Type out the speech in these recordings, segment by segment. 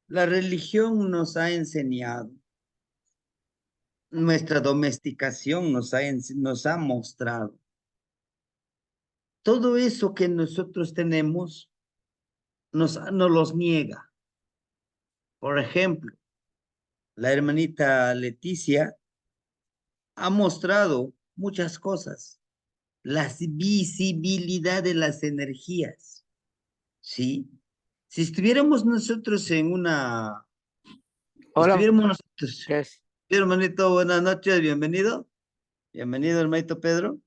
La religión nos ha enseñado, nuestra domesticación nos ha mostrado. Todo eso que nosotros tenemos nos los niega. Por ejemplo, la hermanita Leticia ha mostrado muchas cosas. La visibilidad de las energías, ¿sí? Si estuviéramos nosotros en una, Hola, estuviéramos nosotros, ¿qué es? hermanito, buenas noches, bienvenido, bienvenido, hermanito Pedro.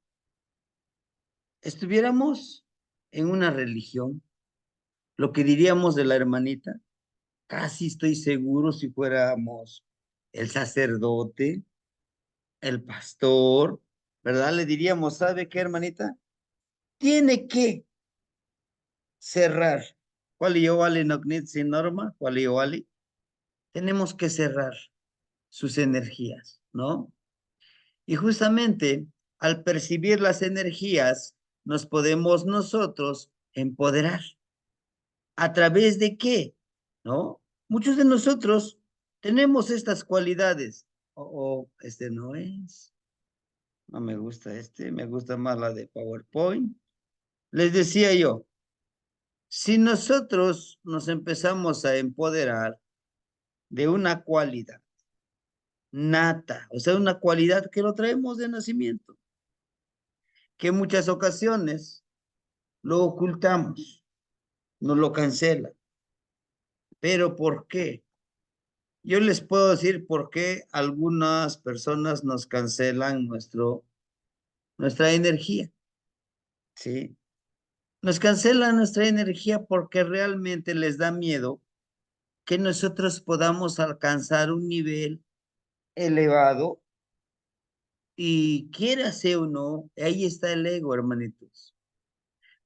Estuviéramos en una religión, lo que diríamos de la hermanita, casi estoy seguro si fuéramos el sacerdote, el pastor, ¿verdad? Le diríamos, ¿sabe qué, hermanita? Tiene que cerrar. ¿Cuál yo vale no sin norma? ¿Cuál yo vale? Tenemos que cerrar sus energías, ¿no? Y justamente al percibir las energías, nos podemos nosotros empoderar. ¿A través de qué? ¿No? Muchos de nosotros tenemos estas cualidades. Este no es. No me gusta este, me gusta más la de PowerPoint. Les decía yo, si nosotros nos empezamos a empoderar de una cualidad nata, o sea, una cualidad que lo traemos de nacimiento, que en muchas ocasiones lo ocultamos, nos lo cancelan. ¿Pero por qué? Yo les puedo decir por qué algunas personas nos cancelan nuestra energía, ¿sí? Nos cancelan nuestra energía porque realmente les da miedo que nosotros podamos alcanzar un nivel elevado y quiérase o no, ahí está el ego, hermanitos.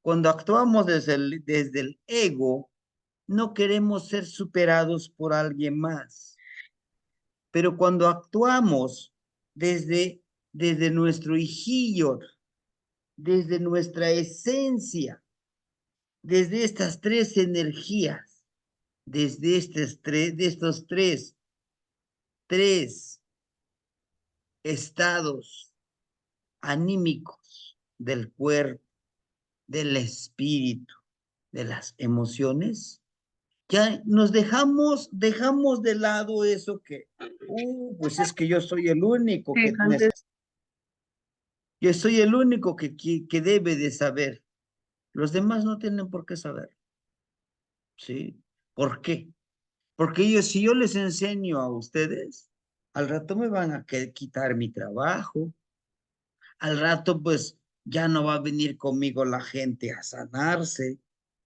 Cuando actuamos desde el ego, no queremos ser superados por alguien más. Pero cuando actuamos desde nuestro hijillo, desde nuestra esencia, desde estas tres energías, de estos tres estados anímicos del cuerpo, del espíritu, de las emociones, ya nos dejamos de lado eso pues es que yo soy el único que yo soy el único que debe de saber. Los demás no tienen por qué saber, ¿sí? ¿Por qué? Porque si yo les enseño a ustedes, al rato me van a quitar mi trabajo, al rato pues ya no va a venir conmigo la gente a sanarse,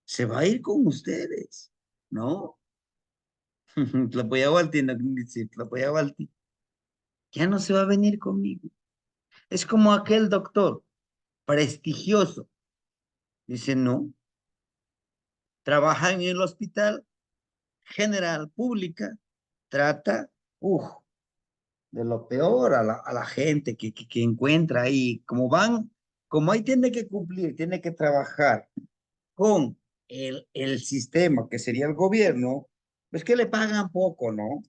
se va a ir con ustedes, ¿no? Tlapoyahualti, no, Tlapoyahualti, ya no se va a venir conmigo. Es como aquel doctor prestigioso, dice, no, trabaja en el hospital general pública, trata, de lo peor a la gente que encuentra ahí, como ahí tiene que cumplir, tiene que trabajar con el sistema que sería el gobierno, pues que le pagan poco, ¿no?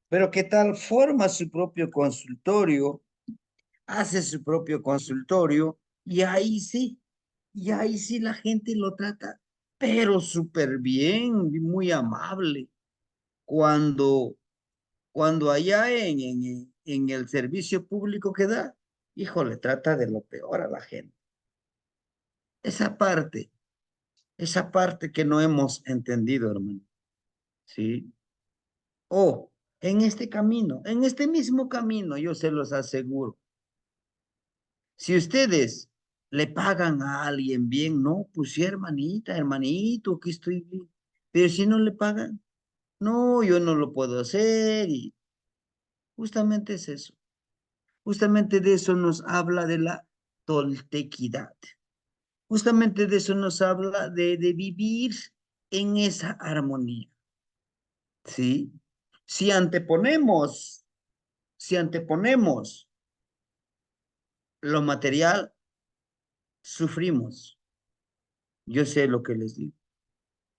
Pero que tal forma su propio consultorio, hace su propio consultorio y ahí sí la gente lo trata, pero súper bien, muy amable. Cuando, cuando allá en el servicio público que da, híjole, trata de lo peor a la gente. Esa parte, esa parte que no hemos entendido, hermano, ¿sí? O en este camino, en este mismo camino, yo se los aseguro. Si ustedes le pagan a alguien bien, no, pues sí, hermanita, hermanito, aquí estoy bien. Pero si no le pagan, no, yo no lo puedo hacer. Y justamente es eso. Justamente de eso nos habla de la toltequidad. Justamente de eso nos habla de vivir en esa armonía. ¿Sí? Si anteponemos, si anteponemos lo material, sufrimos. Yo sé lo que les digo.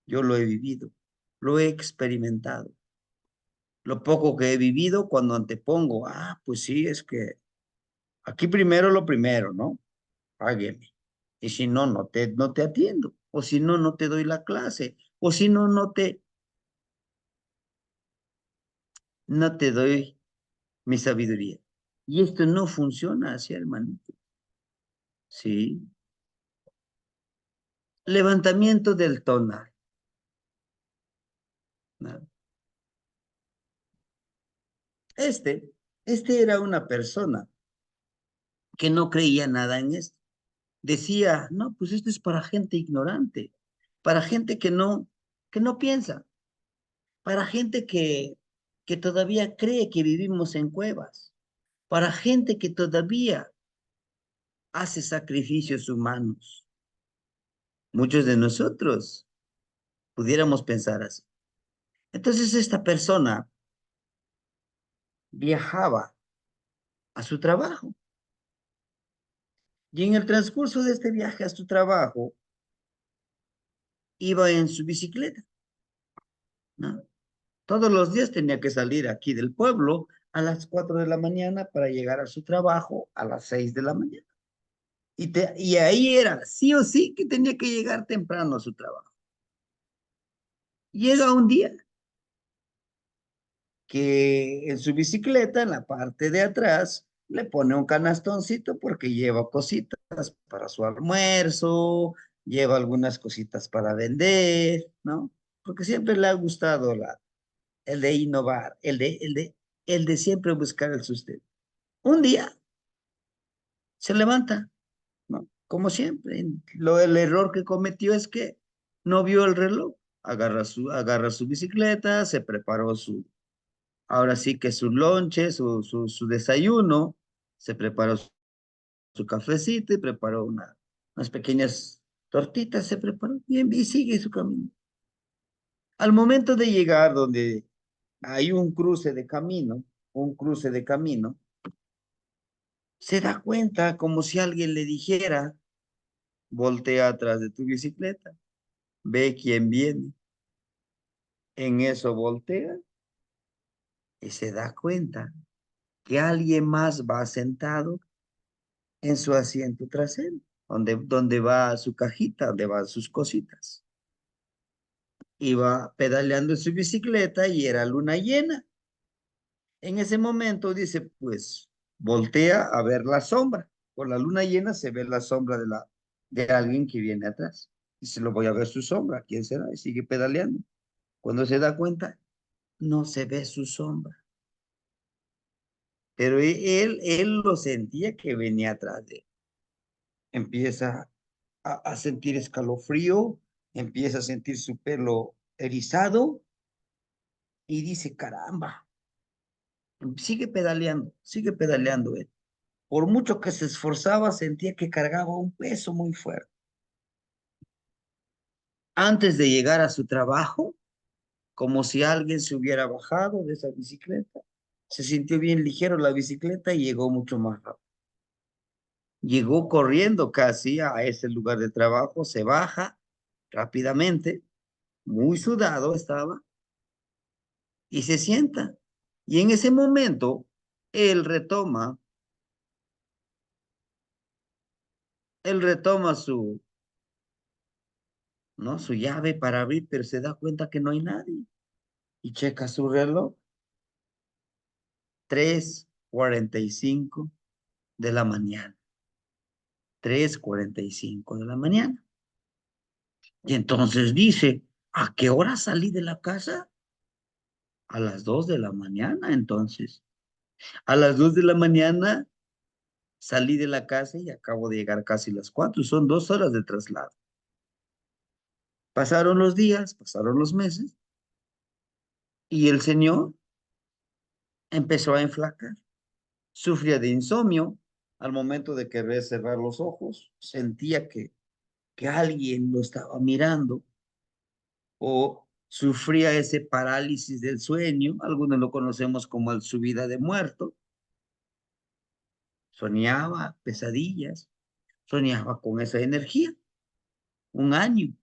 Yo lo he vivido. lo he experimentado. Lo poco que he vivido cuando antepongo, pues sí, es que aquí primero lo primero, ¿no? Págueme. Y si no, no te atiendo. O si no, no te doy la clase. O si no, no te doy mi sabiduría. Y esto no funciona así, hermanito. Sí. Levantamiento del tonal, ¿no? Este, este era una persona que no creía nada en esto. Decía, no, pues esto es para gente ignorante, para gente que no piensa, para gente que todavía cree que vivimos en cuevas, para gente que todavía hace sacrificios humanos. Muchos de nosotros pudiéramos pensar así. Entonces esta persona viajaba a su trabajo y en el transcurso de este viaje a su trabajo iba en su bicicleta, ¿no? Todos los días tenía que salir aquí del pueblo a las 4 de la mañana para llegar a su trabajo a las 6 de la mañana. Y ahí era sí o sí que tenía que llegar temprano a su trabajo. Llega un día que en su bicicleta, en la parte de atrás, le pone un canastoncito porque lleva cositas para su almuerzo, lleva algunas cositas para vender, ¿no? Porque siempre le ha gustado el de innovar, el de siempre buscar el sustento. Un día se levanta, ¿no? Como siempre. El error que cometió es que no vio el reloj. Agarra su bicicleta, se preparó ahora sí que su lonche, su desayuno, se preparó su cafecito y preparó unas pequeñas tortitas, se preparó bien y sigue su camino. Al momento de llegar donde hay un cruce de camino, se da cuenta como si alguien le dijera, voltea atrás de tu bicicleta, ve quién viene. En eso voltea y se da cuenta que alguien más va sentado en su asiento trasero, donde va su cajita, donde van sus cositas. Iba pedaleando en su bicicleta y era luna llena. En ese momento dice, pues, voltea a ver la sombra. Por la luna llena se ve la sombra de alguien que viene atrás. Dice, lo voy a ver su sombra, ¿quién será? Y sigue pedaleando. Cuando se da cuenta, no se ve su sombra. Pero él lo sentía que venía atrás de él. Empieza a sentir escalofrío, empieza a sentir su pelo erizado y dice, caramba, sigue pedaleando él. Por mucho que se esforzaba, sentía que cargaba un peso muy fuerte. Antes de llegar a su trabajo, como si alguien se hubiera bajado de esa bicicleta, se sintió bien ligero la bicicleta y llegó mucho más rápido. Llegó corriendo casi a ese lugar de trabajo, se baja rápidamente, muy sudado estaba, y se sienta. Y en ese momento, él retoma, él retoma ¿no? Su llave para abrir, pero se da cuenta que no hay nadie. Y checa su reloj, 3:45 de la mañana. 3:45 de la mañana. Y entonces dice, ¿a qué hora salí de la casa? A las 2 de la mañana, entonces. A las 2 de la mañana salí de la casa y acabo de llegar casi las 4. Son 2 horas de traslado. Pasaron los días, pasaron los meses y el señor empezó a enflacar. Sufría de insomnio. Al momento de querer cerrar los ojos, sentía que alguien lo estaba mirando o sufría ese parálisis del sueño. Algunos lo conocemos como el subida de muerto. Soñaba pesadillas, soñaba con esa energía. Un año.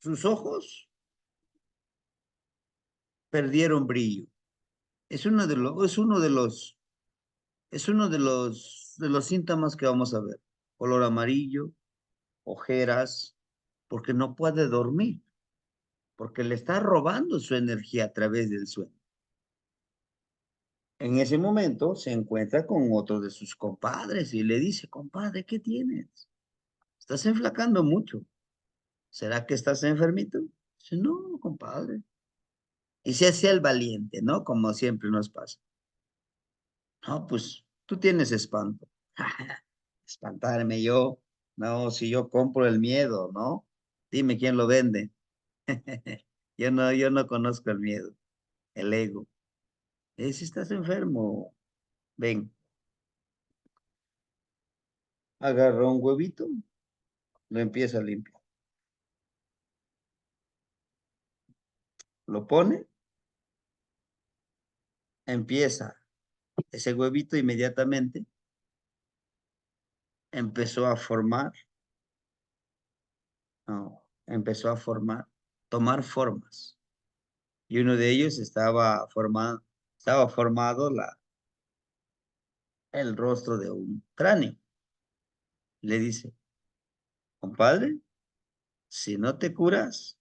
sus ojos perdieron brillo. Es uno de los, es uno de los, es uno de los síntomas que vamos a ver. Color amarillo, ojeras, porque no puede dormir, porque le está robando su energía a través del sueño. En ese momento se encuentra con otro de sus compadres y le dice, compadre, ¿qué tienes? Estás enflacando mucho. ¿Será que estás enfermito? Dice, no, compadre. Y se hacía el valiente, ¿no? Como siempre nos pasa. No, pues tú tienes espanto. Espantarme yo. No, si yo compro el miedo, ¿no? Dime quién lo vende. Yo no conozco el miedo, el ego. Si estás enfermo, ven, agarra un huevito, lo empieza a limpiar. Lo pone, empieza ese huevito inmediatamente, empezó a formar, no, empezó a formar, tomar formas. Y uno de ellos estaba formado el rostro de un cráneo. Le dice, compadre, si no te curas,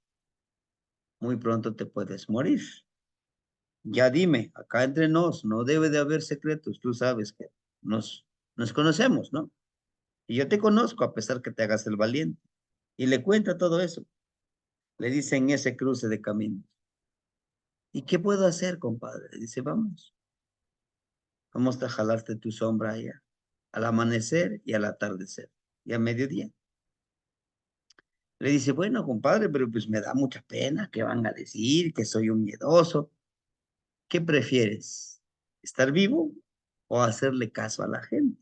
muy pronto te puedes morir. Ya dime, acá entre nos, no debe de haber secretos, tú sabes que nos conocemos, ¿no? Y yo te conozco a pesar que te hagas el valiente. Y le cuenta todo eso. Le dice en ese cruce de caminos. ¿Y qué puedo hacer, compadre? Dice, vamos a jalarte tu sombra allá, al amanecer y al atardecer, y a mediodía. Le dice, bueno, compadre, pero pues me da mucha pena, ¿qué van a decir? Que soy un miedoso. ¿Qué prefieres? ¿Estar vivo o hacerle caso a la gente?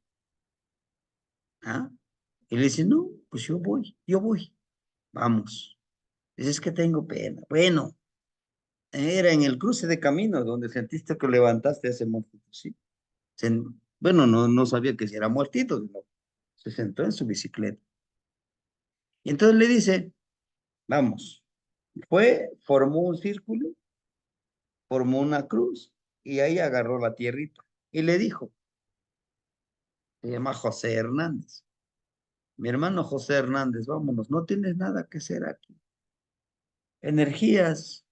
¿Ah? Y le dice, no, pues yo voy, vamos. Dice, es que tengo pena. Bueno, era en el cruce de caminos donde sentiste que levantaste a ese monstruo, ¿sí? Bueno, no sabía que si era muertito, sino se sentó en su bicicleta. Y entonces le dice, vamos, formó un círculo, formó una cruz y ahí agarró la tierrita y le dijo, se llama José Hernández. Mi hermano José Hernández, vámonos, no tienes nada que hacer aquí. Energías,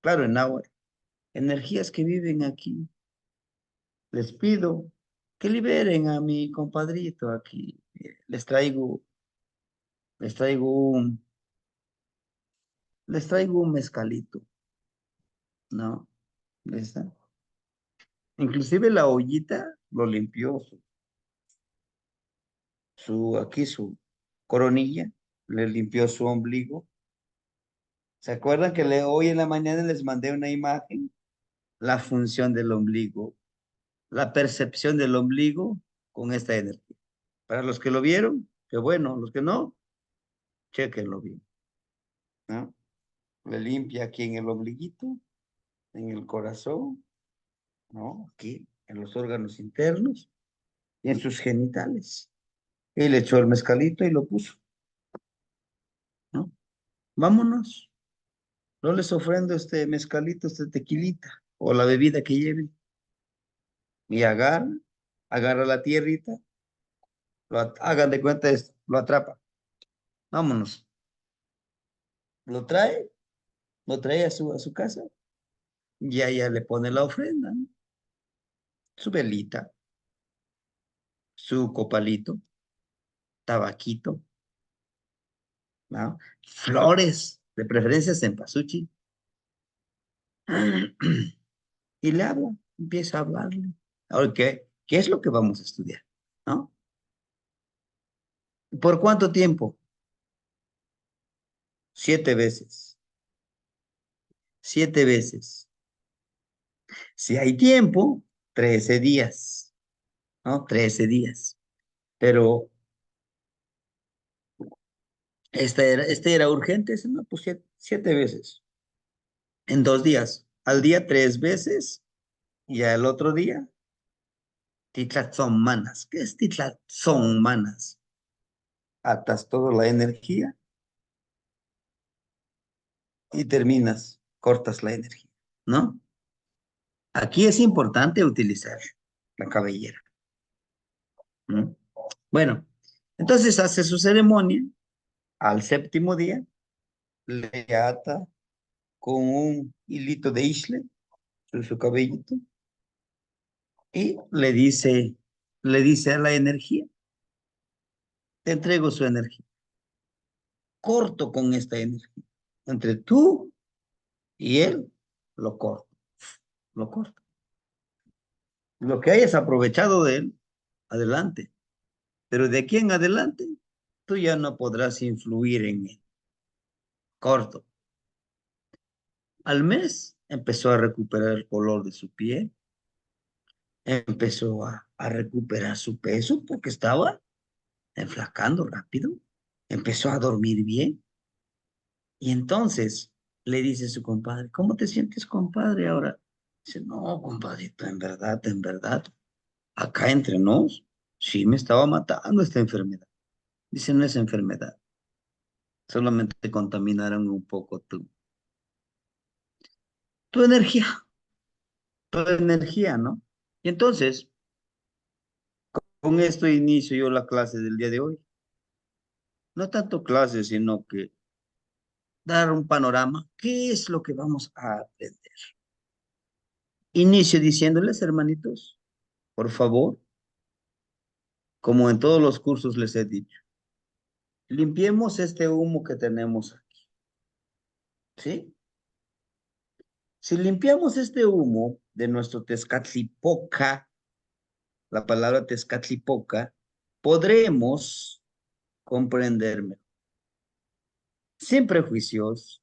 claro, en agua, energías que viven aquí. Les pido que liberen a mi compadrito aquí. Les traigo un, les traigo un mezcalito, ¿no? ¿Está? Inclusive la ollita lo limpió, aquí su coronilla, le limpió su ombligo. ¿Se acuerdan que hoy en la mañana les mandé una imagen? La función del ombligo, la percepción del ombligo con esta energía. Para los que lo vieron, qué bueno, los que no, chequenlo bien, ¿no? Le limpia aquí en el ombliguito, en el corazón, ¿no? Aquí, en los órganos internos y en sus genitales. Y le echó el mezcalito y lo puso, ¿no? Vámonos. No les ofrendo este mezcalito, este tequilita o la bebida que lleven. Y agarra la tierrita, hagan de cuenta esto, lo atrapa. Vámonos. Lo trae, lo trae a su casa y allá le pone la ofrenda, ¿no? Su velita, su copalito, tabaquito, ¿no? Flores, de preferencia cempasúchil. Y le habla, empieza a hablarle. Ahora, ¿qué es lo que vamos a estudiar? ¿No? ¿Por cuánto tiempo? 7 veces. 7 veces. Si hay tiempo, 13 días, ¿no? 13 días. Pero este era urgente, ese no, pues 7 veces. En 2 días. Al día 3 veces y al otro día, manas. ¿Qué es manas? Atas toda la energía y terminas, cortas la energía, ¿no? Aquí es importante utilizar la cabellera. ¿No? Bueno, entonces hace su ceremonia, al séptimo día le ata con un hilito de isle en su cabellito y le dice a la energía, te entrego su energía, corto con esta energía. Entre tú y él, lo corto, lo corto. Lo que hayas aprovechado de él, adelante. Pero de aquí en adelante, tú ya no podrás influir en él. Corto. Al mes empezó a recuperar el color de su piel, empezó a recuperar su peso porque estaba enflacando rápido, empezó a dormir bien. Y entonces le dice su compadre, ¿cómo te sientes, compadre, ahora? Dice, no, compadrito, en verdad, acá entre nos, sí me estaba matando esta enfermedad. Dice, no es enfermedad, solamente te contaminaron un poco tu energía, tu energía, ¿no? Y entonces, con esto inicio yo la clase del día de hoy. No tanto clase, sino que dar un panorama. ¿Qué es lo que vamos a aprender? Inicio diciéndoles, hermanitos, por favor, como en todos los cursos les he dicho, limpiemos este humo que tenemos aquí, ¿sí? Si limpiamos este humo de nuestro Tezcatlipoca, la palabra Tezcatlipoca, podremos comprenderme sin prejuicios,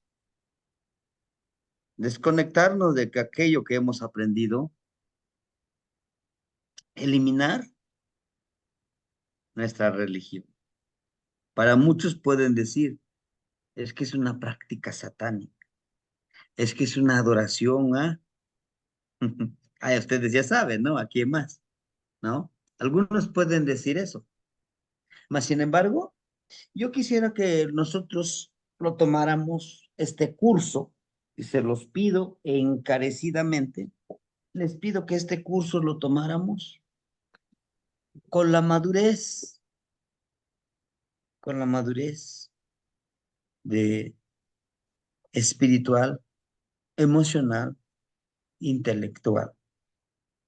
desconectarnos de que aquello que hemos aprendido, eliminar nuestra religión. Para muchos pueden decir, es que es una práctica satánica, es que es una adoración a... Ay, ustedes ya saben, ¿no? ¿A quién más? ¿No? Algunos pueden decir eso. Mas, sin embargo, yo quisiera que nosotros lo tomáramos, este curso, y se los pido encarecidamente, les pido que este curso lo tomáramos con la madurez, con la madurez de espiritual, emocional, intelectual,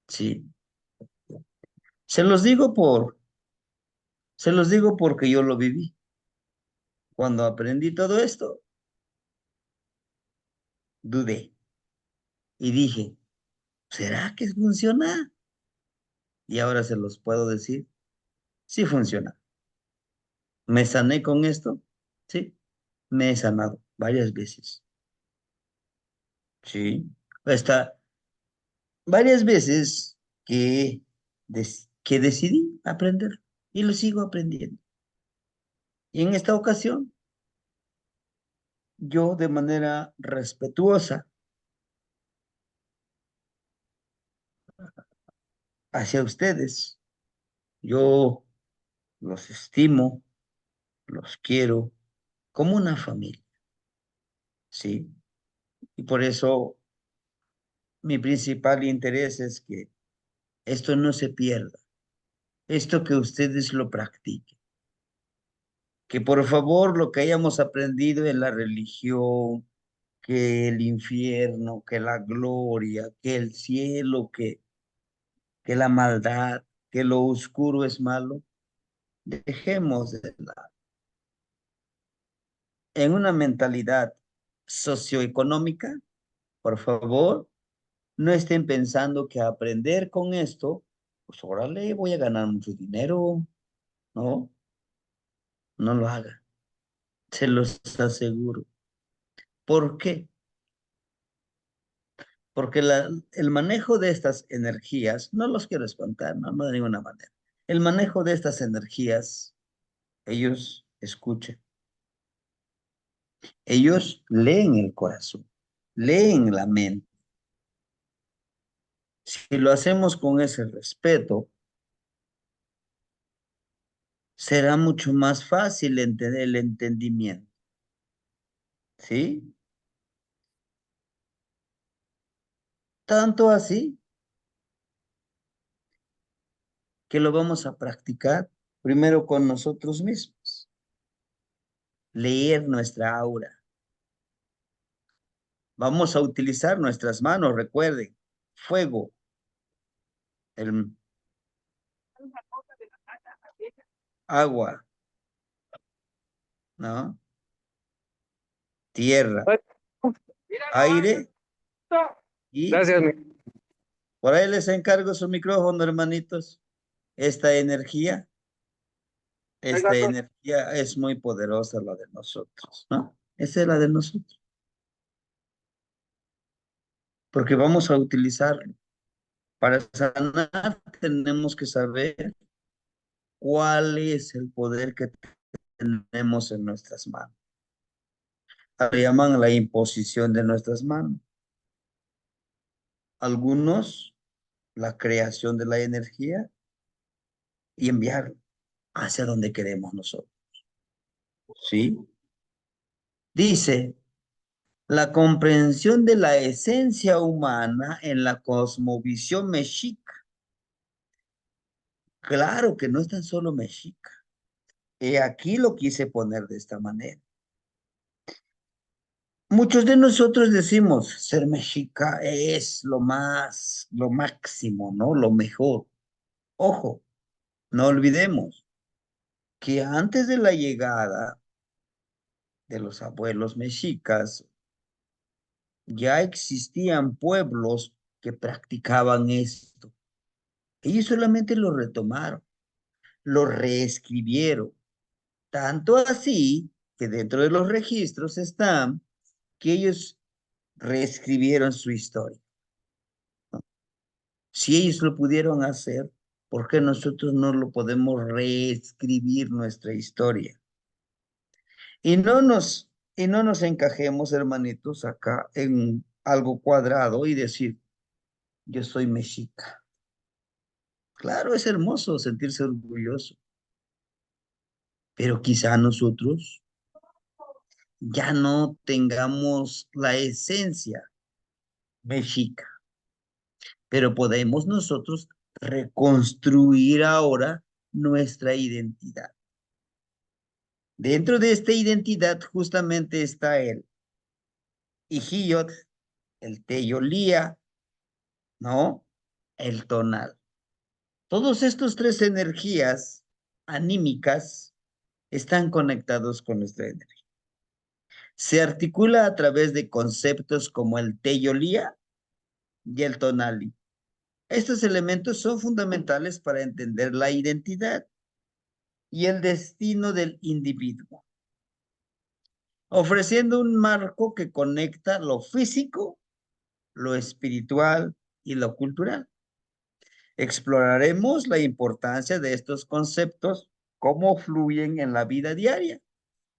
¿sí? Se los digo se los digo porque yo lo viví. Cuando aprendí todo esto, dudé y dije, ¿será que funciona? Y ahora se los puedo decir, sí funciona. ¿Me sané con esto? Sí, me he sanado varias veces. Sí, hasta varias veces que decidí aprender y lo sigo aprendiendo. Y en esta ocasión, yo de manera respetuosa hacia ustedes, yo los estimo, los quiero como una familia, ¿sí? Y por eso mi principal interés es que esto no se pierda, esto que ustedes lo practiquen, que por favor lo que hayamos aprendido en la religión, que el infierno, que la gloria, que el cielo, que la maldad, que lo oscuro es malo, dejemos de lado. En una mentalidad socioeconómica, por favor, no estén pensando que aprender con esto, pues órale, voy a ganar mucho dinero. No, no lo haga. Se los aseguro. ¿Por qué? Porque el manejo de estas energías, no los quiero espantar, no, no de ninguna manera. El manejo de estas energías, ellos escuchan, ellos leen el corazón, leen la mente. Si lo hacemos con ese respeto, será mucho más fácil entender el entendimiento, ¿sí? Tanto así que lo vamos a practicar primero con nosotros mismos. Leer nuestra aura. Vamos a utilizar nuestras manos, recuerden. Fuego, el agua, ¿no? Tierra, aire y Gracias, por ahí les encargo su micrófono, hermanitos. Esta energía, esta energía es muy poderosa, la de nosotros, ¿no? Esa es la de nosotros, porque vamos a utilizarlo. Para sanar tenemos que saber cuál es el poder que tenemos en nuestras manos. Lo llaman la imposición de nuestras manos. Algunos, la creación de la energía y enviarla hacia donde queremos nosotros. ¿Sí? Dice, la comprensión de la esencia humana en la cosmovisión mexica. Claro que no es tan solo mexica. Y aquí lo quise poner de esta manera. Muchos de nosotros decimos, ser mexica es lo más, lo máximo, ¿no? Lo mejor. Ojo, no olvidemos que antes de la llegada de los abuelos mexicas, ya existían pueblos que practicaban esto. Ellos solamente lo retomaron, lo reescribieron. Tanto así que dentro de los registros están que ellos reescribieron su historia. Si ellos lo pudieron hacer, ¿por qué nosotros no lo podemos reescribir nuestra historia? Y no nos encajemos, hermanitos, acá en algo cuadrado y decir, yo soy mexica. Claro, es hermoso sentirse orgulloso, pero quizá nosotros ya no tengamos la esencia mexica, pero podemos nosotros reconstruir ahora nuestra identidad. Dentro de esta identidad justamente está el Ijillot, el Teyolía, ¿no? El tonal. Todos estos tres energías anímicas están conectados con nuestra energía. Se articula a través de conceptos como el Teyolía y el tonali. Estos elementos son fundamentales para entender la identidad y el destino del individuo, ofreciendo un marco que conecta lo físico, lo espiritual y lo cultural. Exploraremos la importancia de estos conceptos, cómo fluyen en la vida diaria,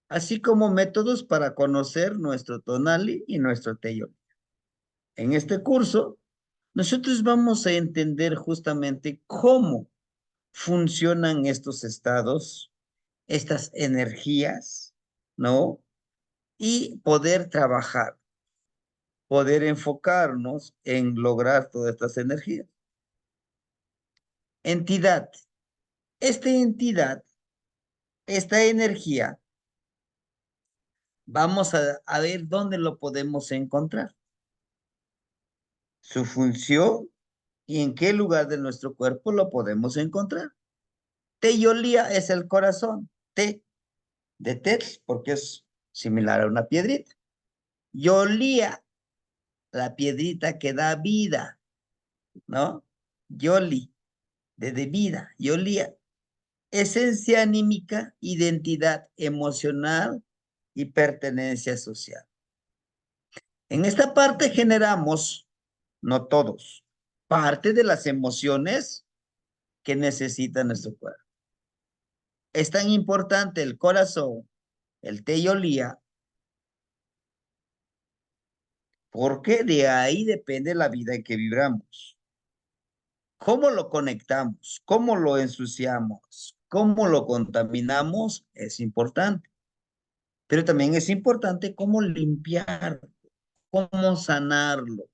así como métodos para conocer nuestro tonali y nuestro teyoli. En este curso, nosotros vamos a entender justamente cómo funcionan estos estados, estas energías, ¿no? Y poder trabajar, poder enfocarnos en lograr todas estas energías. Entidad. Esta entidad, esta energía, vamos a ver dónde lo podemos encontrar. Su función y en qué lugar de nuestro cuerpo lo podemos encontrar. Teyolía es el corazón. Te de Tet, porque es similar a una piedrita. Yolía, la piedrita que da vida, ¿no? Yoli, de vida, Yolía. Esencia anímica, identidad emocional y pertenencia social. En esta parte generamos, no todos, parte de las emociones que necesita nuestro cuerpo. Es tan importante el corazón, el teyolía, porque de ahí depende la vida en que vibramos. ¿Cómo lo conectamos? ¿Cómo lo ensuciamos? ¿Cómo lo contaminamos? Es importante. Pero también es importante cómo limpiarlo, cómo sanarlo.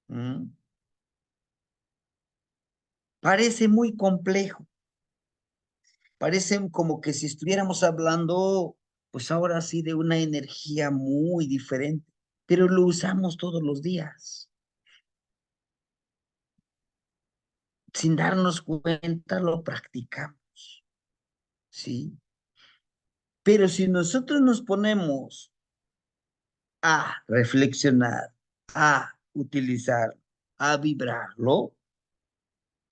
¿Mm? Parece muy complejo, parece como que si estuviéramos hablando, pues ahora sí, de una energía muy diferente, pero lo usamos todos los días. Sin darnos cuenta, lo practicamos, ¿sí? Pero si nosotros nos ponemos a reflexionar, a utilizar, a vibrarlo,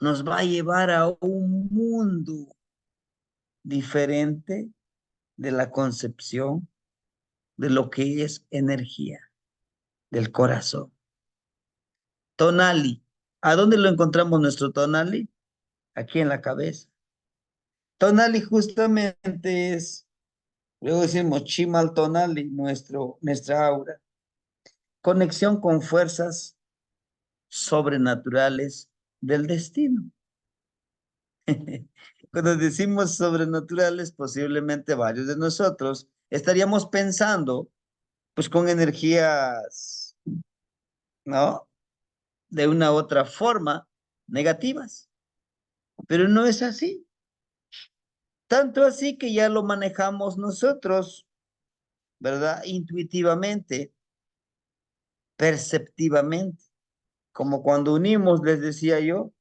nos va a llevar a un mundo diferente de la concepción de lo que es energía del corazón. Tonali. ¿A dónde lo encontramos nuestro tonali? Aquí en la cabeza. Tonali justamente es, luego decimos chimal tonali, nuestra aura. Conexión con fuerzas sobrenaturales del destino. Cuando decimos sobrenaturales, posiblemente varios de nosotros estaríamos pensando, pues con energías, ¿no? De una u otra forma, negativas. Pero no es así. Tanto así que ya lo manejamos nosotros, ¿verdad? Intuitivamente, perceptivamente, como cuando unimos, les decía yo,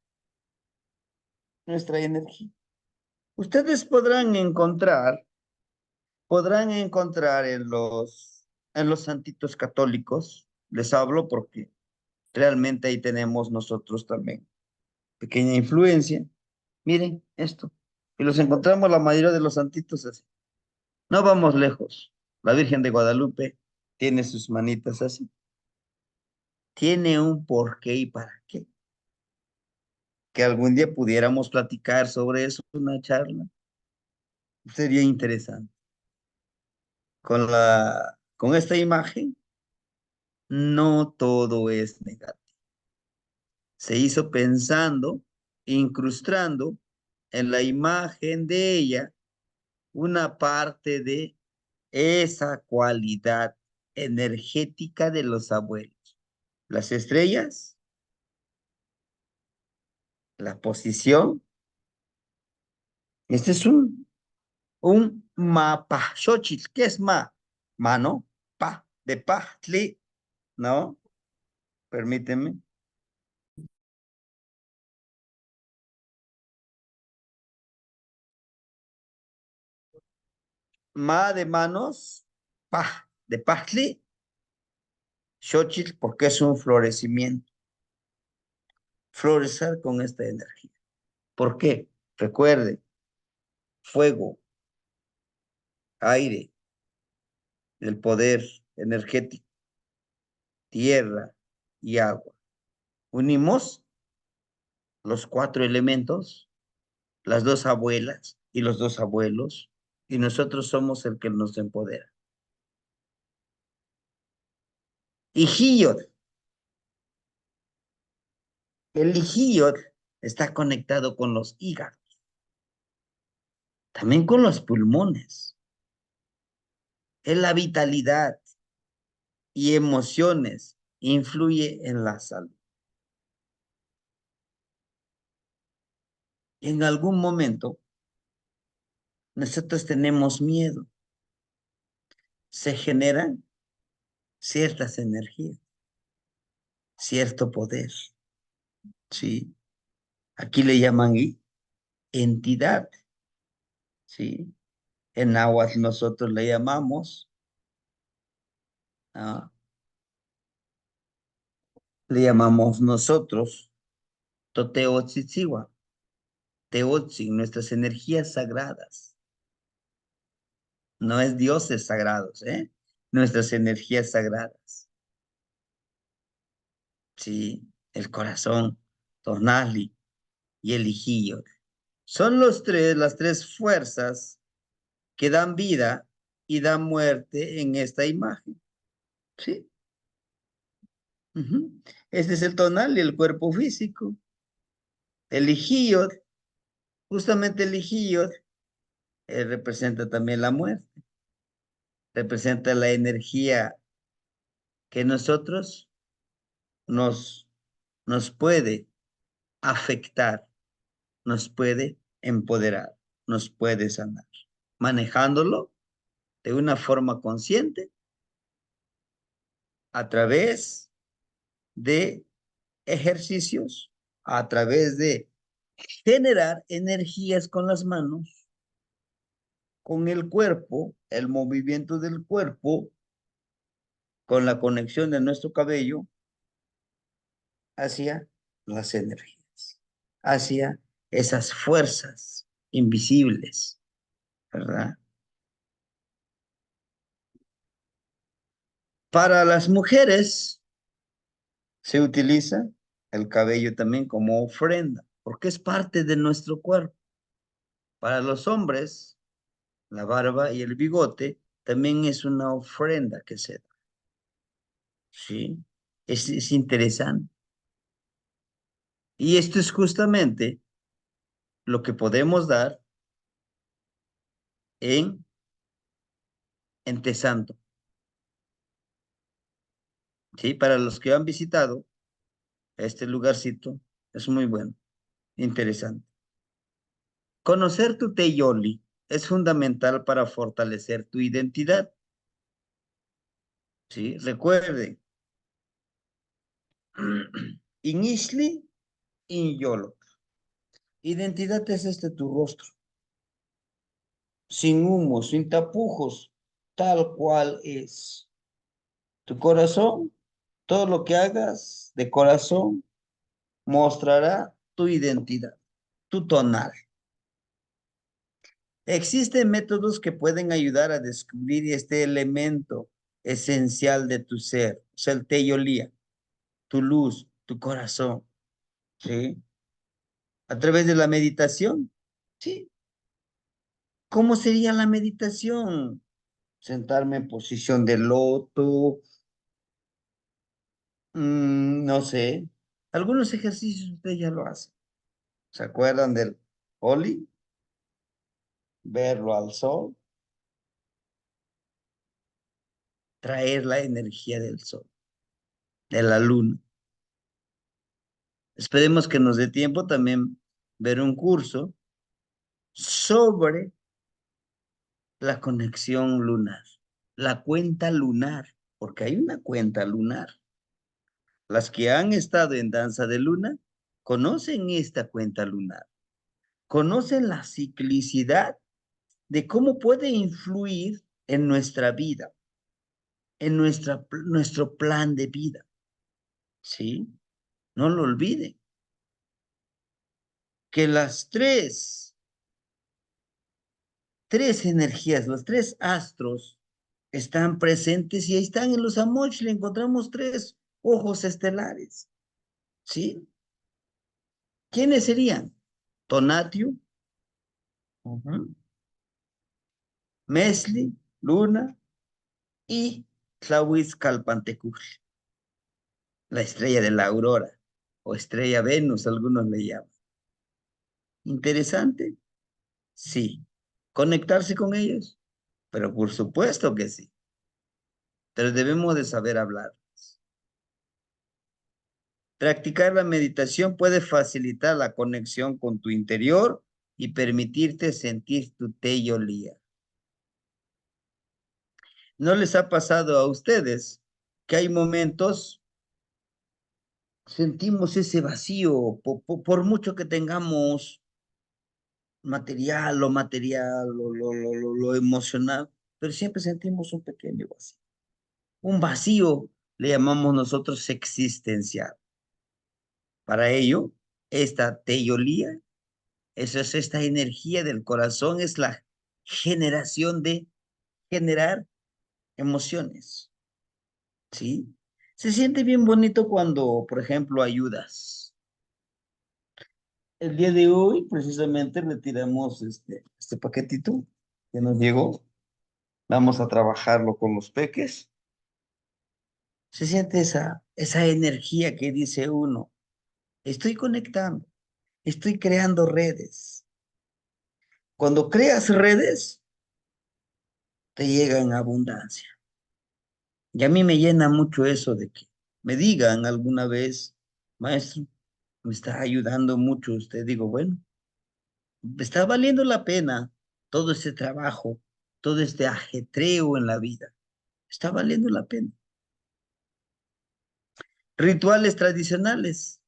nuestra energía. Ustedes podrán encontrar en los santitos católicos, les hablo porque realmente ahí tenemos nosotros también pequeña influencia. Miren esto. Y los encontramos la mayoría de los santitos así. No vamos lejos. La Virgen de Guadalupe tiene sus manitas así. Tiene un porqué y para qué. Que algún día pudiéramos platicar sobre eso, una charla. Sería interesante. Con esta imagen, no todo es negativo. Se hizo pensando, incrustando en la imagen de ella una parte de esa cualidad energética de los abuelos. Las estrellas, la posición. Este es un mapa. Xochitl, ¿qué es ma? Ma, ¿no? Pa, de pachtli, ¿no? Permíteme. Ma de manos, pa, de pachtli, Xochitl, porque es un florecimiento. Florecer con esta energía. ¿Por qué? Recuerde, fuego, aire, el poder energético, tierra y agua. Unimos los cuatro elementos, las dos abuelas y los dos abuelos, y nosotros somos el que nos empodera. Ijillot, el Ijillot está conectado con los hígados, también con los pulmones, en la vitalidad y emociones, influye en la salud. En algún momento, nosotros tenemos miedo, se generan ciertas energías, cierto poder, ¿sí? Aquí le llaman entidad, ¿sí? En náhuatl nosotros le llamamos, ¿ah? Le llamamos nosotros Toteotzitzihua, Teotzi, nuestras energías sagradas. No es dioses sagrados, ¿eh? Nuestras energías sagradas. Sí, el corazón, Tornali y el Ijillo. Son las tres fuerzas que dan vida y dan muerte en esta imagen. ¿Sí? Ujú. Este es el tonal y el cuerpo físico. El Ijillo, justamente el Ijillo, representa también la muerte, representa la energía que nosotros nos nos puede afectar, nos puede empoderar, nos puede sanar, manejándolo de una forma consciente a través de ejercicios, a través de generar energías con las manos, con el cuerpo, el movimiento del cuerpo, con la conexión de nuestro cabello hacia las energías, hacia esas fuerzas invisibles, ¿verdad? Para las mujeres se utiliza el cabello también como ofrenda, porque es parte de nuestro cuerpo. Para los hombres, la barba y el bigote también es una ofrenda que se da, ¿sí? Es interesante. Y esto es justamente lo que podemos dar en Tesanto, ¿sí? Para los que han visitado este lugarcito, es muy bueno, interesante. Conocer tu Teyoli es fundamental para fortalecer tu identidad, ¿sí? Recuerde, Inishli, Inyolo. Identidad es tu rostro, sin humo, sin tapujos, tal cual es. Tu corazón, todo lo que hagas de corazón, mostrará tu identidad, tu tonal. Existen métodos que pueden ayudar a descubrir este elemento esencial de tu ser, o sea, el teyolía, tu luz, tu corazón, ¿sí? A través de la meditación, ¿sí? ¿Cómo sería la meditación? Sentarme en posición de loto, no sé. Algunos ejercicios ustedes ya lo hacen. ¿Se acuerdan del Oli? Verlo al sol, traer la energía del sol, de la luna. Esperemos que nos dé tiempo también ver un curso sobre la conexión lunar, la cuenta lunar, porque hay una cuenta lunar. Las que han estado en danza de luna conocen esta cuenta lunar, conocen la ciclicidad de cómo puede influir en nuestra vida, en nuestro plan de vida, ¿sí? No lo olviden, que las tres energías, los tres astros están presentes y ahí están en los Amoch, le encontramos tres ojos estelares, ¿sí? ¿Quiénes serían? Tonatiuh, ujú, Mesli, Luna y Tlahuizcalpantecutl, la estrella de la aurora o estrella Venus, algunos le llaman. ¿Interesante? Sí. ¿Conectarse con ellos? Pero por supuesto que sí. Pero debemos de saber hablar. Practicar la meditación puede facilitar la conexión con tu interior y permitirte sentir tu teyolía. ¿No les ha pasado a ustedes que hay momentos, sentimos ese vacío, por mucho que tengamos material, lo emocional, pero siempre sentimos un pequeño vacío? Un vacío le llamamos nosotros existencial. Para ello, esta teyolía, eso es esta energía del corazón, es la generación de generar emociones, ¿sí? Se siente bien bonito cuando, por ejemplo, ayudas. El día de hoy, precisamente, retiramos este paquetito que nos llegó. Vamos a trabajarlo con los peques. Se siente esa energía que dice uno, estoy conectando, estoy creando redes. Cuando creas redes, te llega en abundancia. Y a mí me llena mucho eso de que me digan alguna vez, maestro, me está ayudando mucho usted. Digo, bueno, está valiendo la pena todo este trabajo, todo este ajetreo en la vida. Está valiendo la pena. Rituales tradicionales.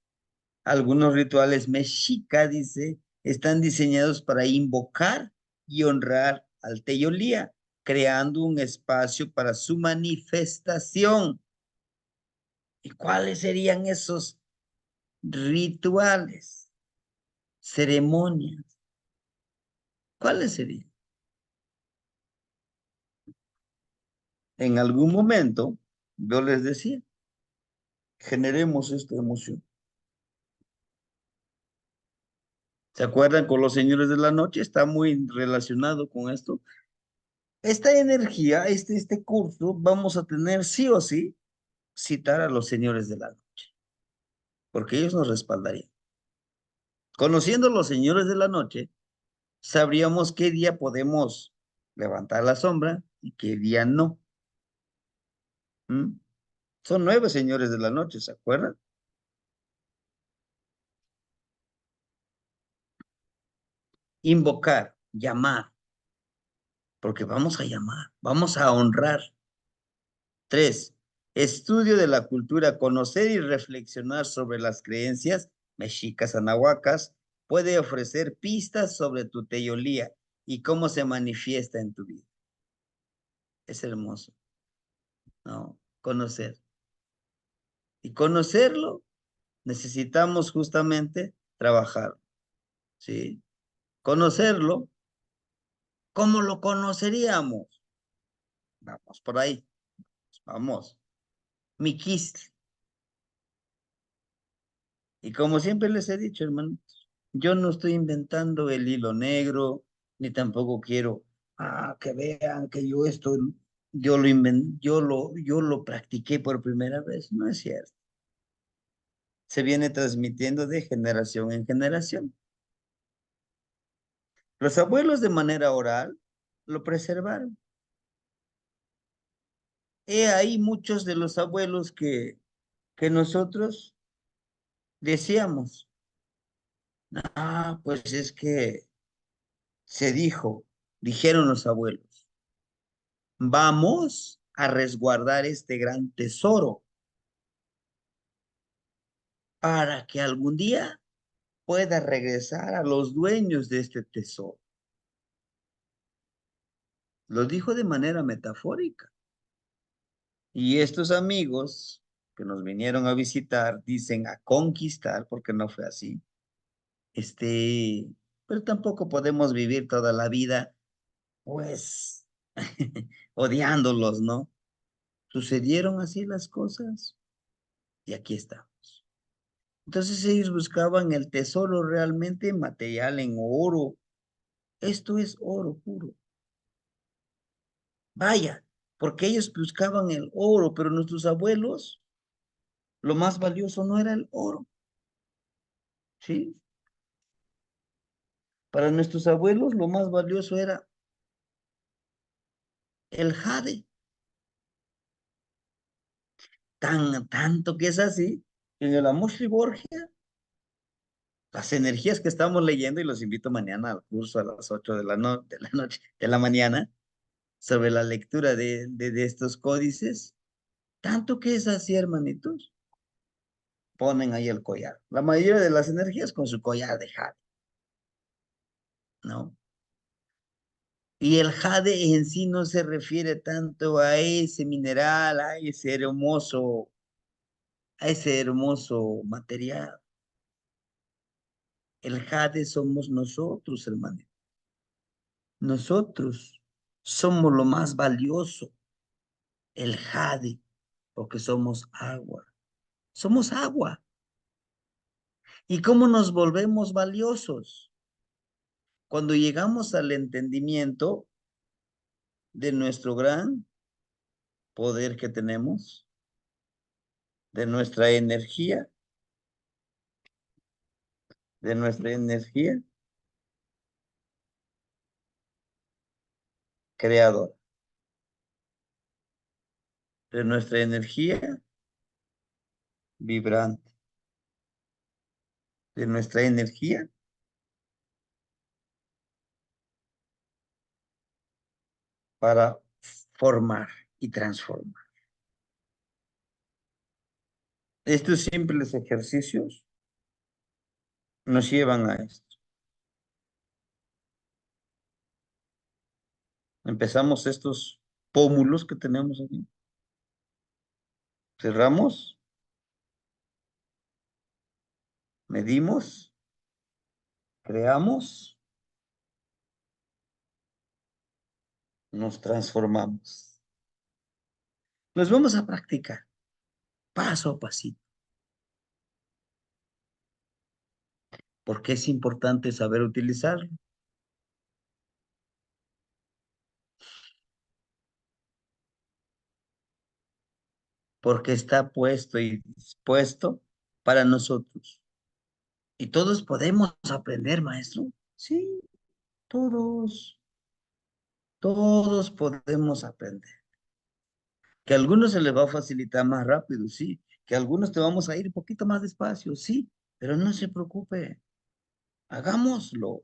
Algunos rituales mexica, dice, están diseñados para invocar y honrar al Teyolía, creando un espacio para su manifestación. ¿Y cuáles serían esos rituales, ceremonias? ¿Cuáles serían? En algún momento, yo les decía, generemos esta emoción. ¿Se acuerdan con los señores de la noche? Está muy relacionado con esto. Esta energía, este curso, vamos a tener sí o sí citar a los señores de la noche, porque ellos nos respaldarían. Conociendo a los señores de la noche, sabríamos qué día podemos levantar la sombra y qué día no. ¿Mm? Son 9 señores de la noche, ¿se acuerdan? Invocar, llamar, porque vamos a llamar, vamos a honrar. 3, estudio de la cultura, conocer y reflexionar sobre las creencias mexicas anahuacas puede ofrecer pistas sobre tu teolía y cómo se manifiesta en tu vida. Es hermoso, ¿no? Conocer. Y conocerlo necesitamos justamente trabajar, ¿sí? Conocerlo, ¿cómo lo conoceríamos? Vamos por ahí, vamos. Miquis. Y como siempre les he dicho, hermanos, yo no estoy inventando el hilo negro, ni tampoco quiero que vean que yo esto, yo lo inventé, yo lo practiqué por primera vez. No es cierto. Se viene transmitiendo de generación en generación. Los abuelos de manera oral lo preservaron. He ahí muchos de los abuelos que nosotros decíamos, pues es que se dijo, dijeron los abuelos, vamos a resguardar este gran tesoro para que algún día pueda regresar a los dueños de este tesoro. Lo dijo de manera metafórica. Y estos amigos que nos vinieron a visitar dicen a conquistar, porque no fue así. Este, pero tampoco podemos vivir toda la vida, pues, odiándolos, ¿no? Sucedieron así las cosas y aquí estamos. Entonces ellos buscaban el tesoro realmente material en oro. Esto es oro puro. Vaya, porque ellos buscaban el oro, pero nuestros abuelos, lo más valioso no era el oro, ¿sí? Para nuestros abuelos lo más valioso era el jade. Tanto que es así, en el Amor Borgia, las energías que estamos leyendo, y los invito mañana al curso a las 8 de de la noche, de la mañana, sobre la lectura de estos códices, tanto que es así, hermanitos, ponen ahí el collar. La mayoría de las energías con su collar de jade, ¿no? Y el jade en sí no se refiere tanto a ese mineral, a ese hermoso material. El jade somos nosotros, hermano. Nosotros somos lo más valioso, el jade, porque somos agua. Somos agua. ¿Y cómo nos volvemos valiosos? Cuando llegamos al entendimiento de nuestro gran poder que tenemos, de nuestra energía creadora, de nuestra energía vibrante, de nuestra energía para formar y transformar. Estos simples ejercicios nos llevan a esto. Empezamos estos pómulos que tenemos aquí. Cerramos, medimos, creamos, nos transformamos. Nos vamos a practicar paso a pasito, porque es importante saber utilizarlo, porque está puesto y dispuesto para nosotros. Y todos podemos aprender, maestro. Sí, todos, todos podemos aprender. Que a algunos se les va a facilitar más rápido, sí. Que a algunos te vamos a ir un poquito más despacio, sí. Pero no se preocupe, hagámoslo.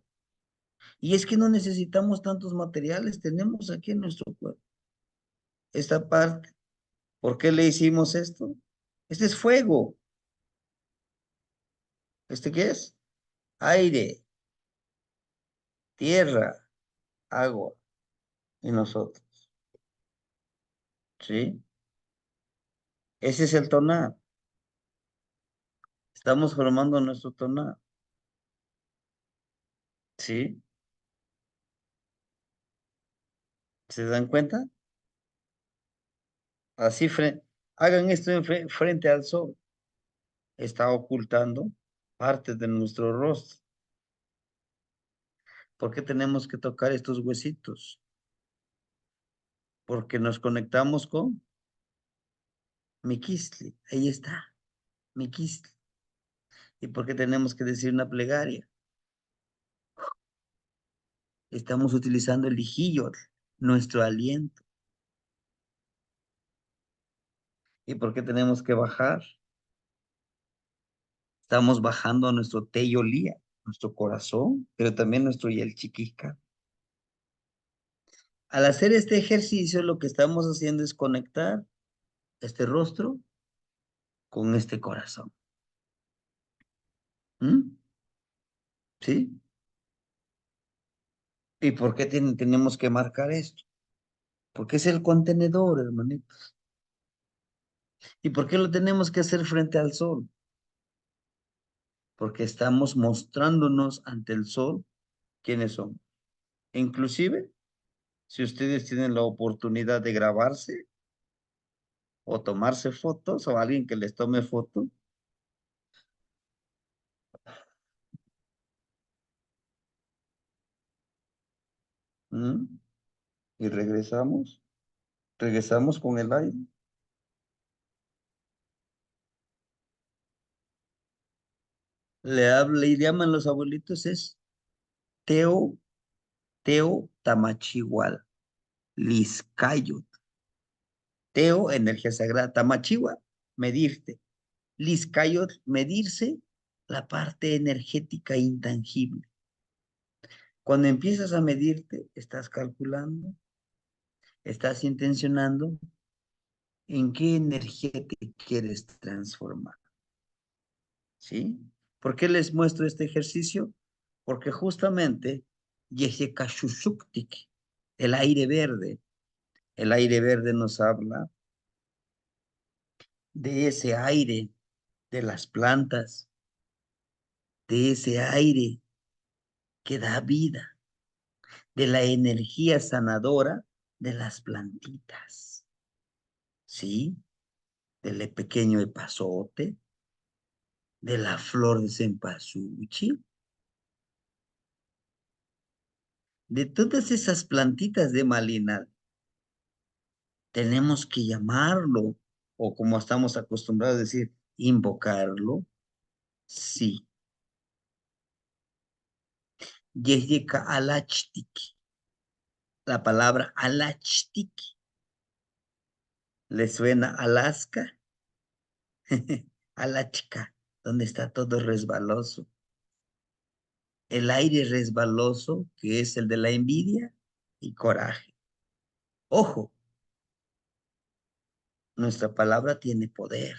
Y es que no necesitamos tantos materiales, tenemos aquí en nuestro cuerpo. Esta parte, ¿por qué le hicimos esto? Este es fuego. ¿Este qué es? Aire, tierra, agua y nosotros, ¿sí? Ese es el tonar. Estamos formando nuestro tonar, ¿sí? ¿Se dan cuenta? Así, hagan esto frente al sol. Está ocultando parte de nuestro rostro. ¿Por qué tenemos que tocar estos huesitos? Porque nos conectamos con Miquistli. Ahí está, Miquistli. ¿Y por qué tenemos que decir una plegaria? Estamos utilizando el lijillo, nuestro aliento. ¿Y por qué tenemos que bajar? Estamos bajando a nuestro teyolía, nuestro corazón, pero también nuestro yelchiquica. Al hacer este ejercicio, lo que estamos haciendo es conectar este rostro con este corazón. ¿Mm? ¿Sí? ¿Y por qué tenemos que marcar esto? Porque es el contenedor, hermanitos. ¿Y por qué lo tenemos que hacer frente al sol? Porque estamos mostrándonos ante el sol quiénes somos. Inclusive, si ustedes tienen la oportunidad de grabarse o tomarse fotos o alguien que les tome foto, ¿m? Y regresamos con el aire. Le llaman los abuelitos es Teo, Teo Tamachihual, Liscayot. Teo, energía sagrada, Tamachihual, medirte. Liscayot, medirse la parte energética intangible. Cuando empiezas a medirte, estás calculando, estás intencionando en qué energía te quieres transformar. ¿Sí? ¿Por qué les muestro este ejercicio? Porque justamente Yeshekashushuktik, el aire verde nos habla de ese aire de las plantas, de ese aire que da vida, de la energía sanadora de las plantitas, ¿sí? Del pequeño epazote, de la flor de cempasúchil, de todas esas plantitas de malinal. Tenemos que llamarlo, o como estamos acostumbrados a decir, invocarlo, sí. Yeshika alachtiki, la palabra alachtiki, ¿le suena Alaska? Alaska, donde está todo resbaloso. el aire resbaloso, que es el de la envidia y coraje. Ojo, nuestra palabra tiene poder.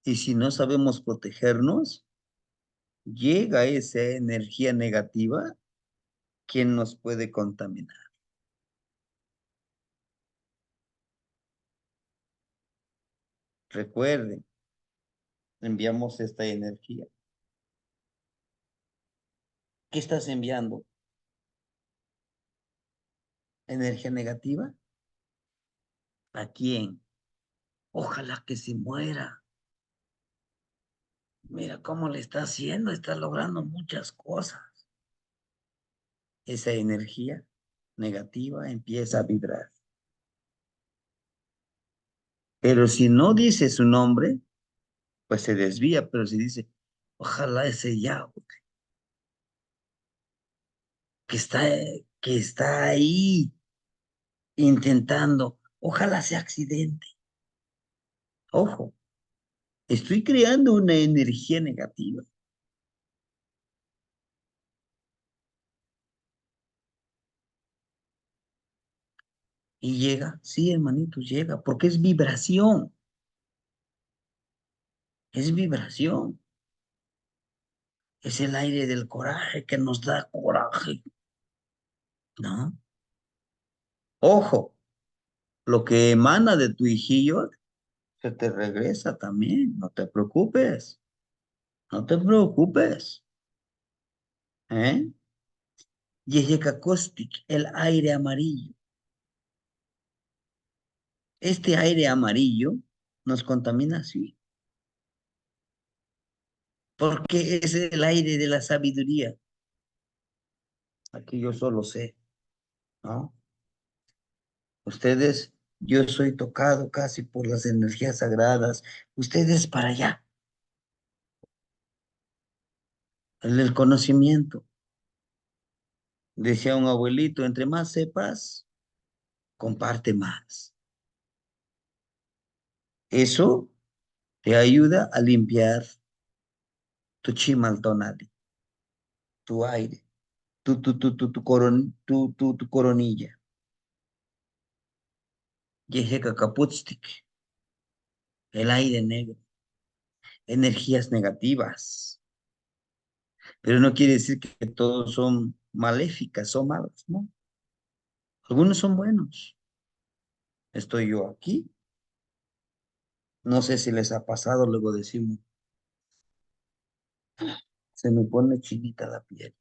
Y si no sabemos protegernos, llega esa energía negativa, ¿quién nos puede contaminar? Recuerden, enviamos esta energía. ¿Qué estás enviando? ¿Energía negativa? ¿A quién? Ojalá que se muera. Mira cómo le está haciendo, está logrando muchas cosas. Esa energía negativa empieza a vibrar. Pero si no dice su nombre, pues se desvía, pero si dice, ojalá ese Yahweh que está, que está ahí intentando, ojalá sea accidente. Ojo, estoy creando una energía negativa y llega, sí, hermanito, llega, porque es vibración, es el aire del coraje que nos da coraje, ¿no? Ojo, lo que emana de tu hijillo se te regresa también, no te preocupes, no te preocupes, ¿eh? Yeheka Kostik, el aire amarillo. Este aire amarillo nos contamina, sí, porque es el aire de la sabiduría. Aquí yo solo sé, ¿no? Ustedes, yo soy tocado casi por las energías sagradas. Ustedes para allá, el del conocimiento. Decía un abuelito, entre más sepas, comparte más. Eso te ayuda a limpiar tu chimaltonali, tu aire, tu coronilla. Yeheka Kaputstik, el aire negro, energías negativas. Pero no quiere decir que todos son maléficas, son malos, ¿no? Algunos son buenos. Estoy yo aquí. No sé si les ha pasado, luego decimos, se me pone chinita la piel.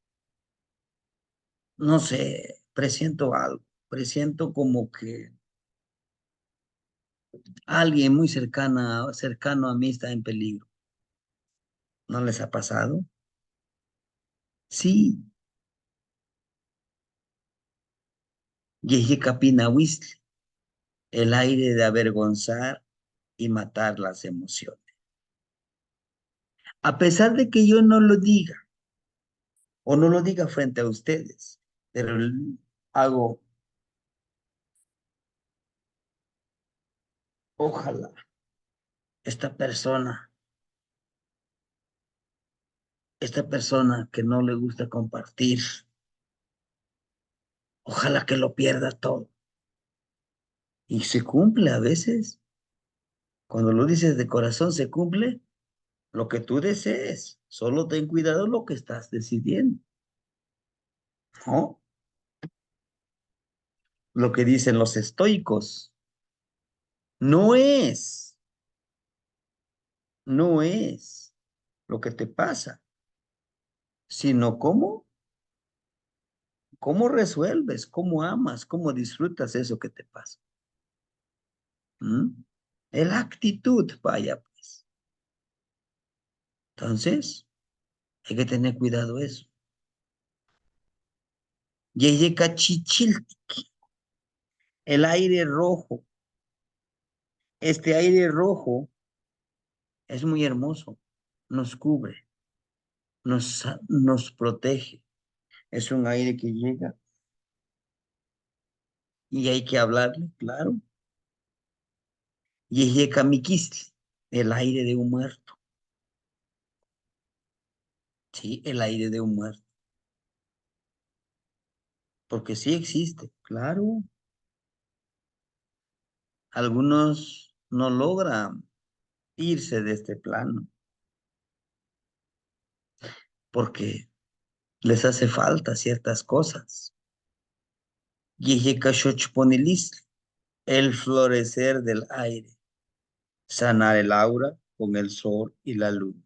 No sé, presiento algo. Presiento como que alguien muy cercano a mí está en peligro. ¿No les ha pasado? Sí. Yeje Capina Huistli, el aire de avergonzar y matar las emociones. A pesar de que yo no lo diga o no lo diga frente a ustedes, pero hago, ojalá esta esta persona que no le gusta compartir, ojalá que lo pierda todo. Y se cumple a veces, cuando lo dices de corazón, se cumple lo que tú desees. Solo ten cuidado lo que estás decidiendo, ¿no? Lo que dicen los estoicos, no es, no es lo que te pasa, sino cómo resuelves, cómo amas, cómo disfrutas eso que te pasa. ¿Mm? El actitud, vaya pues. Entonces, hay que tener cuidado eso. Yeyeka chichil, el aire rojo. Este aire rojo es muy hermoso, nos cubre, nos protege. Es un aire que llega y hay que hablarle, claro. Yeyeka miquistli, el aire de un muerto. Sí, el aire de un muerto. Porque sí existe, claro. Algunos no logran irse de este plano porque les hace falta ciertas cosas. Yehikashochponilis, el florecer del aire, sanar el aura con el sol y la luna.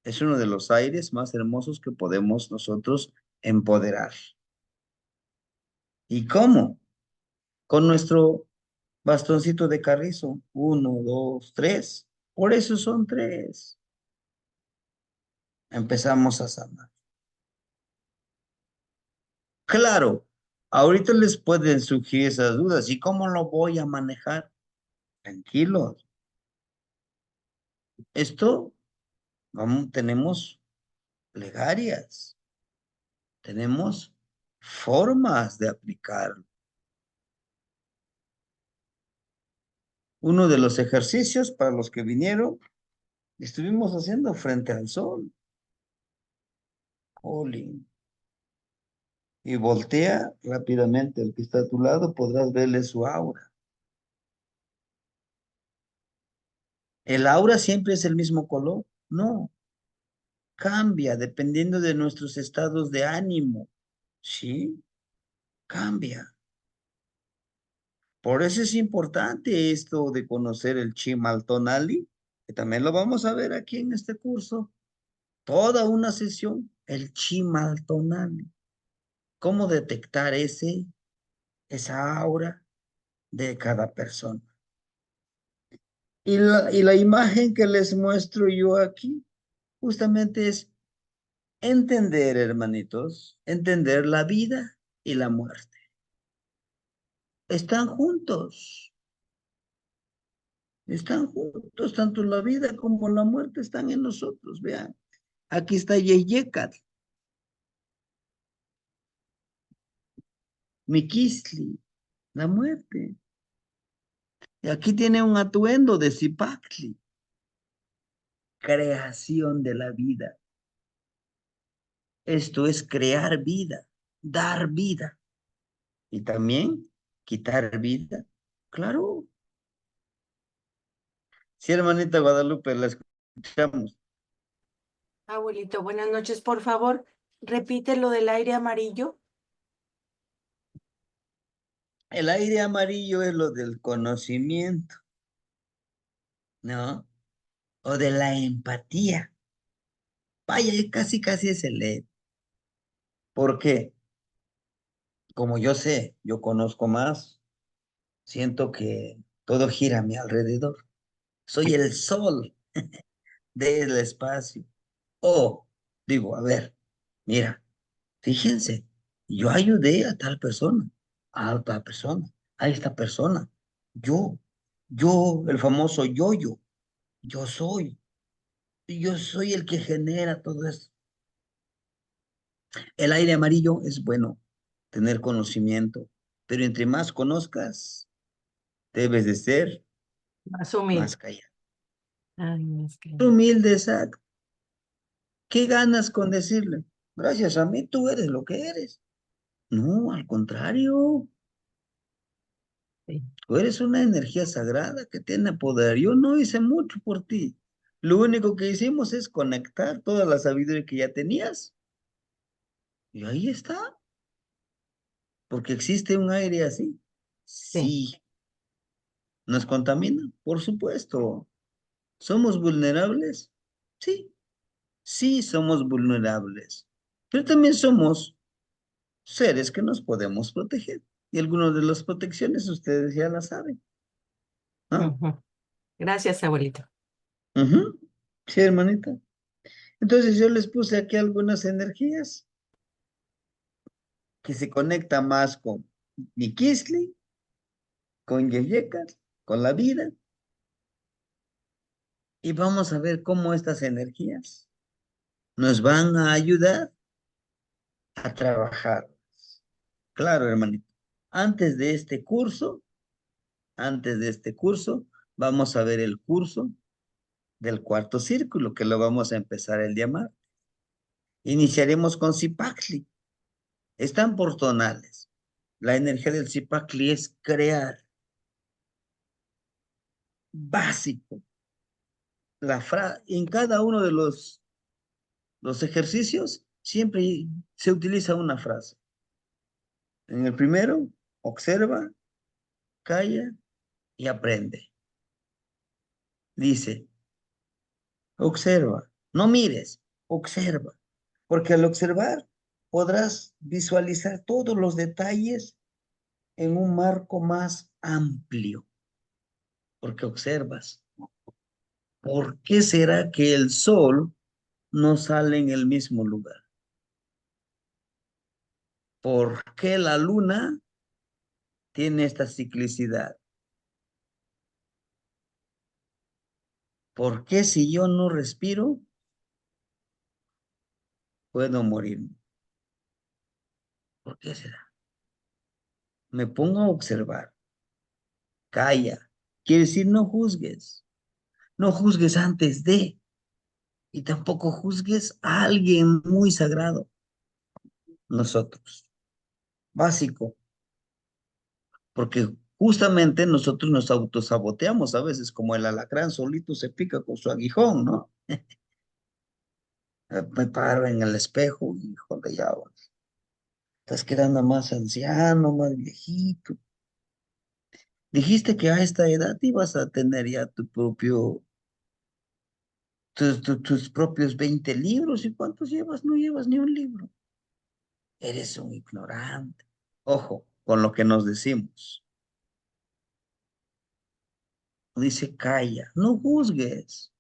Es uno de los aires más hermosos que podemos nosotros empoderar. ¿Y cómo? Con nuestro bastoncito de carrizo. Uno, dos, tres. Por eso son tres. Empezamos a sanar. Claro, ahorita les pueden surgir esas dudas. ¿Y cómo lo voy a manejar? Tranquilos. Esto, vamos, tenemos plegarias, tenemos formas de aplicarlo. Uno de los ejercicios para los que vinieron, estuvimos haciendo frente al sol. Jolín. Y voltea rápidamente el que está a tu lado, podrás verle su aura. ¿El aura siempre es el mismo color? No, cambia dependiendo de nuestros estados de ánimo. Sí, cambia. Por eso es importante esto de conocer el Chimaltonali, que también lo vamos a ver aquí en este curso. Toda una sesión, el Chimaltonali. ¿Cómo detectar esa aura de cada persona? Y la imagen que les muestro yo aquí justamente es entender, hermanitos, entender la vida y la muerte. Están juntos, tanto la vida como la muerte están en nosotros, vean. Aquí está Yeyekat, Mikisli, la muerte. Y aquí tiene un atuendo de Zipacli, creación de la vida. Esto es crear vida, dar vida y también quitar vida. Claro. Sí, hermanita Guadalupe, la escuchamos. Abuelito, buenas noches. Por favor, repite lo del aire amarillo. El aire amarillo es lo del conocimiento, ¿no? O de la empatía. Vaya, casi, casi es el E. ¿Por qué? Como yo sé, yo conozco más, siento que todo gira a mi alrededor. Soy el sol del espacio. O digo, a ver, mira, fíjense, yo ayudé a tal persona, a otra persona, a esta persona. Yo, el famoso yo soy. Yo soy el que genera todo esto. El aire amarillo es bueno, tener conocimiento, pero entre más conozcas, debes de ser Más más humilde. callado. Ay, más que. Humilde, exacto. ¿Qué ganas con decirle? Gracias a mí tú eres lo que eres. No, al contrario, Sí. tú eres una energía sagrada que tiene poder. Yo no hice mucho por ti. Lo único que hicimos es conectar toda la sabiduría que ya tenías. Y ahí está, porque existe un aire así. Sí. Sí, ¿nos contamina? Por supuesto. ¿Somos vulnerables? Sí, sí somos vulnerables. Pero también somos seres que nos podemos proteger. Y algunas de las protecciones ustedes ya las saben, ¿no? Ujú. Gracias, abuelito. Ujú. Sí, hermanita. Entonces yo les puse aquí algunas energías que se conectan más con Nikisli, con Yeyekas, con la vida. Y vamos a ver cómo estas energías nos van a ayudar a trabajar. Claro, hermanito. Antes de este curso, antes de este curso, vamos a ver el curso del cuarto círculo, que lo vamos a empezar el día martes. Iniciaremos con Zipaquili. Están por tonales. La energía del Zipaquili es crear. Básico. En cada uno de los ejercicios siempre se utiliza una frase. En el primero, observa, calla y aprende. Dice, observa, no mires, observa, porque al observar podrás visualizar todos los detalles en un marco más amplio, porque observas. ¿Por qué será que el sol no sale en el mismo lugar? ¿Por qué la luna tiene esta ciclicidad? ¿Por qué si yo no respiro, puedo morirme? ¿Por qué será? Me pongo a observar. Calla. Quiere decir no juzgues. No juzgues antes de. Y tampoco juzgues a alguien muy sagrado. Nosotros. Básico. Porque justamente nosotros nos autosaboteamos a veces, como el alacrán solito se pica con su aguijón, ¿no? Me paro en el espejo y, híjole, ya, estás quedando más anciano, más viejito. Dijiste que a esta edad ibas a tener ya tus propios 20 libros. ¿Y cuántos llevas? No llevas ni un libro. Eres un ignorante. Ojo con lo que nos decimos. Dice, calla, no juzgues.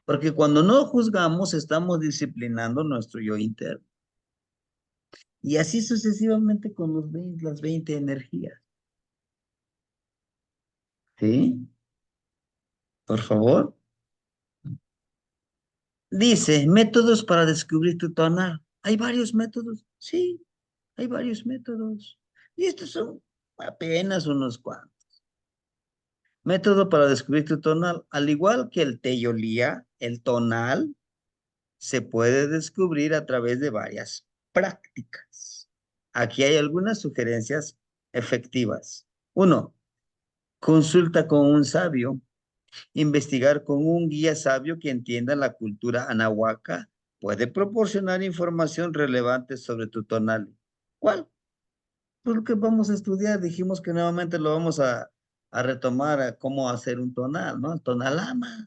Porque cuando no juzgamos, estamos disciplinando nuestro yo interno. Y así sucesivamente con las 20 energías. ¿Sí? Por favor. Dice, métodos para descubrir tu tonal. ¿Hay varios métodos? Sí, hay varios métodos. Y estos son apenas unos cuantos. Método para descubrir tu tonal. Al igual que el teyolía, el tonal se puede descubrir a través de varias prácticas. Aquí hay algunas sugerencias efectivas. Uno, consulta con un sabio. Investigar con un guía sabio que entienda la cultura anahuaca puede proporcionar información relevante sobre tu tonal. ¿Cuál? Pues lo que vamos a estudiar. Dijimos que nuevamente lo vamos a retomar a cómo hacer un tonal, ¿no? El tonalama,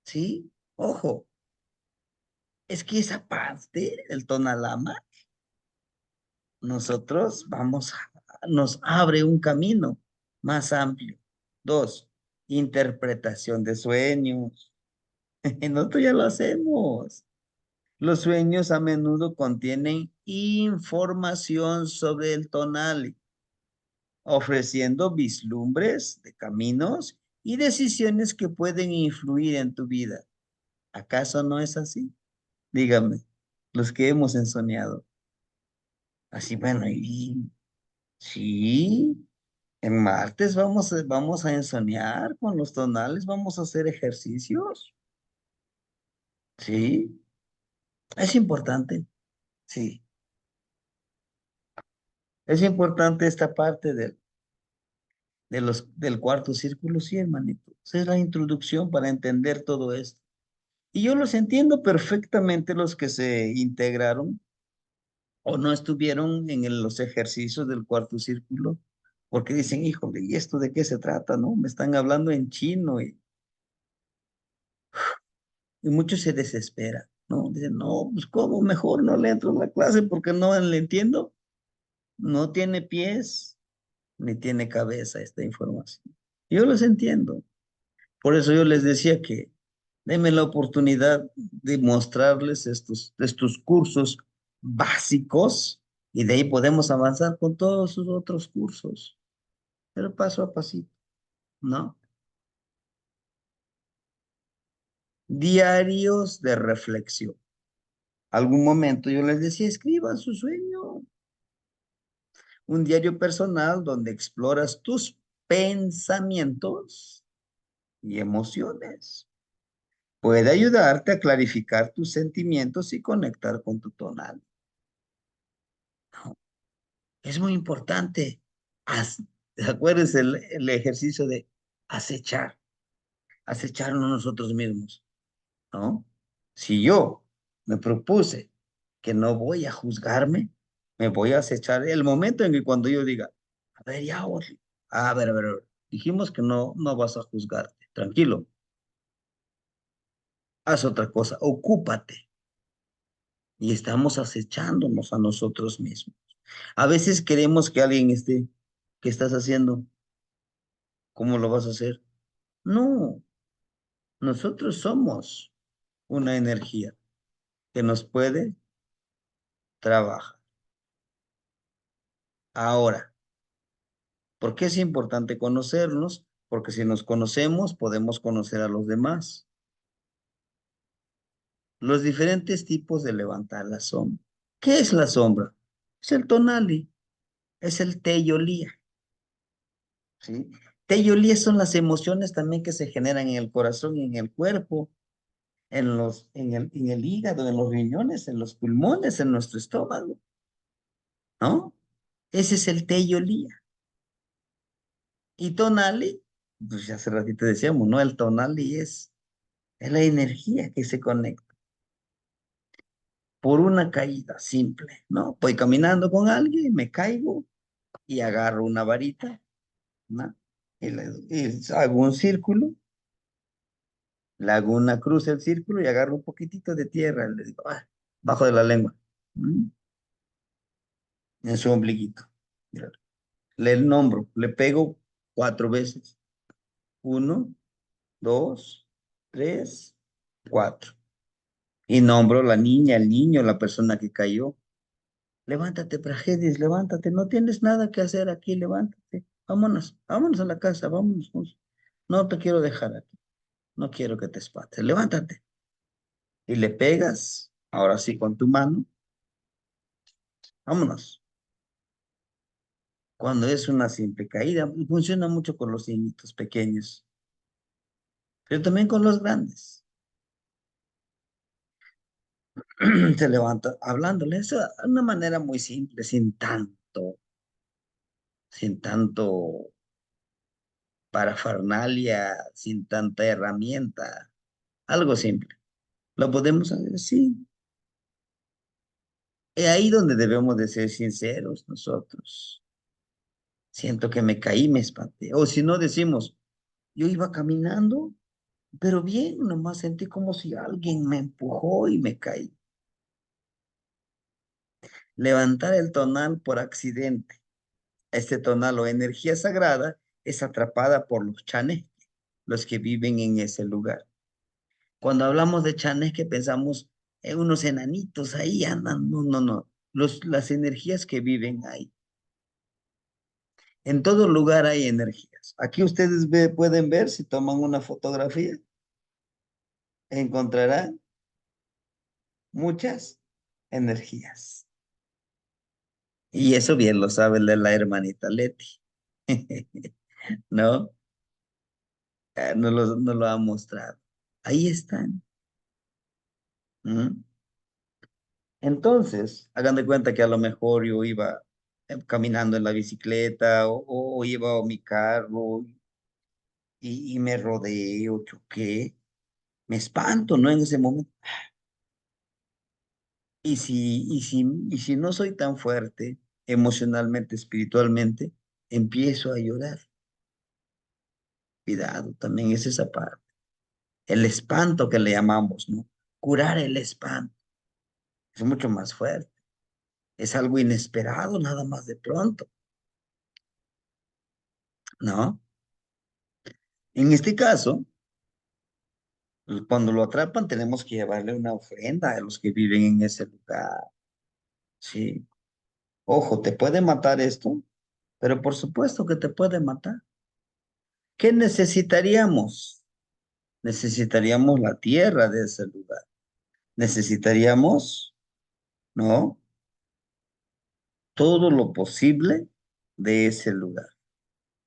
¿sí? Ojo, es que esa parte, el tonalama, nos abre un camino más amplio. Dos, interpretación de sueños. Nosotros ya lo hacemos. Los sueños a menudo contienen información sobre el tonal, ofreciendo vislumbres de caminos y decisiones que pueden influir en tu vida. ¿Acaso no es así? Dígame, los que hemos ensoñado. Así, bueno, y sí, en martes vamos a ensoñar con los tonales, vamos a hacer ejercicios. Sí, es importante. Sí, es importante esta parte del cuarto círculo, sí, hermanito. Esa es la introducción para entender todo esto. Y yo los entiendo perfectamente los que se integraron o no estuvieron los ejercicios del cuarto círculo, porque dicen, híjole, ¿y esto de qué se trata, no? Me están hablando en chino y muchos se desesperan, ¿no? Dicen, no, pues cómo, mejor no le entro a la clase porque no le entiendo. No tiene pies ni tiene cabeza esta información. Yo los entiendo. Por eso yo les decía que denme la oportunidad de mostrarles estos cursos básicos y de ahí podemos avanzar con todos sus otros cursos, pero paso a pasito, ¿no? Diarios de reflexión. Algún momento yo les decía, escriban su sueño, un diario personal donde exploras tus pensamientos y emociones. Puede ayudarte a clarificar tus sentimientos y conectar con tu tonal. ¿No? Es muy importante. Haz- Acuérdense el ejercicio de acechar, acecharnos nosotros mismos, ¿no? Si yo me propuse que no voy a juzgarme, me voy a acechar el momento en que cuando yo diga, a ver, ya, Osli, a ver, dijimos que no vas a juzgarte, tranquilo, haz otra cosa, ocúpate. Y estamos acechándonos a nosotros mismos. A veces queremos que alguien esté, ¿qué estás haciendo? ¿Cómo lo vas a hacer? No, nosotros somos una energía que nos puede trabajar. Ahora, ¿por qué es importante conocernos? Porque si nos conocemos, podemos conocer a los demás. Los diferentes tipos de levantar la sombra. ¿Qué es la sombra? Es el tonali, es el teyolía, ¿sí? Teyolía son las emociones también que se generan en el corazón y en el cuerpo, en el hígado, en los riñones, en los pulmones, en nuestro estómago, ¿no? Ese es el teyolía. Y tonali, pues ya hace ratito decíamos, ¿no? El tonali es la energía que se conecta por una caída simple, ¿no? Voy caminando con alguien, me caigo y agarro una varita, ¿no? Y hago un círculo, le hago una cruz el círculo y agarro un poquitito de tierra, le digo, ah, bajo de la lengua, ¿m? En su ombliguito. Le nombro, le pego 4 veces. 1, 2, 3, 4. Y nombro la niña, el niño, la persona que cayó. Levántate, Pragedis, levántate, no tienes nada que hacer aquí, levántate. Vámonos, vámonos a la casa, vámonos. No te quiero dejar aquí, no quiero que te espantes, levántate. Y le pegas, ahora sí con tu mano, vámonos. Cuando es una simple caída, funciona mucho con los niñitos pequeños, pero también con los grandes. Se levanta hablándole, eso de una manera muy simple, sin tanto parafernalia, sin tanta herramienta, algo simple. Lo podemos hacer, sí. Es ahí donde debemos de ser sinceros nosotros. Siento que me caí, me espanté. O si no decimos, yo iba caminando, pero bien, nomás sentí como si alguien me empujó y me caí. Levantar el tonal por accidente. Este tonal o energía sagrada es atrapada por los chanes, los que viven en ese lugar. Cuando hablamos de chanes, que pensamos en unos enanitos ahí andan. No, no, no. Las energías que viven ahí. En todo lugar hay energías. Aquí ustedes pueden ver, si toman una fotografía, encontrarán muchas energías. Y eso bien lo sabe la hermanita Leti, ¿no? Nos lo ha mostrado. Ahí están. ¿Mm? Entonces, hagan de cuenta que a lo mejor yo iba caminando en la bicicleta o iba a mi carro y me rodeé o choqué. Me espanto, ¿no? En ese momento. Y si no soy tan fuerte emocionalmente, espiritualmente, empiezo a llorar. Cuidado, también es esa parte. El espanto que le llamamos, ¿no? Curar el espanto es mucho más fuerte. Es algo inesperado, nada más de pronto, ¿no? En este caso, cuando lo atrapan, tenemos que llevarle una ofrenda a los que viven en ese lugar, ¿sí? Ojo, ¿te puede matar esto? Pero por supuesto que te puede matar. ¿Qué necesitaríamos? Necesitaríamos la tierra de ese lugar. Necesitaríamos, ¿no? Todo lo posible de ese lugar.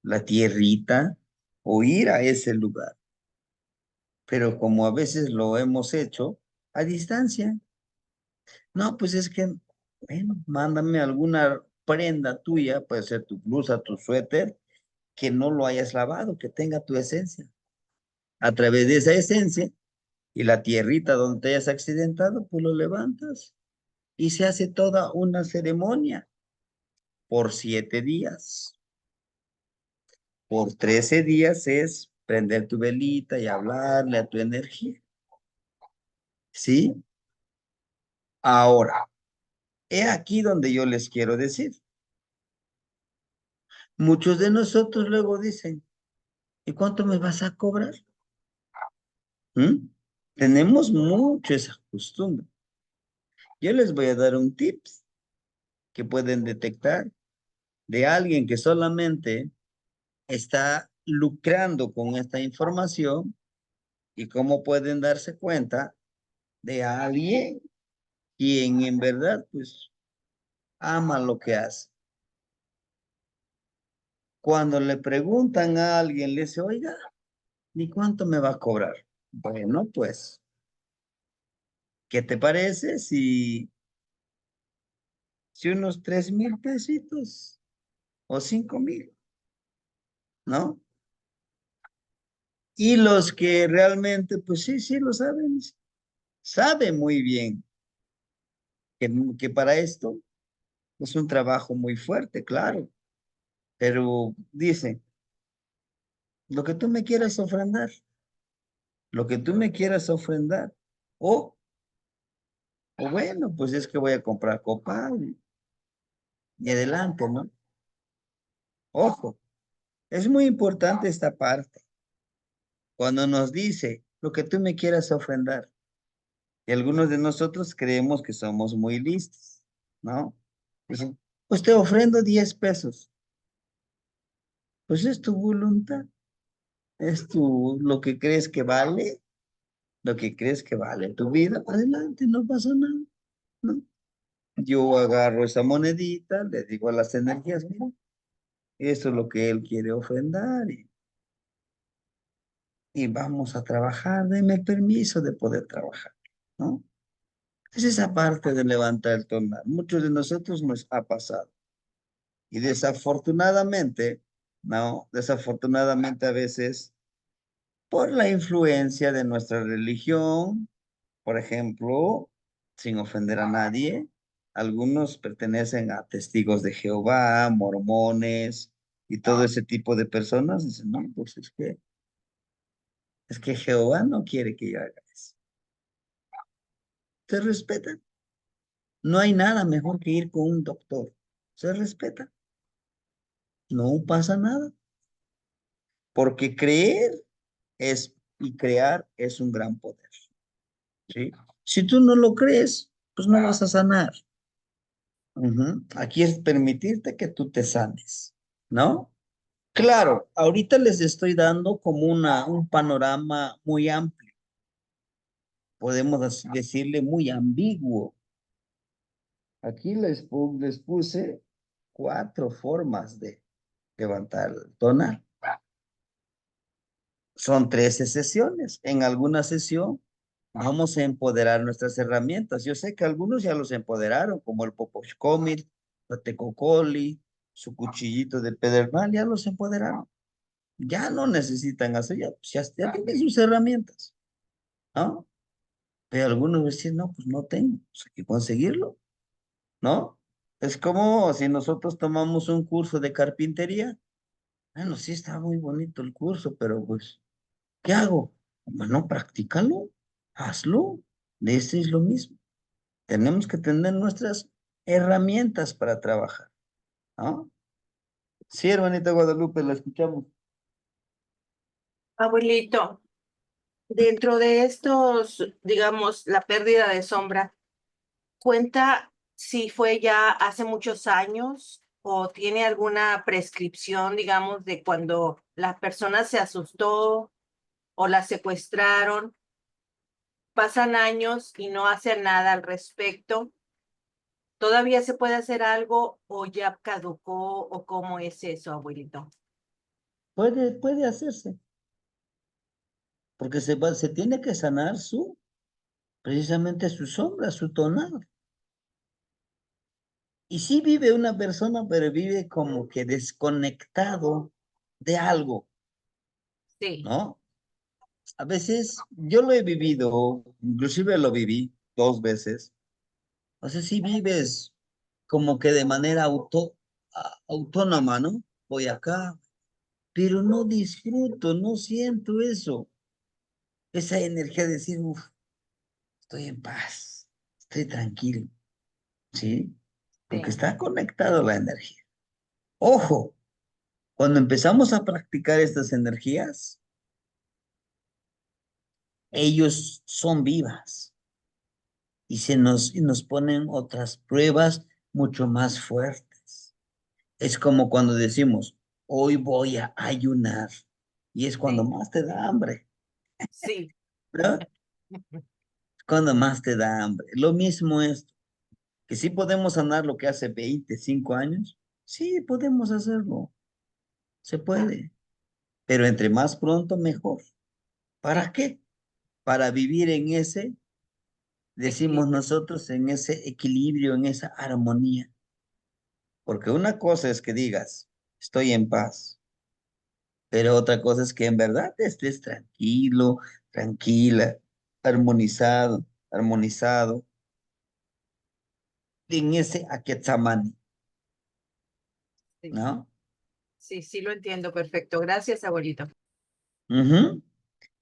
La tierrita o ir a ese lugar. pero como a veces lo hemos hecho a distancia. No, pues es que, bueno, mándame alguna prenda tuya, puede ser tu blusa, tu suéter, que no lo hayas lavado, que tenga tu esencia. A través de esa esencia y la tierrita donde te hayas accidentado, pues lo levantas y se hace toda una ceremonia por 7 días. Por 13 días es prender tu velita y hablarle a tu energía. ¿Sí? Ahora, he aquí donde yo les quiero decir. Muchos de nosotros luego dicen, ¿y cuánto me vas a cobrar? ¿Mm? Tenemos mucho esa costumbre. Yo les voy a dar un tips que pueden detectar de alguien que solamente está lucrando con esta información y cómo pueden darse cuenta de alguien quien en verdad pues ama lo que hace. Cuando le preguntan a alguien, le dice, oiga, ¿ni cuánto me va a cobrar? Bueno, pues, ¿qué te parece si unos 3,000 pesitos o 5,000, ¿no? Y los que realmente, pues sí, sí lo saben, saben muy bien que para esto es un trabajo muy fuerte, claro, pero dice, lo que tú me quieras ofrendar, lo que tú me quieras ofrendar, o, o bueno, pues es que voy a comprar copa y adelante, ¿no? Ojo, es muy importante esta parte, cuando nos dice lo que tú me quieras ofrendar, y algunos de nosotros creemos que somos muy listos, ¿no? Dicen, pues te ofrendo 10 pesos. Pues es tu voluntad, es lo que crees que vale, lo que crees que vale tu vida. Adelante, no pasa nada, ¿no? Yo agarro esa monedita, le digo a las energías, mira, eso es lo que él quiere ofrendar y vamos a trabajar, deme permiso de poder trabajar, ¿no? Es esa parte de levantar el tonal. Muchos de nosotros nos ha pasado. Y desafortunadamente, no, desafortunadamente a veces por la influencia de nuestra religión, por ejemplo, sin ofender a nadie, algunos pertenecen a testigos de Jehová, mormones y todo ese tipo de personas. Dicen, no, pues es que Jehová no quiere que yo haga eso. Se respeta. No hay nada mejor que ir con un doctor. Se respeta. No pasa nada. Porque creer es y crear es un gran poder. ¿Sí? Si tú no lo crees, pues no vas a sanar. Ujú. Aquí es permitirte que tú te sanes, ¿no? Claro, ahorita les estoy dando como un panorama muy amplio, podemos decirle muy ambiguo. Aquí les puse 4 formas de levantar el tonal. Son 13 sesiones. En alguna sesión vamos a empoderar nuestras herramientas. Yo sé que algunos ya los empoderaron, como el Popochcomit, la Tecocoli, su cuchillito de pedernal, ya los empoderaron. Ya no necesitan hacer, ya tienen sus herramientas, ¿no? Pero algunos dicen, no, pues no tengo, pues hay que conseguirlo, ¿no? Es como si nosotros tomamos un curso de carpintería. Bueno, sí está muy bonito el curso, pero pues, ¿qué hago? Bueno, practícalo, hazlo. De este es lo mismo. Tenemos que tener nuestras herramientas para trabajar, ¿no? Sí, hermanita Guadalupe, la escuchamos. Abuelito, dentro de estos, digamos, la pérdida de sombra, ¿cuenta si fue ya hace muchos años o tiene alguna prescripción, digamos, de cuando la persona se asustó o la secuestraron? Pasan años y no hacen nada al respecto. ¿Todavía se puede hacer algo o ya caducó o cómo es eso, abuelito? Puede hacerse. porque se tiene que sanar precisamente su sombra, su tonal. Y sí vive una persona, pero vive como que desconectado de algo, Sí, ¿no? A veces yo lo he vivido, inclusive lo viví 2 veces. O sea, sí vives como que de manera autónoma, ¿no? Voy acá, pero no disfruto, no siento eso, esa energía de decir, uff, estoy en paz, estoy tranquilo, ¿sí? Porque sí, está conectado la energía. Ojo, cuando empezamos a practicar estas energías, ellos son vivas y nos ponen otras pruebas mucho más fuertes. Es como cuando decimos, hoy voy a ayunar, y es cuando sí, más te da hambre, sí, ¿no? Cuando más te da hambre. Lo mismo es que sí podemos sanar lo que hace 25 años, sí podemos hacerlo, se puede, pero entre más pronto mejor. ¿Para sí, qué? Para vivir en ese, decimos equilibrio. nosotros, en ese equilibrio, en esa armonía. Porque una cosa es que digas, estoy en paz, pero otra cosa es que en verdad estés tranquilo, tranquila, armonizado, armonizado, en ese aquetzamani, Sí, ¿no? sí, sí lo entiendo perfecto. Gracias, abuelito. Ujú.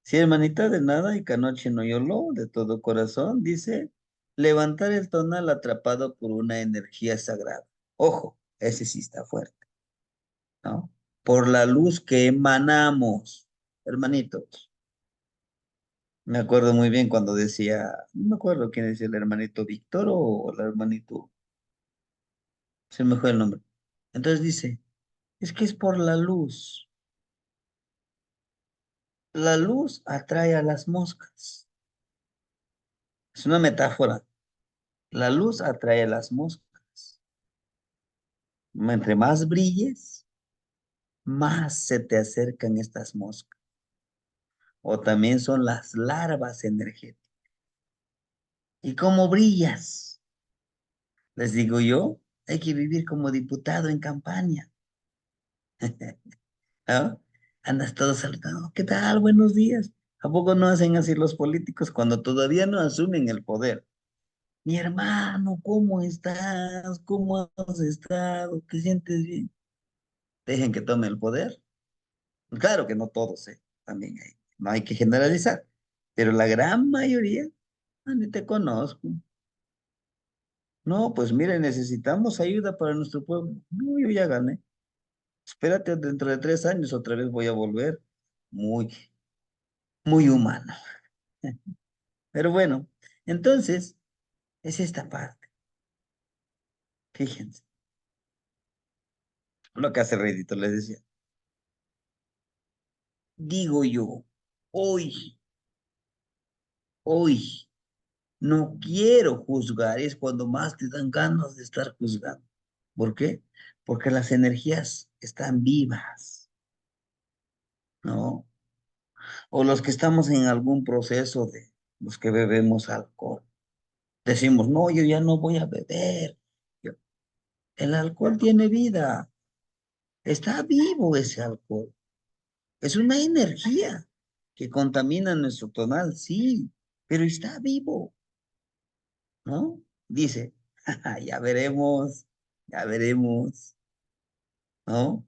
Sí, hermanita, de nada, y Canoche no Yolo, de todo corazón, dice, levantar el tonal atrapado por una energía sagrada. Ojo, ese sí está fuerte, ¿no? Por la luz que emanamos, hermanitos. Me acuerdo muy bien cuando decía, no me acuerdo quién decía, el hermanito Víctor o el hermanito, se me fue el nombre. Entonces dice, es que es por la luz. La luz atrae a las moscas. Es una metáfora. La luz atrae a las moscas. Entre más brilles, más se te acercan estas moscas. O también son las larvas energéticas. ¿Y cómo brillas? Les digo yo, hay que vivir como diputado en campaña, ¿no? Andas todo saludando, ¿qué tal? Buenos días. ¿A poco no hacen así los políticos cuando todavía no asumen el poder? Mi hermano, ¿cómo estás? ¿Cómo has estado? ¿Te sientes bien? Dejen que tome el poder. Claro que no todos, ¿eh? También hay, no hay que generalizar, pero la gran mayoría, ni te conozco. No, pues mire, necesitamos ayuda para nuestro pueblo. No, yo ya gané. Espérate, dentro de 3 años otra vez voy a volver muy, muy humano. Pero bueno, entonces, es esta parte. Fíjense, lo que hace Reddito les decía. Digo yo, hoy, hoy, no quiero juzgar, es cuando más te dan ganas de estar juzgando. ¿Por qué? Porque las energías están vivas, ¿no? O los que estamos en algún proceso de los que bebemos alcohol. Decimos, no, yo ya no voy a beber. El alcohol tiene vida, está vivo ese alcohol. Es una energía que contamina nuestro tonal, sí, pero está vivo, ¿no? Dice, ya veremos, ¿no?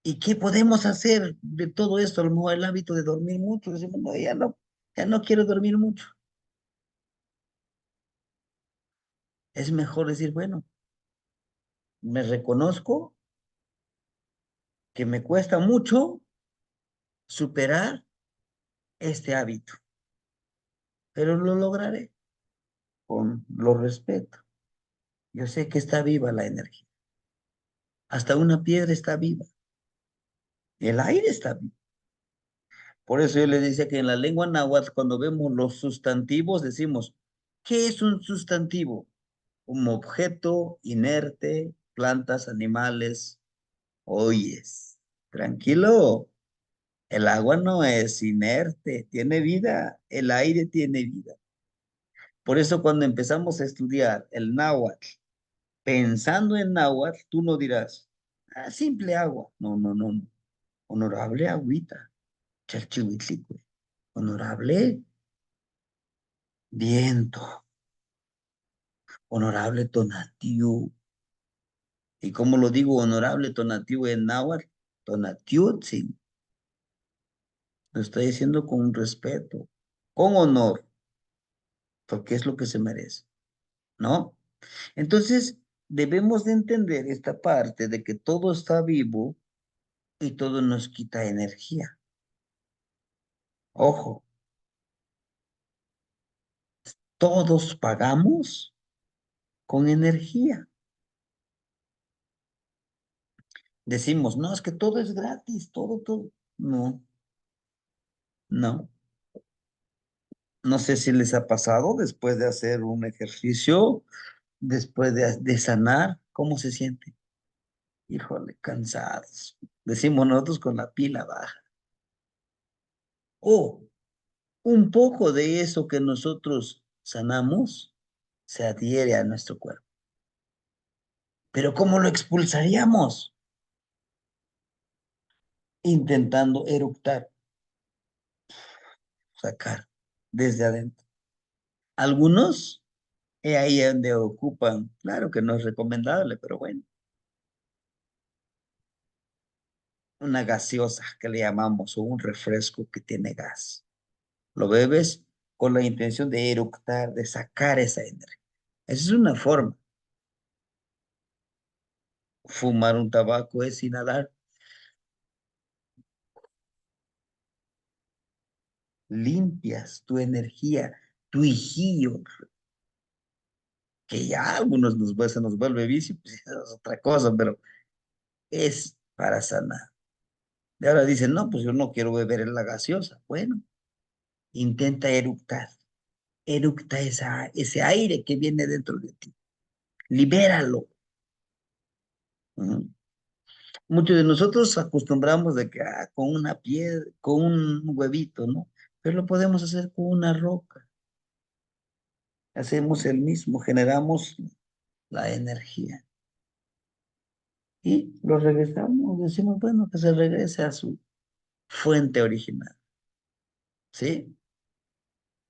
¿Y qué podemos hacer de todo esto? A lo mejor el hábito de dormir mucho. Decimos, no, ya no quiero dormir mucho. Es mejor decir, bueno, me reconozco que me cuesta mucho superar este hábito, pero lo lograré con lo respeto. Yo sé que está viva la energía. Hasta una piedra está viva. El aire está vivo. Por eso yo les decía que en la lengua náhuatl, cuando vemos los sustantivos, decimos, ¿qué es un sustantivo? Un objeto inerte, plantas, animales. Oyes, tranquilo. El agua no es inerte, tiene vida, el aire tiene vida. Por eso cuando empezamos a estudiar el náhuatl, pensando en náhuatl, tú no dirás, ah, simple agua. No, no, no, no. Honorable agüita, chalchihuitlicue. Honorable viento, honorable tonatiu. ¿Y cómo lo digo honorable tonatiu en náhuatl? Tonatiutzin. Lo estoy diciendo con respeto, con honor, porque es lo que se merece, ¿no? Entonces, debemos de entender esta parte de que todo está vivo y todo nos quita energía. Ojo, todos pagamos con energía. Decimos, no, es que todo es gratis, todo, todo. No, no. No sé si les ha pasado después de hacer un ejercicio, después de sanar, ¿cómo se siente? Híjole, cansados. Decimos nosotros con la pila baja. O un poco de eso que nosotros sanamos se adhiere a nuestro cuerpo. Pero ¿cómo lo expulsaríamos? Intentando eructar, sacar desde adentro. Algunos, ahí donde ocupan, claro que no es recomendable, pero bueno, una gaseosa que le llamamos o un refresco que tiene gas. Lo bebes con la intención de eructar, de sacar esa energía. Esa es una forma. Fumar un tabaco es inhalar, limpias tu energía, tu hijío, que ya a algunos se nos vuelve vicio, pues es otra cosa, pero es para sanar. Y ahora dicen, no, pues yo no quiero beber en la gaseosa. Bueno, intenta eructar, eructa ese aire que viene dentro de ti, libéralo. Ujú. Muchos de nosotros acostumbramos de que con una piedra, con un huevito, ¿no? Pero lo podemos hacer con una roca. Hacemos el mismo, generamos la energía y lo regresamos. Decimos, bueno, que se regrese a su fuente original, ¿sí?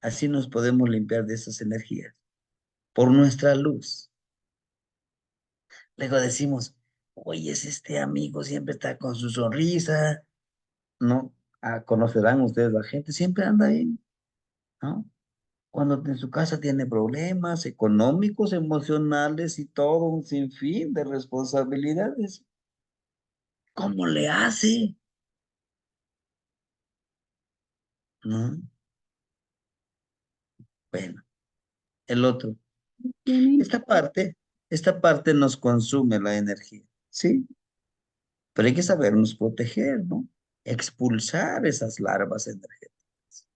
Así nos podemos limpiar de esas energías por nuestra luz. Luego decimos, oye, es este amigo, siempre está con su sonrisa, ¿no? Conocerán ustedes la gente, siempre anda bien, ¿no? Cuando en su casa tiene problemas económicos, emocionales y todo un sinfín de responsabilidades. ¿Cómo le hace? ¿No? Bueno, el otro. Tienen, Esta parte, esta parte nos consume la energía, ¿sí? Pero hay que sabernos proteger, ¿no? Expulsar esas larvas energéticas,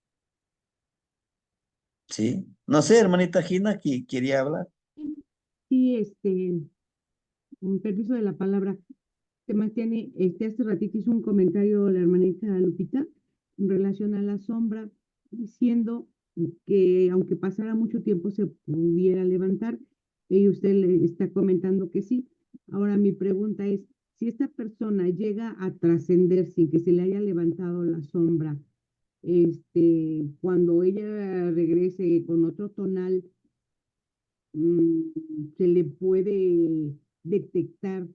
¿sí? No sé, hermanita Gina, que quería hablar. sí, con permiso de la palabra, te mantiene, hace ratito hizo un comentario la hermanita Lupita en relación a la sombra, diciendo que aunque pasara mucho tiempo se pudiera levantar, y usted le está comentando que sí. Ahora mi pregunta es, si esta persona llega a trascender sin que se le haya levantado la sombra, cuando ella regrese con otro tonal, se le puede detectar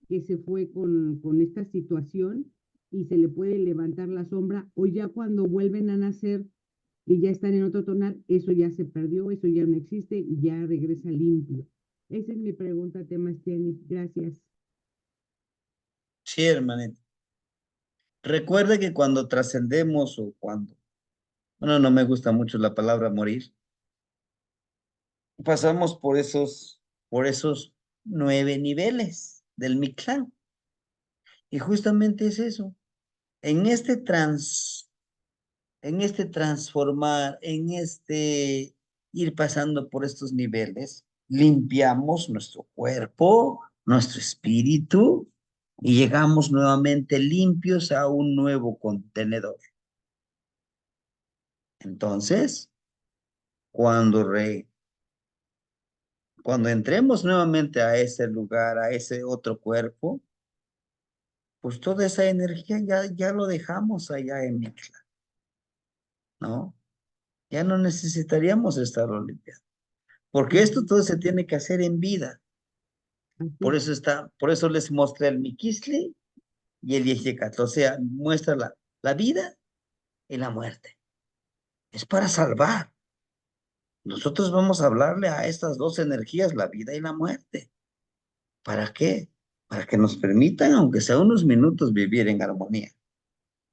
que se fue con esta situación y se le puede levantar la sombra, o ya cuando vuelven a nacer y ya están en otro tonal, eso ya se perdió, eso ya no existe y ya regresa limpio. Esa es mi pregunta, Temastiani. Gracias. Sí, hermanita. Recuerde que cuando trascendemos o cuando, bueno, no me gusta mucho la palabra morir, pasamos por esos 9 niveles del Mictlán. Y justamente es eso. En en este transformar, en este ir pasando por estos niveles, limpiamos nuestro cuerpo, nuestro espíritu, y llegamos nuevamente limpios a un nuevo contenedor. Entonces, cuando, cuando entremos nuevamente a ese lugar, a ese otro cuerpo, pues toda esa energía ya lo dejamos allá en Mixla, ¿no? Ya no necesitaríamos estarlo limpiando, porque esto Ujú. todo se tiene que hacer en vida. Así es. Por eso les mostré el Miquisli y el Yexecatl, o sea, muestra la vida y la muerte. Es para salvar. Nosotros vamos a hablarle a estas dos energías, la vida y la muerte. ¿Para qué? Para que nos permitan, aunque sea unos minutos, vivir en armonía.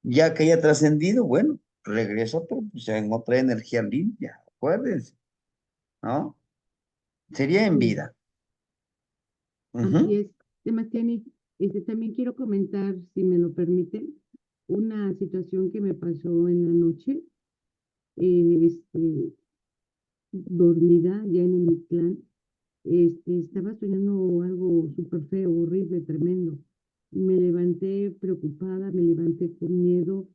Ya que haya trascendido, bueno, regresa, pero pues ya en otra energía limpia, acuérdense, ¿no? Sería en Sí, vida. así Ujú. es. Sebastián, también quiero comentar, si me lo permiten, una situación que me pasó en la noche. Dormida ya en mi clan, estaba soñando algo súper feo, horrible, tremendo. Me levanté preocupada, me levanté con miedo.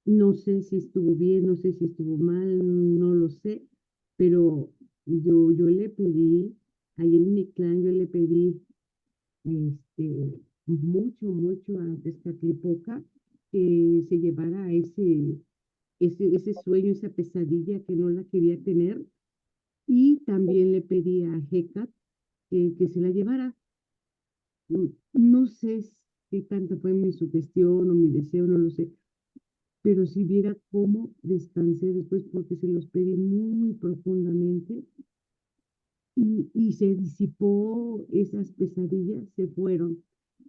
No sé si estuvo bien, no sé si estuvo mal, no lo sé, pero yo le pedí, ahí en mi clan, yo le pedí mucho a Tezcatlipoca que se llevara ese sueño, esa pesadilla que no la quería tener. Y también le pedí a Hecat que se la llevara. No sé qué tanto fue mi sugestión o mi deseo, no lo sé, pero si viera cómo descansé después porque se los pedí muy profundamente y se disipó, esas pesadillas se fueron.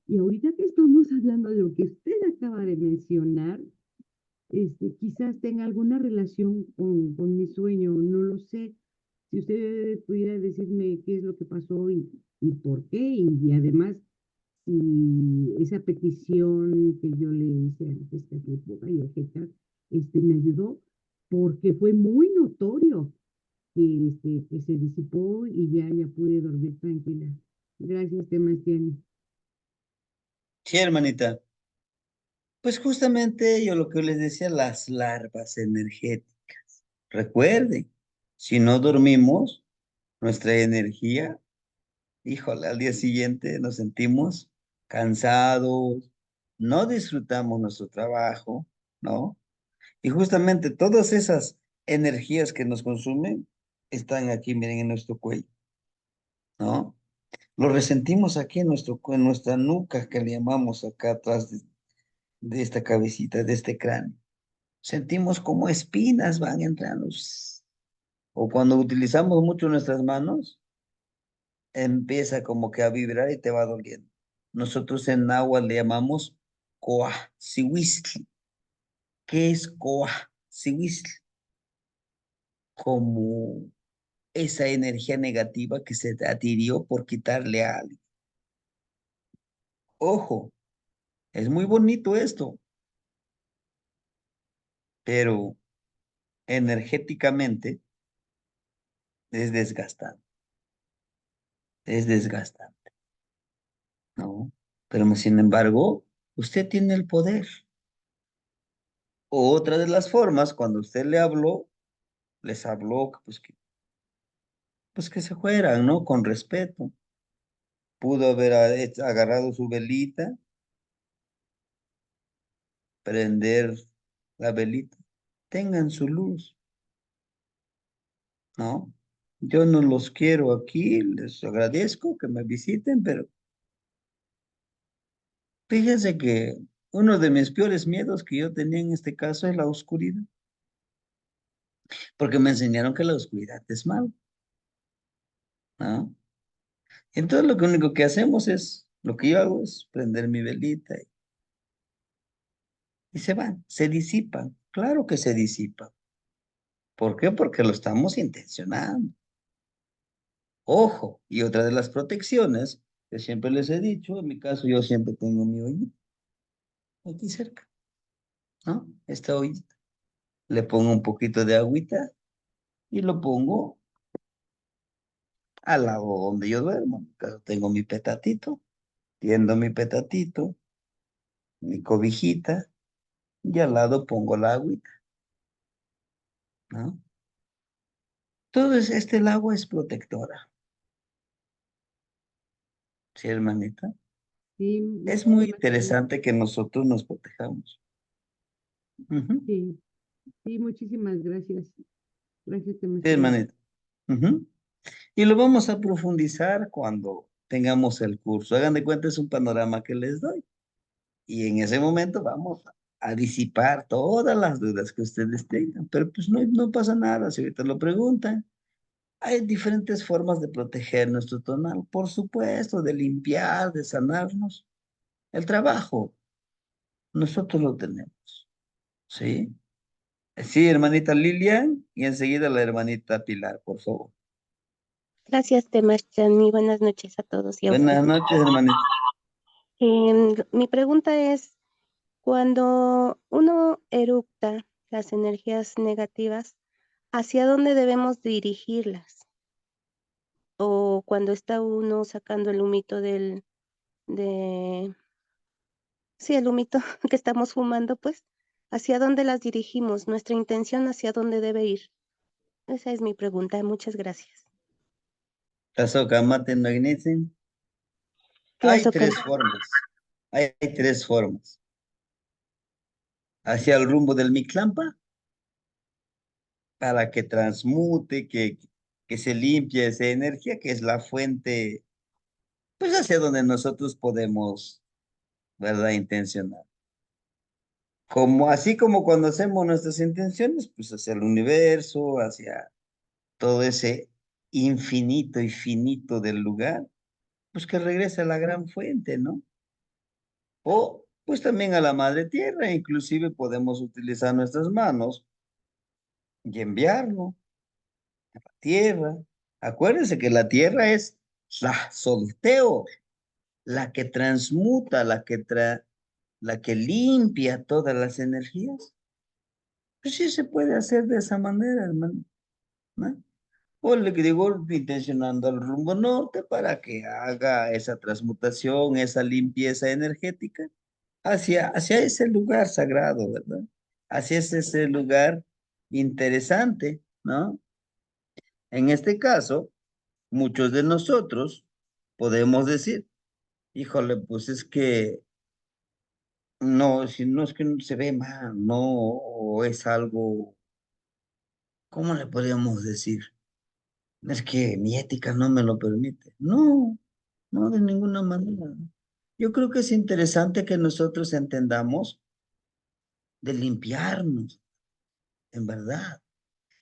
Y ahorita que estamos hablando de lo que usted acaba de mencionar, quizás tenga alguna relación con mi sueño, no lo sé. Si usted pudiera decirme qué es lo que pasó y por qué, y además si esa petición que yo le hice a esta época y a Jeta, me ayudó, porque fue muy notorio que se disipó y ya pude dormir tranquila. Gracias, Temastiani. Sí, hermanita. Pues justamente yo lo que les decía, las larvas energéticas. Recuerden, si no dormimos, nuestra energía, híjole, al día siguiente nos sentimos cansados, no disfrutamos nuestro trabajo, ¿no? Y justamente todas esas energías que nos consumen están aquí, miren, en nuestro cuello, ¿no? Lo resentimos aquí en nuestra nuca, que le llamamos acá atrás de esta cabecita, de este cráneo. Sentimos como espinas van entrando. O cuando utilizamos mucho nuestras manos, empieza como que a vibrar y te va doliendo. Nosotros en náhuatl le llamamos coaxihuistl. ¿Qué es coaxihuistl? Como esa energía negativa que se te adhirió por quitarle a alguien. Ojo, es muy bonito esto, pero energéticamente es desgastante, es desgastante, ¿no? Pero sin embargo, usted tiene el poder. Otra de las formas, cuando usted le habló, les habló pues que se fueran, ¿no? Con respeto. Pudo haber agarrado su velita, prender la velita. Tengan su luz, ¿no? Yo no los quiero aquí, les agradezco que me visiten, pero fíjense que uno de mis peores miedos que yo tenía en este caso es la oscuridad, porque me enseñaron que la oscuridad es malo, ¿no? Entonces lo único que hacemos es, lo que yo hago es prender mi velita y se van, se disipan. Claro que se disipan. ¿Por qué? Porque lo estamos intencionando. Ojo, y otra de las protecciones que siempre les he dicho, en mi caso yo siempre tengo mi ollita aquí cerca, ¿no? Esta ollita. Le pongo un poquito de agüita y lo pongo al lado donde yo duermo. En mi caso tengo mi petatito, tiendo mi petatito, mi cobijita y al lado pongo la agüita, ¿no? Entonces, el agua es protectora, ¿sí, hermanita? Sí, Es muy muchísimas gracias. interesante que nosotros nos protejamos. Ujú. Sí, sí, muchísimas gracias. Gracias, Sí, Temestre. hermanita. Ujú. Y lo vamos a profundizar cuando tengamos el curso. Hagan de cuenta, es un panorama que les doy. Y en ese momento vamos a disipar todas las dudas que ustedes tengan. Pero pues no pasa nada si ahorita lo preguntan. Hay diferentes formas de proteger nuestro tonal, por supuesto, de limpiar, de sanarnos. El trabajo, nosotros lo tenemos, ¿sí? Sí, hermanita Lilian, y enseguida la hermanita Pilar, por favor. Gracias, Temarchan, y buenas noches a todos y a usted. Buenas noches, hermanita. Mi pregunta es, cuando uno eructa las energías negativas, ¿hacia dónde debemos dirigirlas? O cuando está uno sacando el humito de, sí, el humito que estamos fumando, pues, ¿hacia dónde las dirigimos? Nuestra intención, ¿hacia dónde debe ir? Esa es mi pregunta. Muchas gracias. Tazoca mate no ignitin. Hay Tlazocan. tres formas. Hay tres formas. Hacia el rumbo del Miclampa, para que transmute, que se limpie esa energía, que es la fuente, pues hacia donde nosotros podemos, ¿verdad? Intencionar. Como, así como cuando hacemos nuestras intenciones, pues hacia el universo, hacia todo ese infinito y finito del lugar, pues que regrese a la gran fuente, ¿no? O pues también a la madre tierra, inclusive podemos utilizar nuestras manos y enviarlo a la tierra. Acuérdense que la tierra es la solteo, la que transmuta, la que limpia todas las energías. Pues sí se puede hacer de esa manera, hermano, ¿no? O le digo, intencionando al rumbo norte para que haga esa transmutación, esa limpieza energética hacia ese lugar sagrado, ¿verdad? Hacia ese lugar interesante, ¿no? En este caso, muchos de nosotros podemos decir, híjole, pues es que no, si no es que no se ve mal, no, o es algo, ¿cómo le podríamos decir? Es que mi ética no me lo permite. No, no, de ninguna manera. Yo creo que es interesante que nosotros entendamos de limpiarnos, en verdad.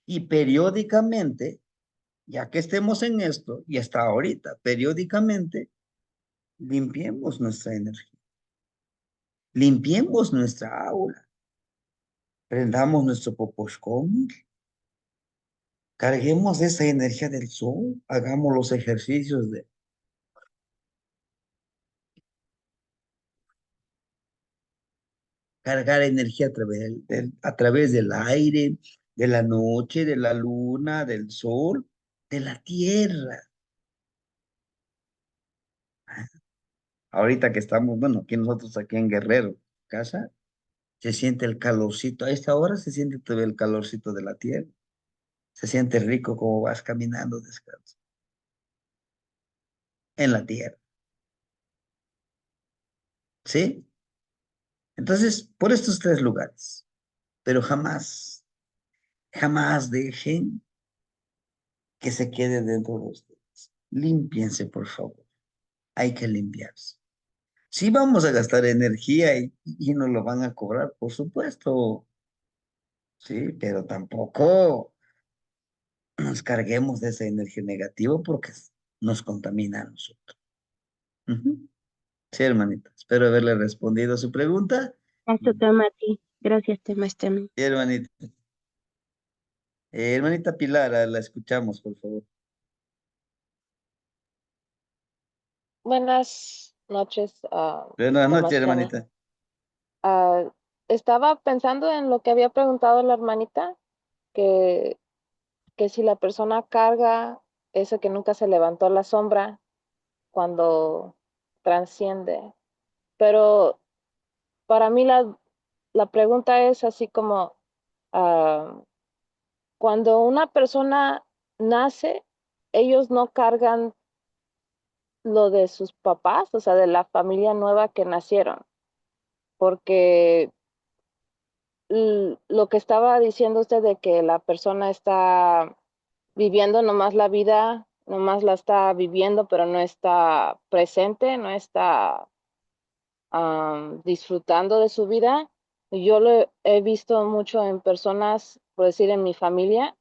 Y periódicamente, ya que estemos en esto, y hasta ahorita, periódicamente, limpiemos nuestra energía, limpiemos nuestra aura, prendamos nuestro poposhkomi, carguemos esa energía del sol, hagamos los ejercicios de cargar energía a través del aire, de la noche, de la luna, del sol, de la tierra. Ahorita que estamos, bueno, aquí nosotros aquí en Guerrero, casa, se siente el calorcito. A esta hora se siente todavía el calorcito de la tierra. Se siente rico como vas caminando descalzo en la tierra. ¿Sí? Entonces, por estos tres lugares. Pero jamás, jamás dejen que se quede dentro de ustedes. Límpiense, por favor. Hay que limpiarse. Sí vamos a gastar energía y nos lo van a cobrar, por supuesto. Sí, pero tampoco nos carguemos de esa energía negativa porque nos contamina a nosotros. Ujú. Sí, hermanita. Espero haberle respondido a su pregunta. Tlazocan, Mati. Gracias, Temarchan. Sí, hermanita. Hermanita Pilar, la escuchamos, por favor. Buenas noches, Buenas noches, Temachani. hermanita. Ah, Estaba pensando en lo que había preguntado la hermanita, que, que si la persona carga eso que nunca se levantó la sombra cuando transciende. Pero para mí la pregunta es así como, ah, cuando una persona nace, ellos no cargan lo de sus papás, o sea, de la familia nueva que nacieron, porque lo que estaba diciendo usted de que la persona está viviendo nomás la vida, nomás la está viviendo, pero no está presente, no está disfrutando de su vida. Yo lo he visto mucho en personas, por decir, en mi familia,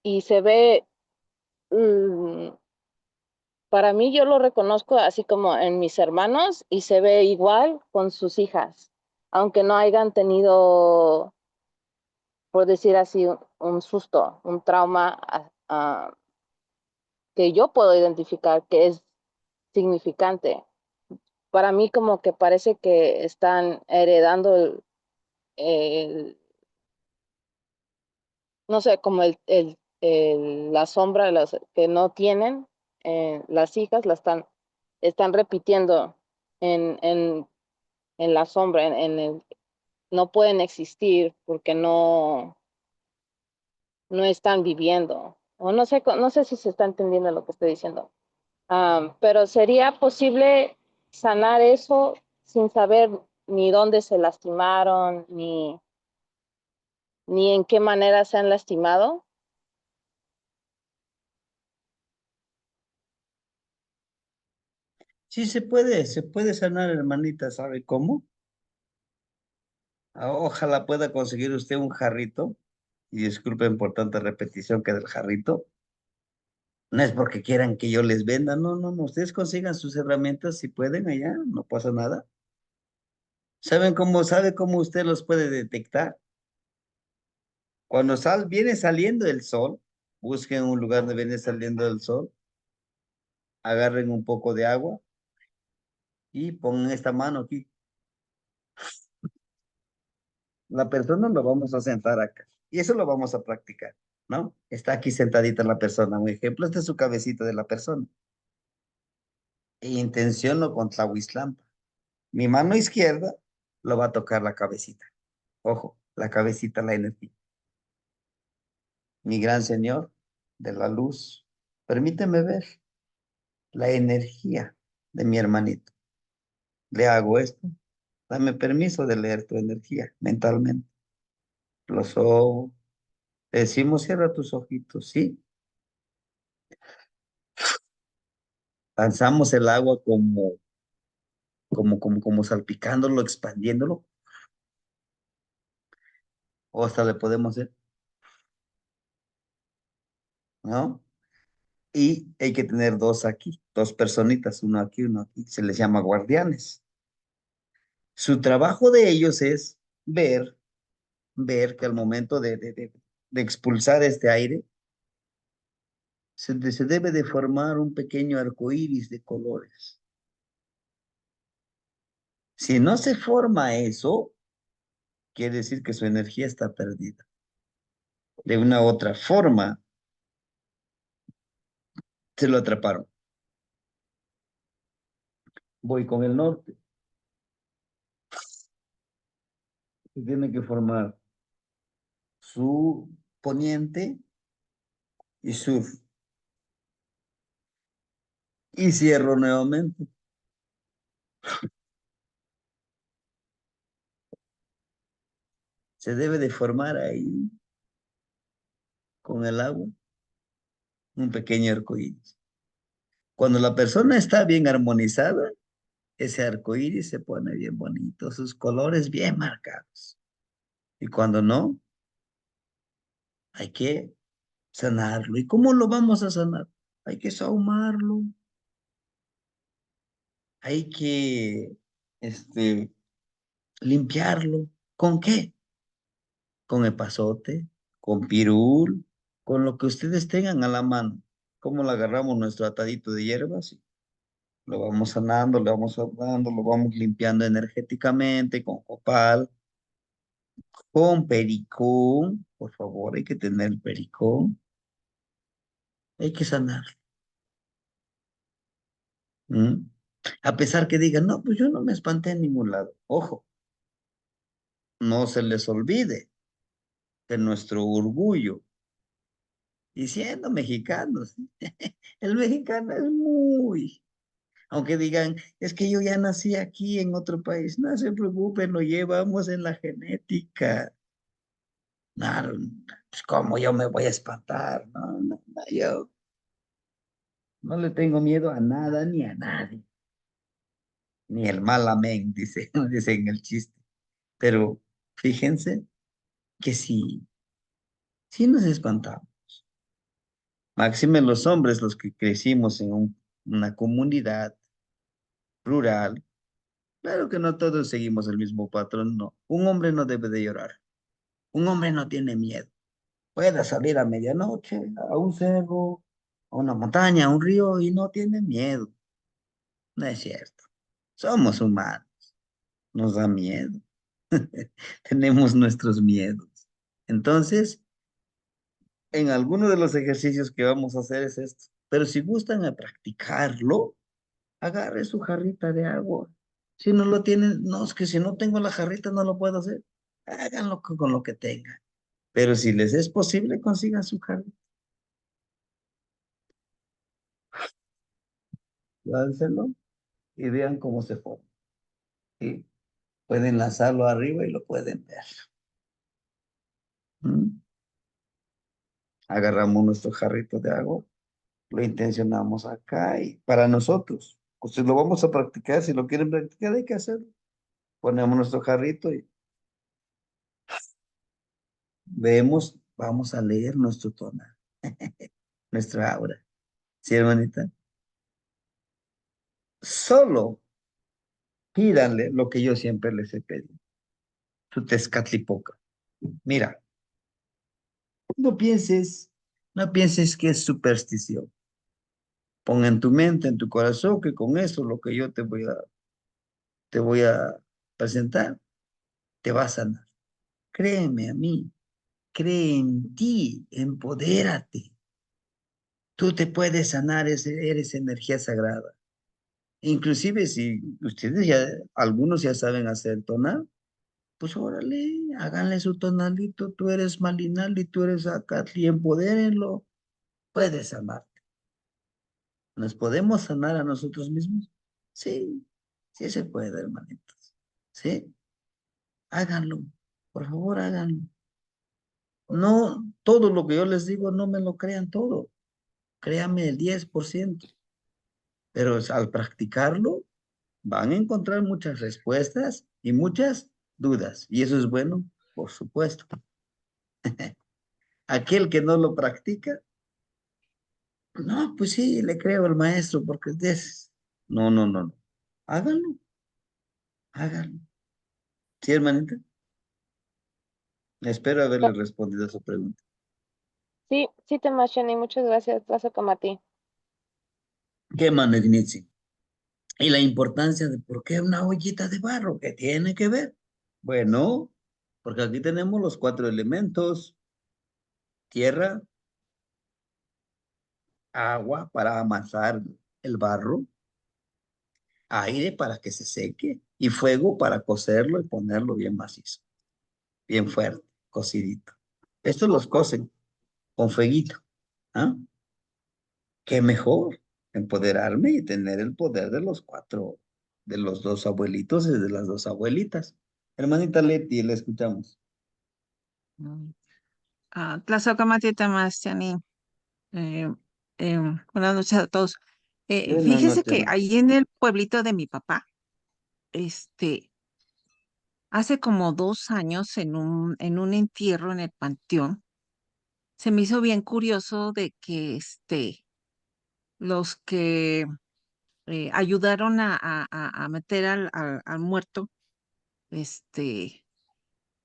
y se ve, mm, para mí yo lo reconozco así como en mis hermanos y se ve igual con sus hijas, aunque no hayan tenido, por decir así, un susto, un trauma que yo puedo identificar que es significante. Para mí como que parece que están heredando el, no sé, como la sombra de las que no tienen las hijas, están repitiendo en, en, en la sombra, no pueden existir porque no están viviendo. O no sé si se está entendiendo lo que estoy diciendo. Pero sería posible sanar eso sin saber ni dónde se lastimaron, ni en qué manera se han lastimado. Sí se puede sanar, hermanita, ¿sabe cómo? Ojalá pueda conseguir usted un jarrito, y disculpen por tanta repetición que del jarrito. No es porque quieran que yo les venda, no, no, no, ustedes consigan sus herramientas si pueden allá, no pasa nada. ¿Sabe cómo usted los puede detectar? Cuando viene saliendo el sol, busquen un lugar donde viene saliendo el sol, agarren un poco de agua y pongan esta mano aquí. La persona lo vamos a sentar acá y eso lo vamos a practicar, ¿no? Está aquí sentadita la persona, un ejemplo, esta es su cabecita de la persona. E intenciono con Tlahuizlampa. Mi mano izquierda lo va a tocar la cabecita. Ojo, la cabecita, la energía. Mi gran Señor de la luz, permíteme ver la energía de mi hermanito. Le hago esto. Dame permiso de leer tu energía mentalmente. Los ojos. Te decimos, cierra tus ojitos, ¿sí? Lanzamos el agua como salpicándolo, expandiéndolo. O hasta le podemos hacer, ¿no? Y hay que tener dos aquí, dos personitas, uno aquí, uno aquí. Se les llama guardianes. Su trabajo de ellos es ver que al momento de expulsar este aire, se debe de formar un pequeño arco iris de colores. Si no se forma eso, quiere decir que su energía está perdida. De una u otra forma, se lo atraparon. Voy con el norte. Se tiene que formar su poniente y sur. Y cierro nuevamente. Se debe de formar ahí, con el agua, un pequeño arco iris. Cuando la persona está bien armonizada, ese arco iris se pone bien bonito, sus colores bien marcados. Y cuando no, hay que sanarlo. ¿Y cómo lo vamos a sanar? Hay que saumarlo, hay que limpiarlo. ¿Con qué? Con epazote, con pirul, con lo que ustedes tengan a la mano. ¿Cómo le agarramos nuestro atadito de hierbas? Lo vamos sanando, le vamos sanando, lo vamos limpiando energéticamente con copal, con pericón. Por favor, hay que tener pericón. Hay que sanar. ¿Mm? A pesar que digan, no, pues yo no me espanté en ningún lado. Ojo, no se les olvide que nuestro orgullo, y siendo mexicanos, el mexicano es muy, aunque digan, es que yo ya nací aquí en otro país, no se preocupen, lo llevamos en la genética. No, pues cómo yo me voy a espantar, no, no, no, yo no le tengo miedo a nada ni a nadie, ni el mal amén, dice, dice en el chiste. Pero fíjense que sí, sí nos espantamos. Máxime los hombres, los que crecimos en una comunidad rural. Claro que no todos seguimos el mismo patrón, no. Un hombre no debe de llorar. Un hombre no tiene miedo. Puede salir a medianoche a un cerro, a una montaña, a un río y no tiene miedo. No es cierto. Somos humanos. Nos da miedo. Tenemos nuestros miedos. Entonces, en alguno de los ejercicios que vamos a hacer es esto. Pero si gustan a practicarlo, agarre su jarrita de agua. Si no lo tienen, no, es que si no tengo la jarrita no lo puedo hacer. Háganlo con lo que tengan. Pero si les es posible, consigan su jarrita. Láncelo y vean cómo se forma. ¿Sí? Pueden lanzarlo arriba y lo pueden ver. ¿Mm? Agarramos nuestro jarrito de agua, lo intencionamos acá y para nosotros. Pues si lo vamos a practicar, si lo quieren practicar, hay que hacerlo. Ponemos nuestro jarrito y vemos, vamos a leer nuestro tonal, nuestra aura. ¿Sí, hermanita? Solo pídanle lo que yo siempre les he pedido. Su Tezcatlipoca. Mira, no pienses que es superstición. Pon en tu mente, en tu corazón, que con eso lo que yo te voy a presentar, te va a sanar. Créeme a mí, cree en ti, empodérate. Tú te puedes sanar, eres energía sagrada. Inclusive si ustedes ya, algunos ya saben hacer tonal, pues órale, háganle su tonalito, tú eres Malinali, tú eres Acatli, empodérenlo, puedes amar. ¿Nos podemos sanar a nosotros mismos? Sí, sí se puede, hermanitos. Sí, háganlo, por favor, háganlo. No, todo lo que yo les digo, no me lo crean todo, créanme el 10%, pero al practicarlo van a encontrar muchas respuestas y muchas dudas, y eso es bueno, por supuesto. Aquel que no lo practica, no, pues sí, le creo al maestro porque es de esos. No, no, no, no. Háganlo, háganlo. ¿Sí, hermanita? Espero haberle respondido a su pregunta. Sí, sí, Temashani, muchas gracias. Gracias como a ti. ¿Qué más, Negnitsi? Y la importancia de por qué una ollita de barro, ¿qué tiene que ver? Bueno, porque aquí tenemos los 4 elementos: tierra, agua para amasar el barro, aire para que se seque y fuego para cocerlo y ponerlo bien macizo, bien fuerte, cocidito. Estos los cocen con fueguito. ¿Ah? ¿Qué mejor? Empoderarme y tener el poder de los 4, de los 2 abuelitos y de las 2 abuelitas. Hermanita Leti, le escuchamos. Mm. Tlazocamati Tamastiani. Eh, Buenas noches a todos. Buenas Fíjese noches. que ahí en el pueblito de mi papá, este, hace como 2 años en un entierro en el panteón, se me hizo bien curioso de que los que ayudaron a meter al muerto, este,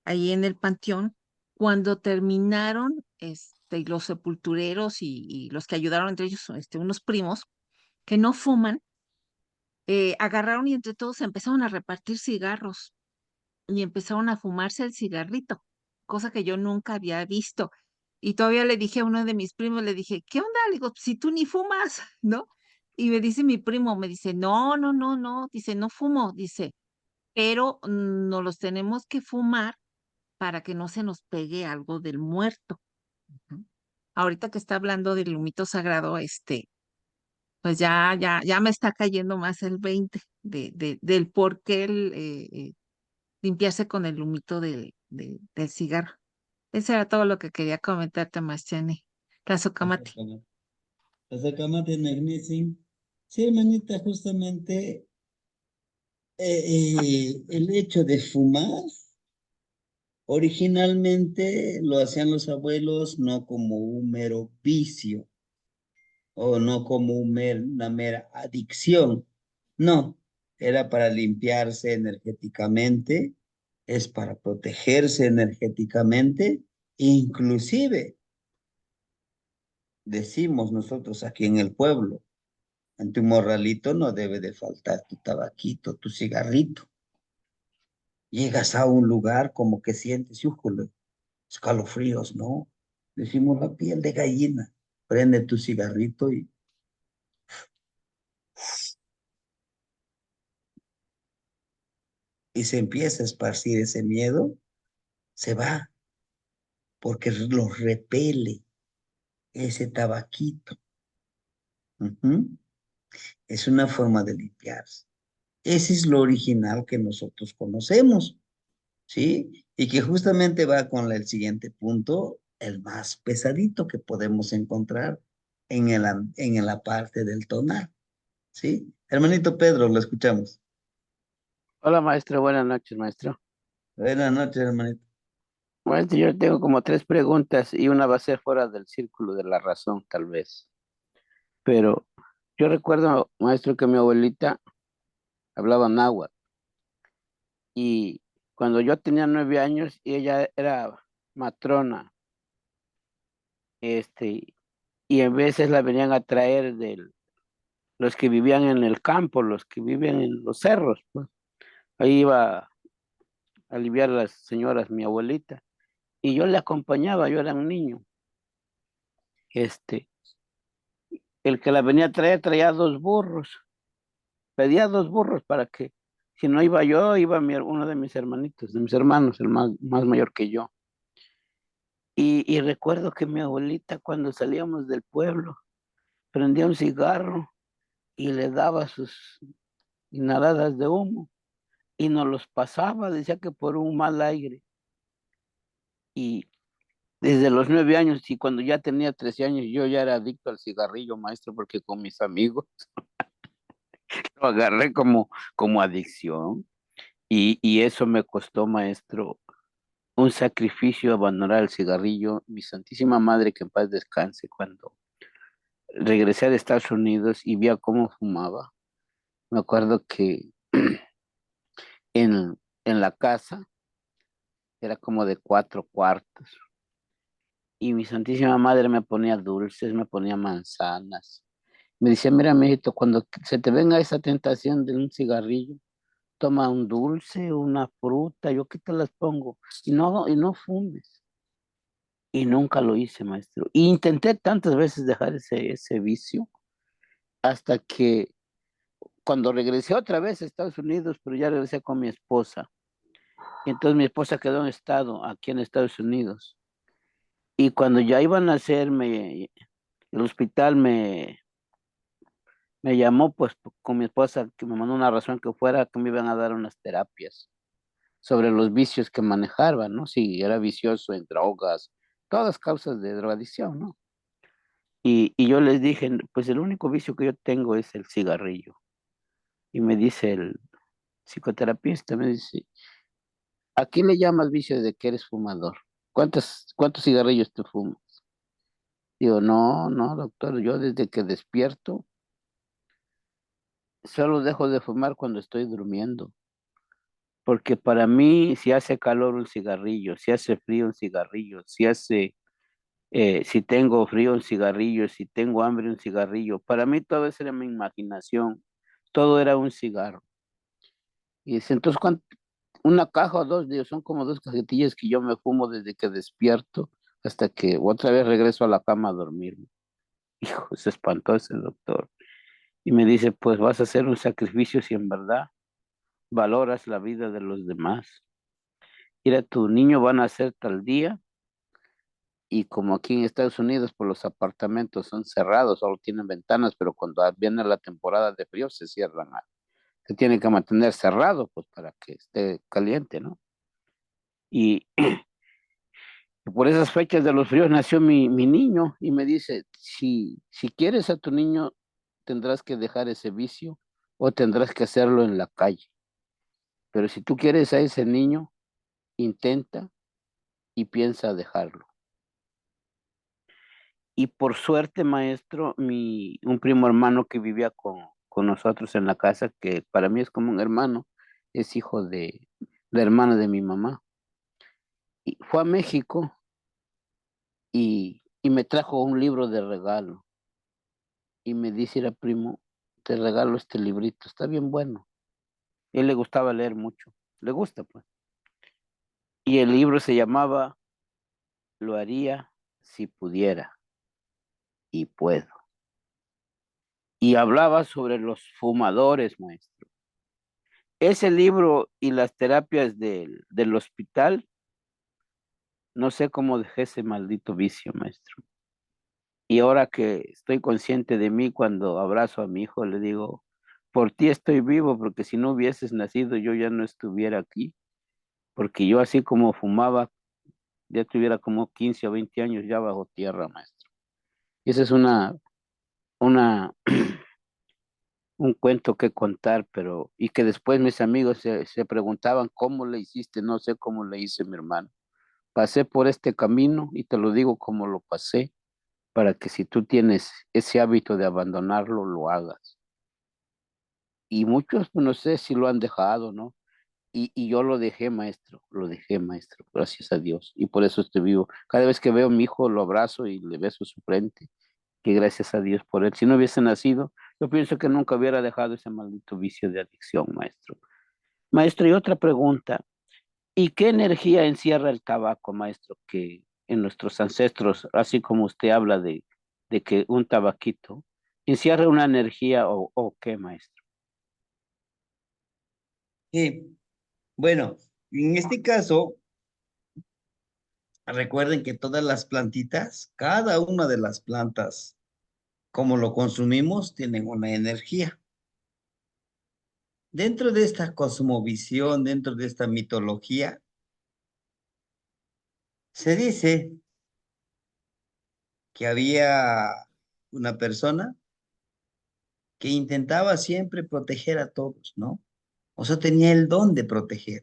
ahí en el panteón, cuando terminaron, y los sepultureros y los que ayudaron entre ellos, unos primos que no fuman, agarraron y entre todos empezaron a repartir cigarros y empezaron a fumarse el cigarrito, cosa que yo nunca había visto. Y todavía le dije a uno de mis primos, le dije, ¿qué onda? Le digo, si tú ni fumas, ¿no? Y me dice mi primo, me dice, no, no, no, no, dice, no fumo, dice, pero no los tenemos que fumar para que no se nos pegue algo del muerto. Ujú. Ahorita que está hablando del humito sagrado, pues ya me está cayendo más el 20 del por qué limpiarse con el humito del cigarro. Eso era todo lo que quería comentarte, Mastiani. Tazokamati. Tazokamati Nagnisin. Sí, hermanita, justamente el hecho de fumar, originalmente lo hacían los abuelos no como un mero vicio o no como una mera adicción. No, era para limpiarse energéticamente, es para protegerse energéticamente, inclusive decimos nosotros aquí en el pueblo, en tu morralito no debe de faltar tu tabaquito, tu cigarrito. Llegas a un lugar como que sientes, híjole, escalofríos, ¿no? Decimos la piel de gallina. Prende tu cigarrito y se empieza a esparcir ese miedo, se va, porque lo repele ese tabaquito. Ujú. Es una forma de limpiarse. Ese es lo original que nosotros conocemos, ¿sí? Y que justamente va con el siguiente punto, el más pesadito que podemos encontrar en la parte del tonal, ¿sí? Hermanito Pedro, lo escuchamos. Hola maestro, buenas noches maestro. Buenas noches, hermanito. Maestro, yo tengo como tres preguntas y una va a ser fuera del círculo de la razón, tal vez. Pero yo recuerdo, maestro, que mi abuelita hablaba náhuatl y cuando yo tenía 9 años y ella era matrona, y en veces la venían a traer los que vivían en el campo, los que viven en los cerros, pues. Ahí iba a aliviar a las señoras, mi abuelita, y yo le acompañaba, yo era un niño. Este, el que la venía a traer traía 2 burros, pedía 2 burros para que, si no iba yo, iba uno de mis hermanitos, de mis hermanos, el más mayor que yo. Y recuerdo que mi abuelita, cuando salíamos del pueblo, prendía un cigarro y le daba sus inhaladas de humo y nos los pasaba, decía que por un mal aire. Y desde los 9 años y cuando ya tenía 13 años, yo ya era adicto al cigarrillo, maestro, porque con mis amigos lo agarré como adicción. Y eso me costó, maestro, un sacrificio abandonar el cigarrillo. Mi Santísima Madre, que en paz descanse, cuando regresé de Estados Unidos y vi a cómo fumaba, me acuerdo que en la casa era como de 4 cuartos y mi Santísima Madre me ponía dulces, me ponía manzanas. Me decía, mira, mijito, cuando se te venga esa tentación de un cigarrillo, toma un dulce, una fruta, yo qué te las pongo, y no fumes. Y nunca lo hice, maestro. Y intenté tantas veces dejar ese vicio hasta que cuando regresé otra vez a Estados Unidos, pero ya regresé con mi esposa. Y entonces mi esposa quedó en estado aquí en Estados Unidos. Y cuando ya iban a hacerme, el hospital me llamó pues con mi esposa, que me mandó una razón que fuera, que me iban a dar unas terapias sobre los vicios que manejaba, ¿no? Si era vicioso en drogas, todas causas de drogadicción, ¿no? Y yo les dije, pues el único vicio que yo tengo es el cigarrillo. Y me dice el psicoterapeuta, me dice, ¿a qué le llamas vicio de que eres fumador? ¿Cuántos cigarrillos te fumas? Digo, no, no, doctor, yo desde que despierto solo dejo de fumar cuando estoy durmiendo. Porque para mí, si hace calor un cigarrillo, si hace frío un cigarrillo, si tengo frío un cigarrillo, si tengo hambre un cigarrillo, para mí todo eso era mi imaginación, todo era un cigarro. Y dice, entonces, una caja o dos, digo, son como 2 cajetillas que yo me fumo desde que despierto hasta que otra vez regreso a la cama a dormirme. Hijo, se espantó ese doctor. Y me dice, pues vas a hacer un sacrificio si en verdad valoras la vida de los demás. Mira, tu niño va a nacer tal día y como aquí en Estados Unidos, pues los apartamentos son cerrados, solo tienen ventanas, pero cuando viene la temporada de frío se cierran. Se tiene que mantener cerrado, pues para que esté caliente, ¿no? Y por esas fechas de los fríos nació mi niño y me dice, si quieres a tu niño, tendrás que dejar ese vicio o tendrás que hacerlo en la calle. Pero si tú quieres a ese niño, intenta y piensa dejarlo. Y por suerte, maestro, un primo hermano que vivía con nosotros en la casa, que para mí es como un hermano, es hijo de la hermana de mi mamá. Y fue a México y me trajo un libro de regalo. Y me dice, era primo, te regalo este librito, está bien bueno. A él le gustaba leer mucho, le gusta pues. Y el libro se llamaba Lo haría si pudiera y puedo. Y hablaba sobre los fumadores, maestro. Ese libro y las terapias del hospital, no sé cómo dejé ese maldito vicio, maestro. Y ahora que estoy consciente de mí, cuando abrazo a mi hijo, le digo, por ti estoy vivo, porque si no hubieses nacido, yo ya no estuviera aquí. Porque yo así como fumaba, ya tuviera como 15 o 20 años ya bajo tierra, maestro. Y esa es una, un cuento que contar, pero, y que después mis amigos se preguntaban cómo le hiciste, no sé cómo le hice mi hermano. Pasé por este camino y te lo digo como lo pasé, para que si tú tienes ese hábito de abandonarlo, lo hagas. Y muchos, pues, no sé si lo han dejado, ¿no? Y yo lo dejé, maestro, gracias a Dios. Y por eso estoy vivo. Cada vez que veo a mi hijo, lo abrazo y le beso su frente, que gracias a Dios por él. Si no hubiese nacido, yo pienso que nunca hubiera dejado ese maldito vicio de adicción, maestro. Maestro, y otra pregunta. ¿Y qué energía encierra el tabaco, maestro? Que en nuestros ancestros, así como usted habla de que un tabaquito, ¿encierra una energía o qué, maestro? Bueno, en este caso, recuerden que todas las plantitas, cada una de las plantas, como lo consumimos, tienen una energía. Dentro de esta cosmovisión, dentro de esta mitología, se dice que había una persona que intentaba siempre proteger a todos, ¿no? O sea, tenía el don de proteger.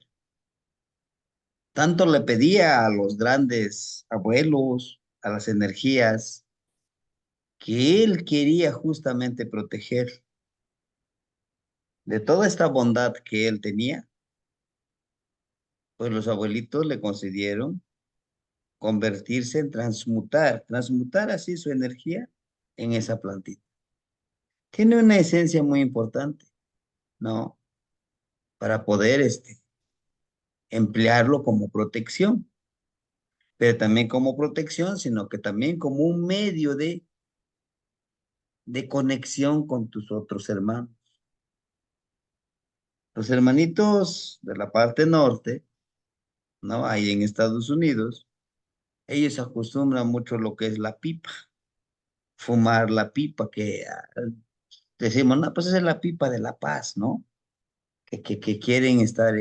Tanto le pedía a los grandes abuelos, a las energías, que él quería justamente proteger de toda esta bondad que él tenía, pues los abuelitos le concedieron convertirse en transmutar así su energía en esa plantita. Tiene una esencia muy importante, ¿no? Para poder emplearlo como protección, pero también como protección, sino que también como un medio de conexión con tus otros hermanos. Los hermanitos de la parte norte, ¿no? Ahí en Estados Unidos, ellos acostumbran mucho lo que es la pipa, fumar la pipa, que decimos, no, pues esa es la pipa de la paz, ¿no? Que quieren estar,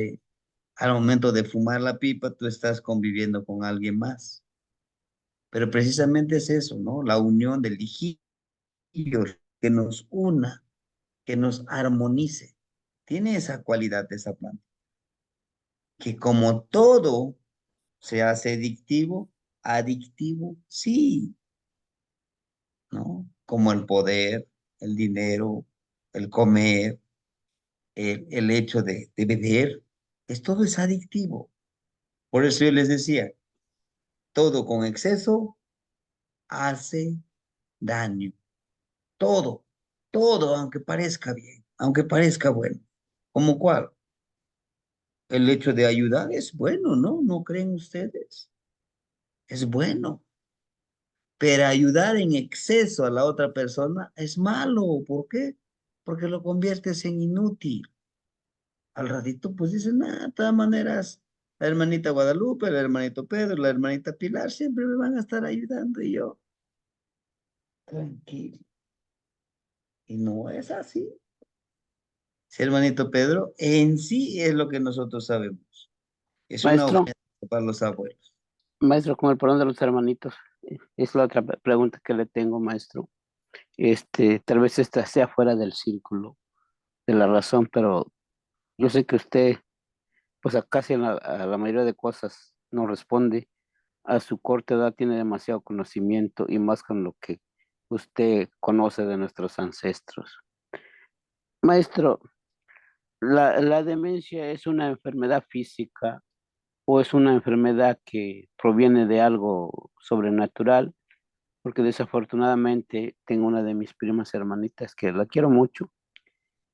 al momento de fumar la pipa, tú estás conviviendo con alguien más. Pero precisamente es eso, ¿no? La unión del hijillo que nos una, que nos armonice. Tiene esa cualidad de esa planta, que como todo se hace adictivo, sí, ¿no? Como el poder, el dinero, el comer, el hecho de beber, todo es adictivo. Por eso yo les decía, todo con exceso hace daño. Todo, todo, aunque parezca bien, aunque parezca bueno. ¿Cómo cuál? El hecho de ayudar es bueno, ¿no? ¿No creen ustedes? Es bueno. Pero ayudar en exceso a la otra persona es malo. ¿Por qué? porque lo conviertes en inútil. Al ratito, pues dicen, nada, de todas maneras, la hermanita Guadalupe, el hermanito Pedro, la hermanita Pilar, siempre me van a estar ayudando y yo, tranquilo. Y no es así. Sí, hermanito Pedro, en sí es lo que nosotros sabemos. Es una Maestro, ofensa para los abuelos. maestro, con el perdón de los hermanitos, es la otra pregunta que le tengo, maestro. Tal vez esta sea fuera del círculo de la razón, pero yo sé que usted, pues a casi a la mayoría de cosas no responde. A su corta edad tiene demasiado conocimiento y más con lo que usted conoce de nuestros ancestros. Maestro, ¿la demencia es una enfermedad física o es una enfermedad que proviene de algo sobrenatural? Porque desafortunadamente tengo una de mis primas hermanitas que la quiero mucho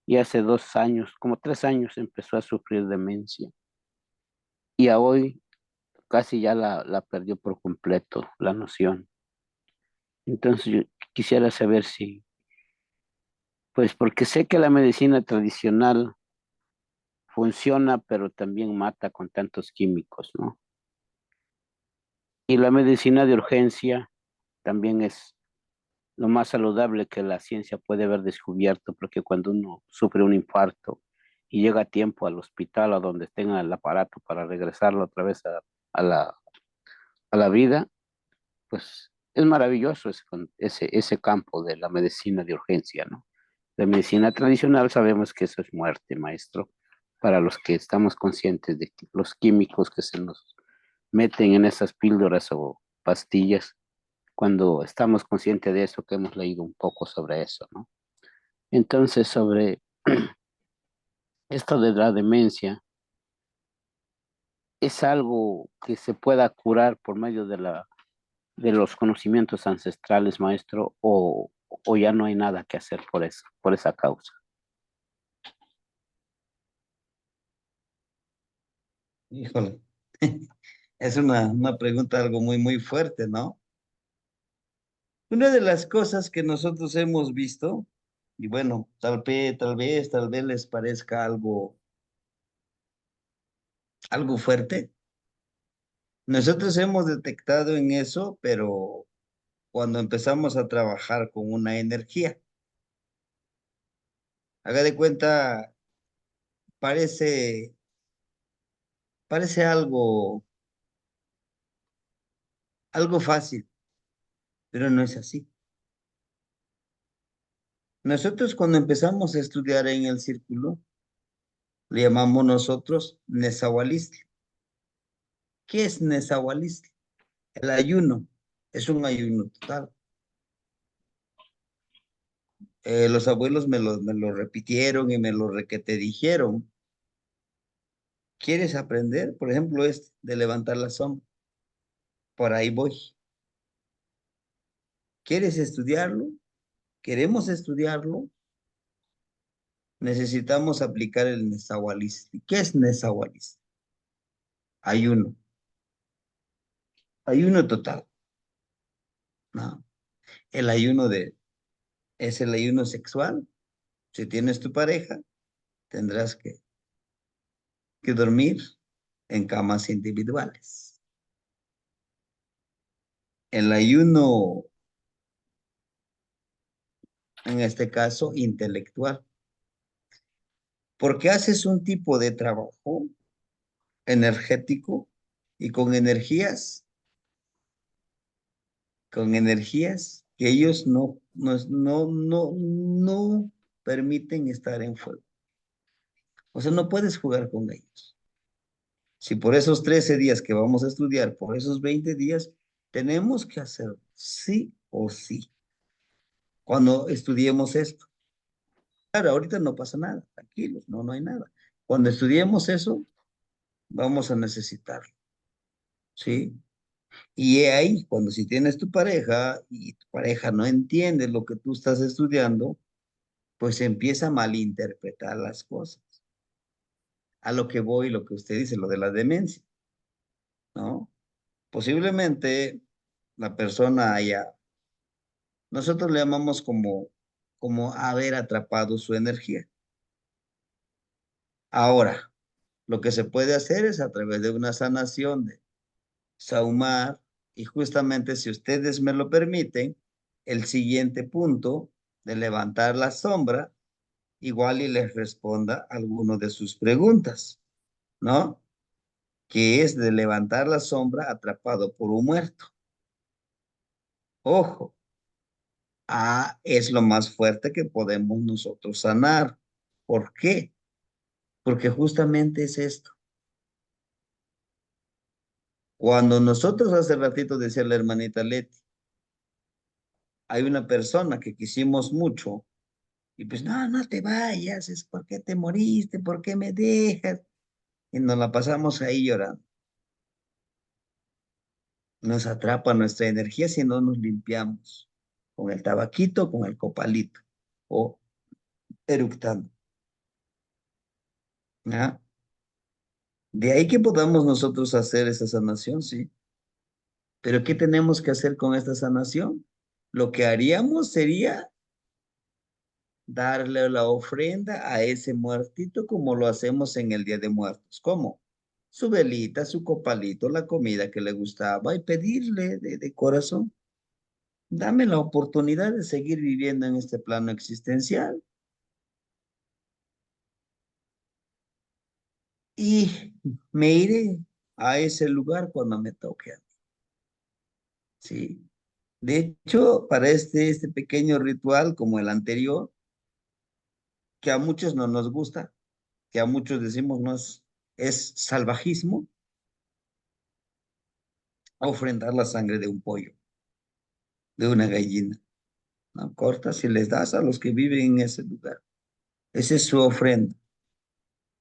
y hace 2 años, como 3 años, empezó a sufrir demencia y a hoy casi ya la perdió por completo la noción. Entonces yo quisiera saber si, pues porque sé que la medicina tradicional funciona, pero también mata con tantos químicos, ¿no? Y la medicina de urgencia también es lo más saludable que la ciencia puede haber descubierto, porque cuando uno sufre un infarto y llega a tiempo al hospital o donde tenga el aparato para regresarlo otra vez a a la vida, pues es maravilloso ese campo de la medicina de urgencia, ¿no? La medicina tradicional sabemos que eso es muerte, maestro, para los que estamos conscientes de que los químicos que se nos meten en esas píldoras o pastillas, cuando estamos conscientes de eso, que hemos leído un poco sobre eso, ¿no? Entonces, sobre esto de la demencia, ¿es algo que se pueda curar por medio de los conocimientos ancestrales, maestro, o ya no hay nada que hacer por eso, por esa causa? Híjole, es una pregunta algo muy, muy fuerte, ¿no? Una de las cosas que nosotros hemos visto, y bueno, tal vez les parezca algo fuerte. Nosotros hemos detectado en eso, pero cuando empezamos a trabajar con una energía, haga de cuenta, parece, parece algo fácil, pero no es así. Nosotros cuando empezamos a estudiar en el círculo, le llamamos nosotros Nezahualistli. ¿Qué es Nezahualistli? El ayuno, es un ayuno total. Los abuelos me lo repitieron y me lo requete dijeron. ¿Quieres aprender? Por ejemplo, de levantar la sombra. Por ahí voy. ¿Quieres estudiarlo? ¿Queremos estudiarlo? Necesitamos aplicar el Nezahualistli. ¿Qué es Nezahualistli? Ayuno. Ayuno total. ¿No? El ayuno es el ayuno sexual. Si tienes tu pareja, tendrás que dormir en camas individuales. El ayuno, en este caso, intelectual. Porque haces un tipo de trabajo energético y con energías que ellos no permiten estar en fuego. O sea, no puedes jugar con ellos. Si por esos 13 días que vamos a estudiar, por esos 20 días, tenemos que hacer sí o sí cuando estudiemos esto. Claro, ahorita no pasa nada, tranquilos, no hay nada. Cuando estudiemos eso, vamos a necesitarlo, ¿sí? Y ahí, cuando si tienes tu pareja y tu pareja no entiende lo que tú estás estudiando, pues empieza a malinterpretar las cosas. A lo que voy, lo que usted dice, lo de la demencia, ¿no? Posiblemente la persona haya, nosotros le llamamos como como haber atrapado su energía. Ahora, lo que se puede hacer es a través de una sanación de Saumar, y justamente si ustedes me lo permiten, el siguiente punto de levantar la sombra, igual y les responda alguno de sus preguntas, ¿no? Que es de levantar la sombra atrapado por un muerto. Ojo, es lo más fuerte que podemos nosotros sanar. ¿Por qué? Porque justamente es esto. Cuando nosotros hace ratito decía la hermanita Leti, hay una persona que quisimos mucho y pues no, no te vayas, es porque te moriste, ¿por qué me dejas? Y nos la pasamos ahí llorando. Nos atrapa nuestra energía si no nos limpiamos con el tabaquito, con el copalito o eructando. ¿Ya? De ahí que podamos nosotros hacer esa sanación, sí. Pero ¿qué tenemos que hacer con esta sanación? Lo que haríamos sería darle la ofrenda a ese muertito como lo hacemos en el Día de Muertos. ¿Cómo? Su velita, su copalito, la comida que le gustaba y pedirle de corazón, dame la oportunidad de seguir viviendo en este plano existencial y me iré a ese lugar cuando me toque a mí. Sí. De hecho, para este pequeño ritual como el anterior, que a muchos no nos gusta, que a muchos decimos no es salvajismo, ofrendar la sangre de un pollo, de una gallina, ¿no? Cortas y les das a los que viven en ese lugar. Esa es su ofrenda.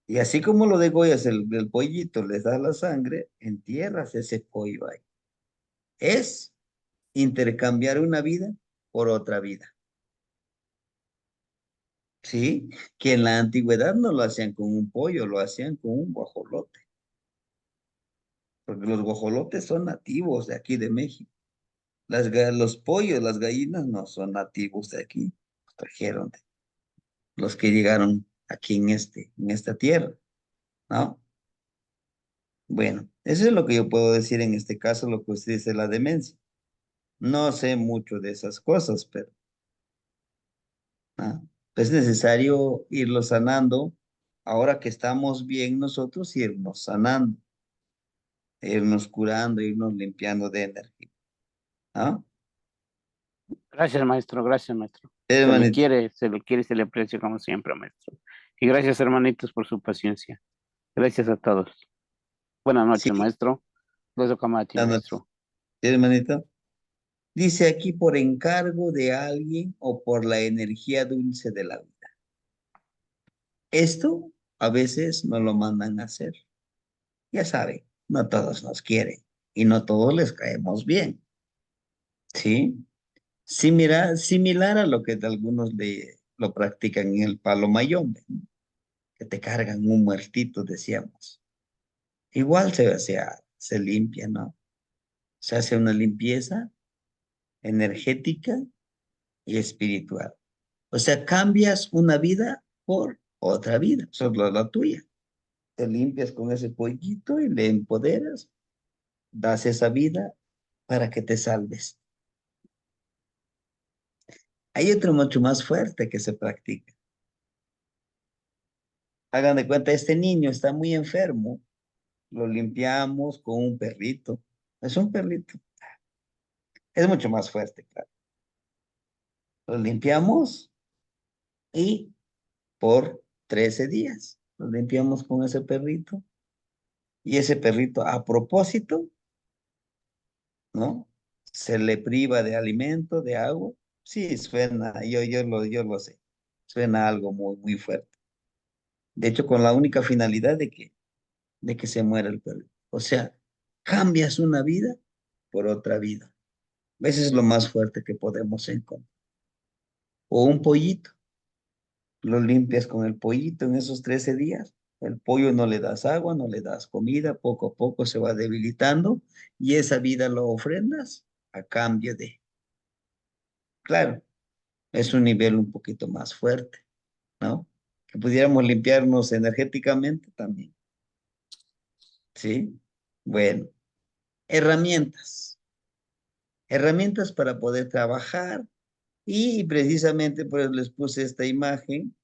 Y así como lo degollas el pollito, les das la sangre, entierras ese pollo ahí. Es intercambiar una vida por otra vida. ¿Sí? Que en la antigüedad no lo hacían con un pollo, lo hacían con un guajolote. Porque los guajolotes son nativos de aquí de México. Los pollos, las gallinas no son nativos de aquí. Los trajeron de los que llegaron aquí en esta tierra, ¿no? Bueno, eso es lo que yo puedo decir en este caso, lo que usted dice, la demencia. No sé mucho de esas cosas, pero ¿ah? Es necesario irlo sanando. Ahora que estamos bien nosotros, irnos sanando, irnos curando, irnos limpiando de energía. ¿Ah? Gracias, maestro, gracias, maestro. Hermanito, Se le quiere y se le aprecia como siempre, maestro. Y gracias, hermanitos, por su paciencia. Gracias a todos. Buenas sí, noches, maestro. Los Kamati, buenas noches. maestro. Sí, hermanito. Dice aquí por encargo de alguien o por la energía dulce de la vida. Esto a veces nos lo mandan a hacer. Ya saben, no todos nos quieren y no todos les caemos bien. ¿Sí? Similar a lo que algunos lo practican en el palo mayombe, ¿no? Que te cargan un muertito, decíamos. Igual se limpia, ¿no? Se hace una limpieza energética y espiritual. O sea, cambias una vida por otra vida, solo la tuya. Te limpias con ese pollito y le empoderas, das esa vida para que te salves. Hay otro mucho más fuerte que se practica. Hagan de cuenta, este niño está muy enfermo, lo limpiamos con un perrito. Es un perrito. Es mucho más fuerte, claro. Lo limpiamos y por 13 días lo limpiamos con ese perrito. Y ese perrito, a propósito, ¿no? Se le priva de alimento, de agua. Sí, suena, yo lo sé. Suena algo muy, muy fuerte. De hecho, con la única finalidad de que se muera el perro. O sea, cambias una vida por otra vida. Eso es lo más fuerte que podemos encontrar. O un pollito, lo limpias con el pollito en esos 13 días. El pollo no le das agua, no le das comida, poco a poco se va debilitando y esa vida lo ofrendas a cambio de, claro, Es un nivel un poquito más fuerte, ¿no? Que pudiéramos limpiarnos energéticamente también, ¿sí? Bueno, herramientas. Herramientas para poder trabajar y precisamente pues les puse esta imagen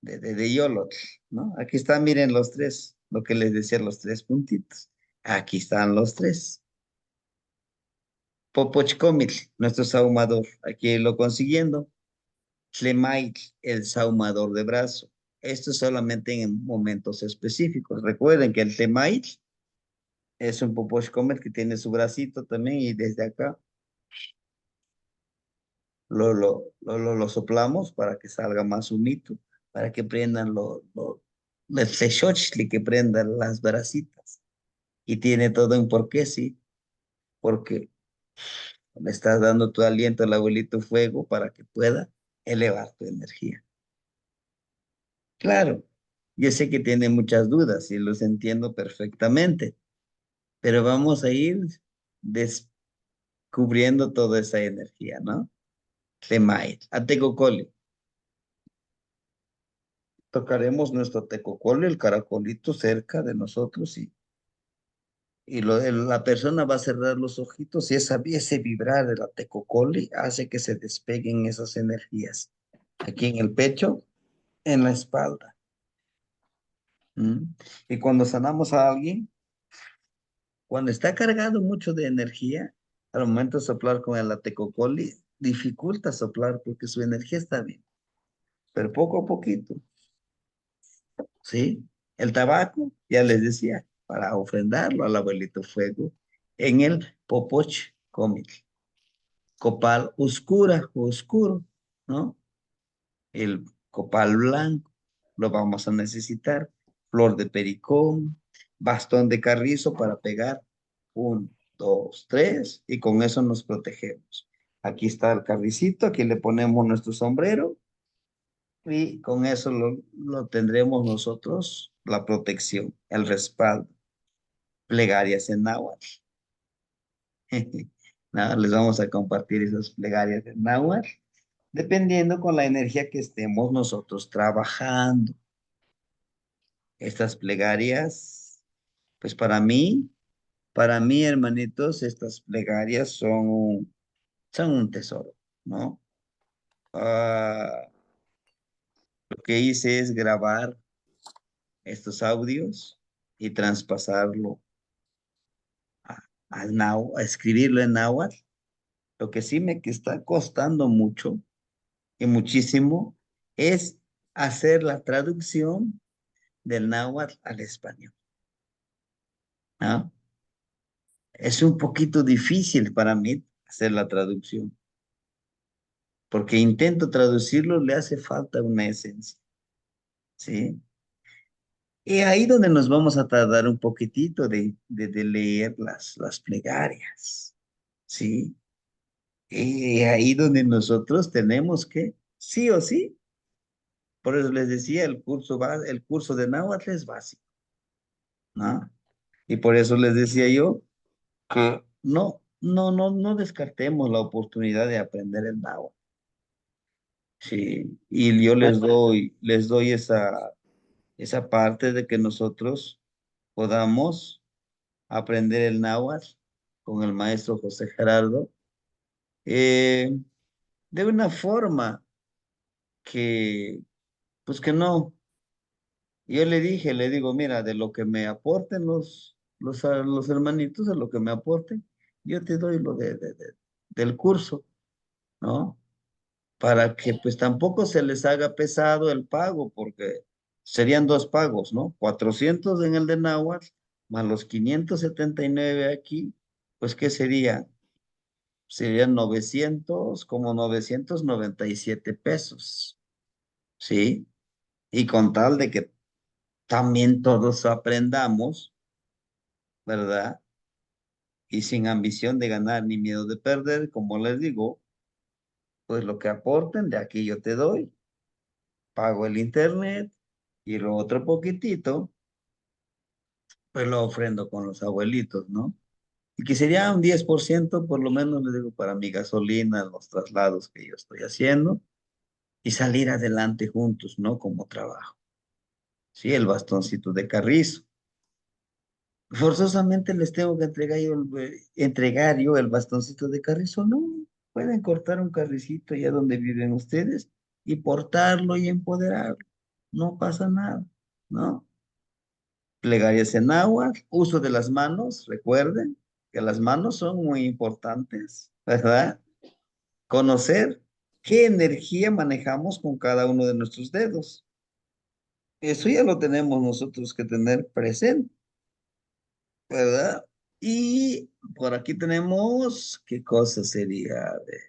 de Yolotl, ¿no? Aquí están, miren los tres, lo que les decía, los tres puntitos. Aquí están los tres. Popochcomil, nuestro sahumador, aquí lo consiguiendo. Tlemail, el sahumador de brazo. Esto solamente en momentos específicos. Recuerden que el Tlemail es un Popochcomil que tiene su bracito también y desde acá lo soplamos para que salga más humito, para que prendan el Tlechochtli, que prendan las bracitas. Y tiene todo un porqué, sí, porque le estás dando tu aliento al abuelito fuego para que pueda elevar tu energía. Claro, yo sé que tiene muchas dudas y los entiendo perfectamente, pero vamos a ir descubriendo toda esa energía, ¿no? Tlemay, Atecocoli. Tocaremos nuestro tecocoli, el caracolito cerca de nosotros la persona va a cerrar los ojitos y ese vibrar de la tecocoli hace que se despeguen esas energías. Aquí en el pecho, en la espalda. ¿Mm? Y cuando sanamos a alguien, cuando está cargado mucho de energía, al momento de soplar con el atecocoli, dificulta soplar porque su energía está bien, pero poco a poquito. ¿Sí? El tabaco, ya les decía, para ofrendarlo al abuelito fuego, en el popoch cómic, copal oscura o oscuro, ¿no? El copal blanco, lo vamos a necesitar, flor de pericón, bastón de carrizo para pegar, 1, 2, 3, y con eso nos protegemos. Aquí está el carricito, aquí le ponemos nuestro sombrero, y con eso lo tendremos nosotros, la protección, el respaldo, plegarias en náhuatl. Nada, les vamos a compartir esas plegarias en náhuatl, dependiendo con la energía que estemos nosotros trabajando. Estas plegarias, pues para mí, hermanitos, estas plegarias son un tesoro, ¿no? Ah, lo que hice es grabar estos audios y traspasarlo a escribirlo en náhuatl. Lo que sí me que está costando mucho y muchísimo es hacer la traducción del náhuatl al español, ¿no? Es un poquito difícil para mí hacer la traducción, porque intento traducirlo, le hace falta una esencia, ¿sí? Y ahí donde nos vamos a tardar un poquitito de leer las plegarias, ¿sí? Y ahí donde nosotros tenemos que, sí o sí, por eso les decía, el curso de náhuatl es básico, ¿no? Y por eso les decía yo que no descartemos la oportunidad de aprender el náhuatl. Sí, y yo les doy esa parte de que nosotros podamos aprender el náhuatl con el maestro José Gerardo, eh, de una forma que, pues que no. Yo le digo, mira, de lo que me aporten los hermanitos, de lo que me aporten, yo te doy lo del curso, ¿no? Para que pues tampoco se les haga pesado el pago, porque serían dos pagos, ¿no? 400 en el de Náhuatl, más los 579 aquí, pues ¿qué sería? Serían 900, como 997 pesos, ¿sí? Y con tal de que también todos aprendamos, ¿verdad? Y sin ambición de ganar ni miedo de perder, como les digo, pues lo que aporten, de aquí yo te doy, pago el internet y lo otro poquitito, pues lo ofrendo con los abuelitos, ¿no? y que sería un 10% por lo menos, le digo, para mi gasolina, los traslados que yo estoy haciendo, y salir adelante juntos, ¿no? Como trabajo. Sí, el bastoncito de carrizo. Forzosamente les tengo que entregar yo el bastoncito de carrizo. No, pueden cortar un carricito allá donde viven ustedes y portarlo y empoderarlo. No pasa nada, ¿no? Plegarias en agua, uso de las manos, recuerden que las manos son muy importantes, ¿verdad? Conocer qué energía manejamos con cada uno de nuestros dedos. Eso ya lo tenemos nosotros que tener presente, ¿verdad? Y por aquí tenemos, ¿qué cosa sería? A ver.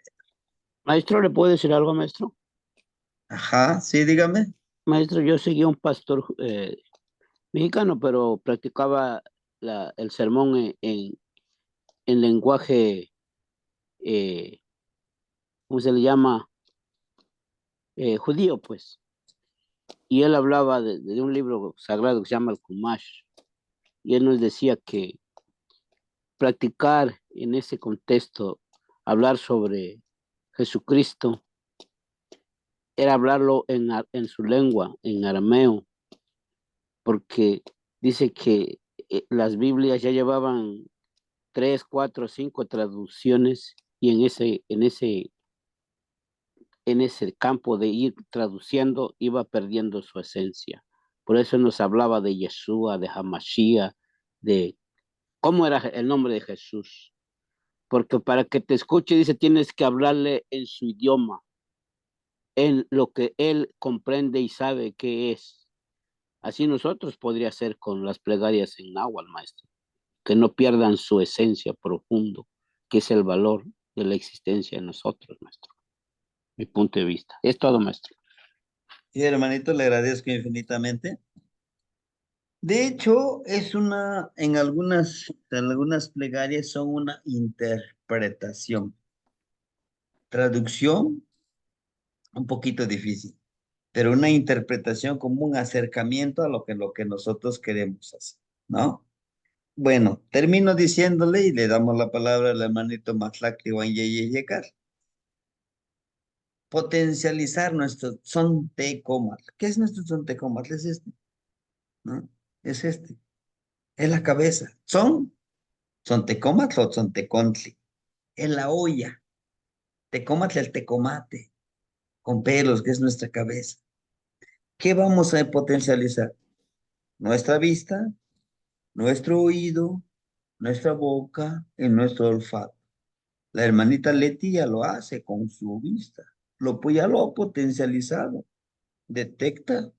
Maestro, ¿le puedo decir algo, maestro? Ajá, sí, dígame. Maestro, yo seguía un pastor mexicano, pero practicaba el sermón en lenguaje, ¿cómo se le llama? Judío, pues. Y él hablaba de un libro sagrado que se llama el Kumash. Y él nos decía que practicar en ese contexto, hablar sobre Jesucristo, era hablarlo en su lengua, en arameo, porque dice que las Biblias ya llevaban 3, 4, 5 traducciones y en ese campo de ir traduciendo iba perdiendo su esencia. Por eso nos hablaba de Yeshua, de Hamashiach, de cómo era el nombre de Jesús. Porque para que te escuche, dice, tienes que hablarle en su idioma, en lo que él comprende y sabe qué es. Así nosotros podría ser con las plegarias en náhuatl, maestro, que no pierdan su esencia profundo, que es el valor de la existencia en nosotros, maestro. Mi punto de vista. Es todo, maestro. Sí, hermanito, le agradezco infinitamente. De hecho, en algunas plegarias son una interpretación. Traducción, un poquito difícil, pero una interpretación como un acercamiento a lo que nosotros queremos hacer, ¿no? Bueno, termino diciéndole y le damos la palabra al hermanito Matlaki Wanyeyeyekar. Potencializar nuestro Tzontecomatl. ¿Qué es nuestro Tzontecomatl? Es este, ¿no? Es este. Es la cabeza. Tzontecomatl o Tzontecontli. Es la olla. Tecomatl, el tecomate, con pelos, que es nuestra cabeza. ¿Qué vamos a potencializar? Nuestra vista, nuestro oído, nuestra boca y nuestro olfato. La hermanita Leti ya lo hace con su vista. Ya lo ha potencializado. Detecta,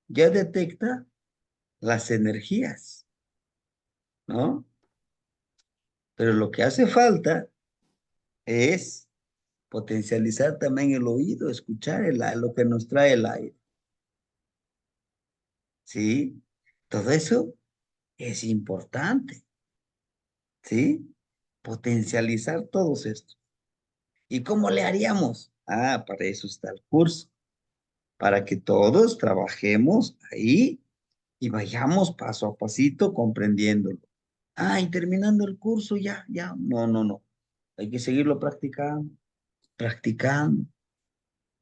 ya detecta las energías, ¿no? Pero lo que hace falta es potencializar también el oído, escuchar lo que nos trae el aire. ¿Sí? Todo eso es importante, ¿sí? Potencializar todos estos. ¿Y cómo le haríamos? Ah, para eso está el curso, para que todos trabajemos ahí y vayamos paso a pasito comprendiéndolo. Ah, y terminando el curso ya. No, no, no. Hay que seguirlo practicando,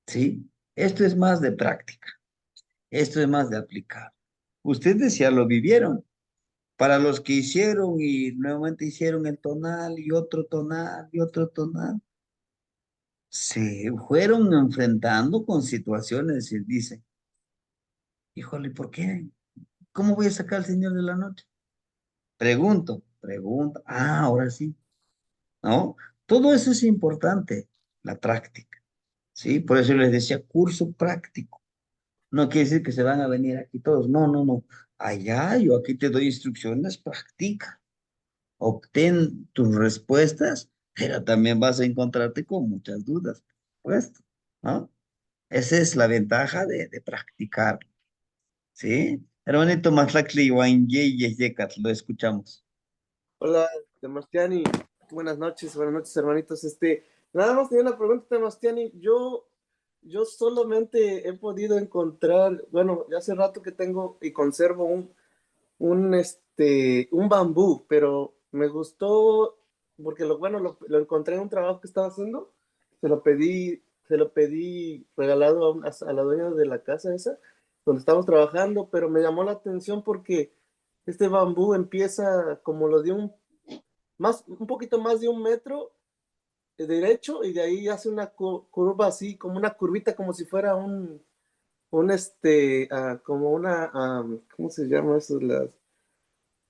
¿sí? Esto es más de práctica, esto es más de aplicar. Ustedes ya lo vivieron. Para los que hicieron y nuevamente hicieron el tonal y otro tonal y otro tonal, se fueron enfrentando con situaciones y dicen, híjole, ¿por qué? ¿Cómo voy a sacar al Señor de la noche? Pregunto. Ah, ahora sí, ¿no? Todo eso es importante, la práctica, ¿sí? Por eso les decía curso práctico. No quiere decir que se van a venir aquí todos. No, no, no. Allá yo aquí te doy instrucciones, practica. Obtén tus respuestas, pero también vas a encontrarte con muchas dudas, por supuesto, ¿no? Esa es la ventaja de practicar, ¿sí? Hermanito Matlacli, Yekat, lo escuchamos. Hola, Temastiani. Buenas noches, hermanitos. Nada más tenía una pregunta, Temastiani. Yo solamente he podido encontrar, bueno, ya hace rato que tengo y conservo un bambú, pero me gustó porque lo encontré en un trabajo que estaba haciendo, se lo pedí regalado a la dueña de la casa esa, donde estábamos trabajando, pero me llamó la atención porque este bambú empieza como lo de un poquito más de 1 metro derecho y de ahí hace una curva así, como una curvita, como si fuera como ¿cómo se llama eso?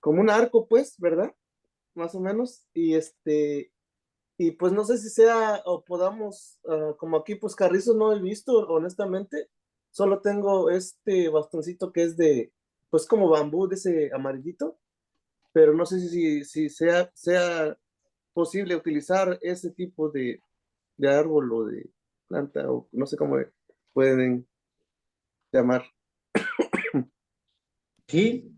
Como un arco, pues, ¿verdad? Más o menos. Y pues no sé si sea o podamos, como aquí, pues carrizos no he visto, honestamente. Solo tengo este bastoncito que es pues como bambú de ese amarillito, pero no sé si sea posible utilizar ese tipo de árbol o de planta, o no sé cómo pueden llamar. Sí,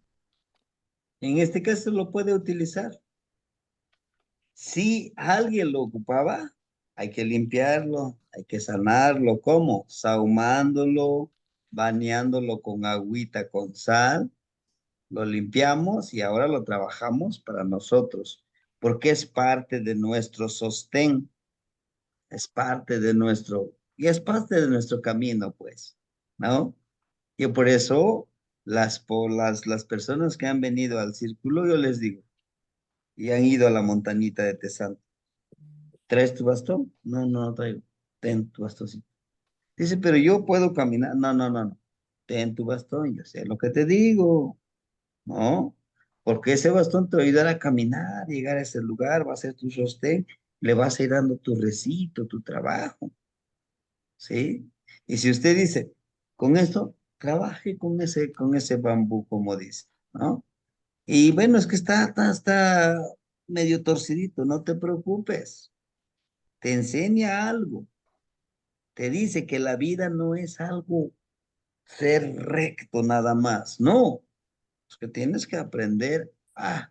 en este caso lo puede utilizar. Si alguien lo ocupaba, hay que limpiarlo, hay que sanarlo. ¿Cómo? Sahumándolo, bañándolo con agüita con sal, lo limpiamos y ahora lo trabajamos para nosotros, porque es parte de nuestro sostén, es parte de y es parte de nuestro camino, pues, ¿no? Y por eso las personas que han venido al círculo, yo les digo, y han ido a la montañita de Tezán, ¿traes tu bastón? No, no traigo. Ten tu bastoncito. Dice, pero yo puedo caminar. No, no, no, no. Ten tu bastón, yo sé lo que te digo. ¿No? Porque ese bastón te va a ayudar a caminar, llegar a ese lugar, va a ser tu sostén, le vas a ir dando tu recito, tu trabajo, ¿sí? Y si usted dice, con esto, trabaje con ese bambú, como dice, ¿no? Y bueno, es que está medio torcidito, no te preocupes, te enseña algo, te dice que la vida no es algo ser recto nada más, no, es que tienes que aprender a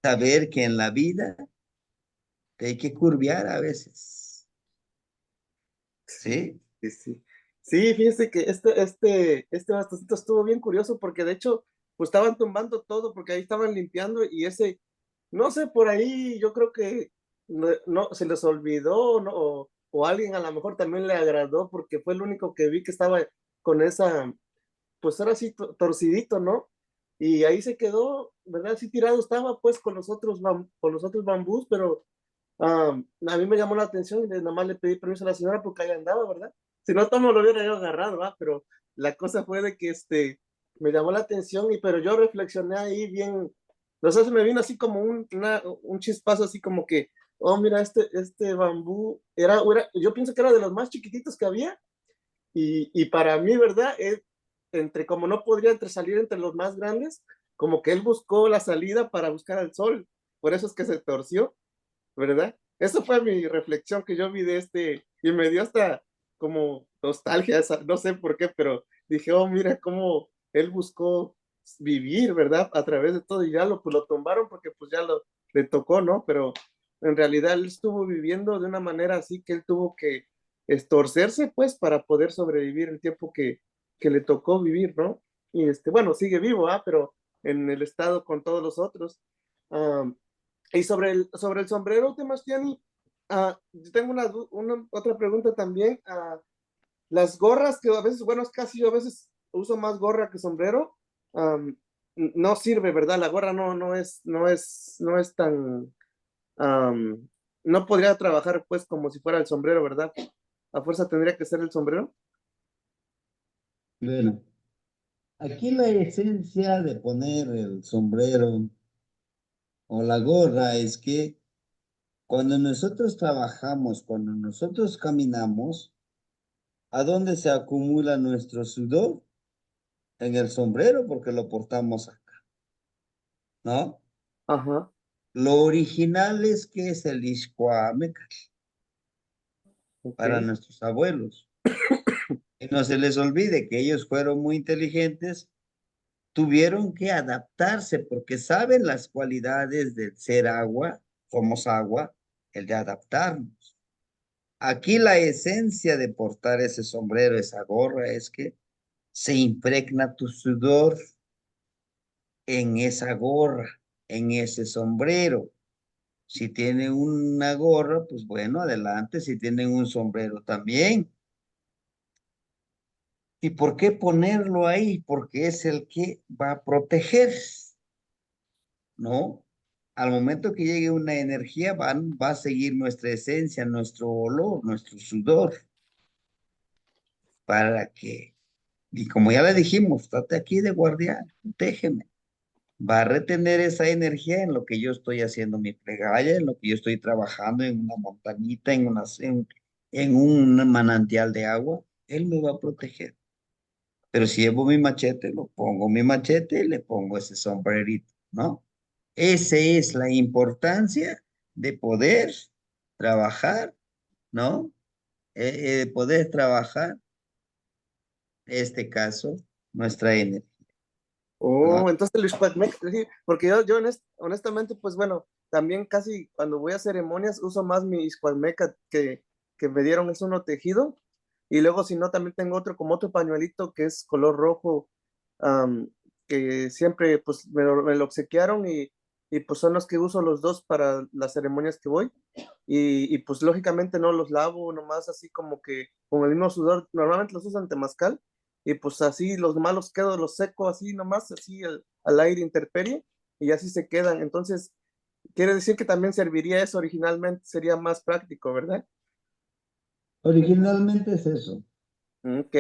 saber que en la vida te hay que curviar a veces, ¿sí? Sí, sí. Sí, fíjese que este bastoncito estuvo bien curioso porque de hecho, pues estaban tumbando todo porque ahí estaban limpiando y no sé, por ahí yo creo que se les olvidó, ¿no? O alguien a lo mejor también le agradó porque fue el único que vi que estaba con pues ahora sí torcidito, ¿no? Y ahí se quedó, ¿verdad? Así tirado estaba pues con los otros bambús, pero a mí me llamó la atención y nada más le pedí permiso a la señora porque ahí andaba, ¿verdad? Si no, todo lo hubiera yo agarrado, ¿va? Pero la cosa fue de que me llamó la atención, pero yo reflexioné ahí bien, no sé, se me vino así como un chispazo, así como que, oh, mira, este bambú yo pienso que era de los más chiquititos que había, y para mí, ¿verdad? Como no podría salir entre los más grandes, como que él buscó la salida para buscar al sol, por eso es que se torció, ¿verdad? Eso fue mi reflexión que yo vi y me dio hasta como nostalgia, no sé por qué, pero dije, oh, mira cómo él buscó vivir, ¿verdad? A través de todo y ya pues lo tumbaron porque pues ya le tocó, ¿no? Pero en realidad él estuvo viviendo de una manera así que él tuvo que estorcerse, pues, para poder sobrevivir el tiempo que le tocó vivir, ¿no? Y bueno, sigue vivo, pero en el estado con todos los otros. Um, y sobre el sombrero, Temastiani, yo tengo otra pregunta también. Las gorras que a veces, bueno, es casi yo a veces uso más gorra que sombrero, no sirve, ¿verdad? La gorra no es tan, am, no podría trabajar pues como si fuera el sombrero, ¿verdad? A fuerza tendría que ser el sombrero. Bueno, aquí la esencia de poner el sombrero o la gorra es que cuando nosotros trabajamos, cuando nosotros caminamos, ¿a dónde se acumula nuestro sudor? En el sombrero, porque lo portamos acá, ¿no? Ajá, Lo original es que es el Ixcuameca ok. para nuestros abuelos. Y no se les olvide que ellos fueron muy inteligentes, tuvieron que adaptarse porque saben las cualidades del ser agua, somos agua, el de adaptarnos. Aquí la esencia de portar ese sombrero, esa gorra, es que se impregna tu sudor en esa gorra, en ese sombrero. Si tienen una gorra, pues bueno, adelante. Si tienen un sombrero también. ¿Y por qué ponerlo ahí? Porque es el que va a proteger, ¿no? Al momento que llegue una energía, va a seguir nuestra esencia, nuestro olor, nuestro sudor, para que, y como ya le dijimos, estate aquí de guardián, protégeme. Va a retener esa energía en lo que yo estoy haciendo mi plegaria, en lo que yo estoy trabajando en una montañita, en un manantial de agua. Él me va a proteger. Pero si llevo mi machete, lo pongo mi machete y le pongo ese sombrerito, ¿no? Esa es la importancia de poder trabajar, ¿no? De poder trabajar, este caso, nuestra energía, ¿no? Oh, entonces Luis Cuatmeca, sí, porque yo honestamente, pues bueno, también casi cuando voy a ceremonias uso más mi Iscualmeca que me dieron, es uno tejido, y luego si no, también tengo otro, como otro pañuelito que es color rojo, am, que siempre pues me lo obsequiaron y pues son los que uso los dos para las ceremonias que voy, y pues lógicamente no los lavo, nomás así como que con el mismo sudor, normalmente los uso en temazcal, y pues así los malos quedo, los seco así nomás, así al aire intemperie, y así se quedan. Entonces, quiere decir que también serviría eso originalmente, sería más práctico, ¿verdad? Originalmente es eso. Ok.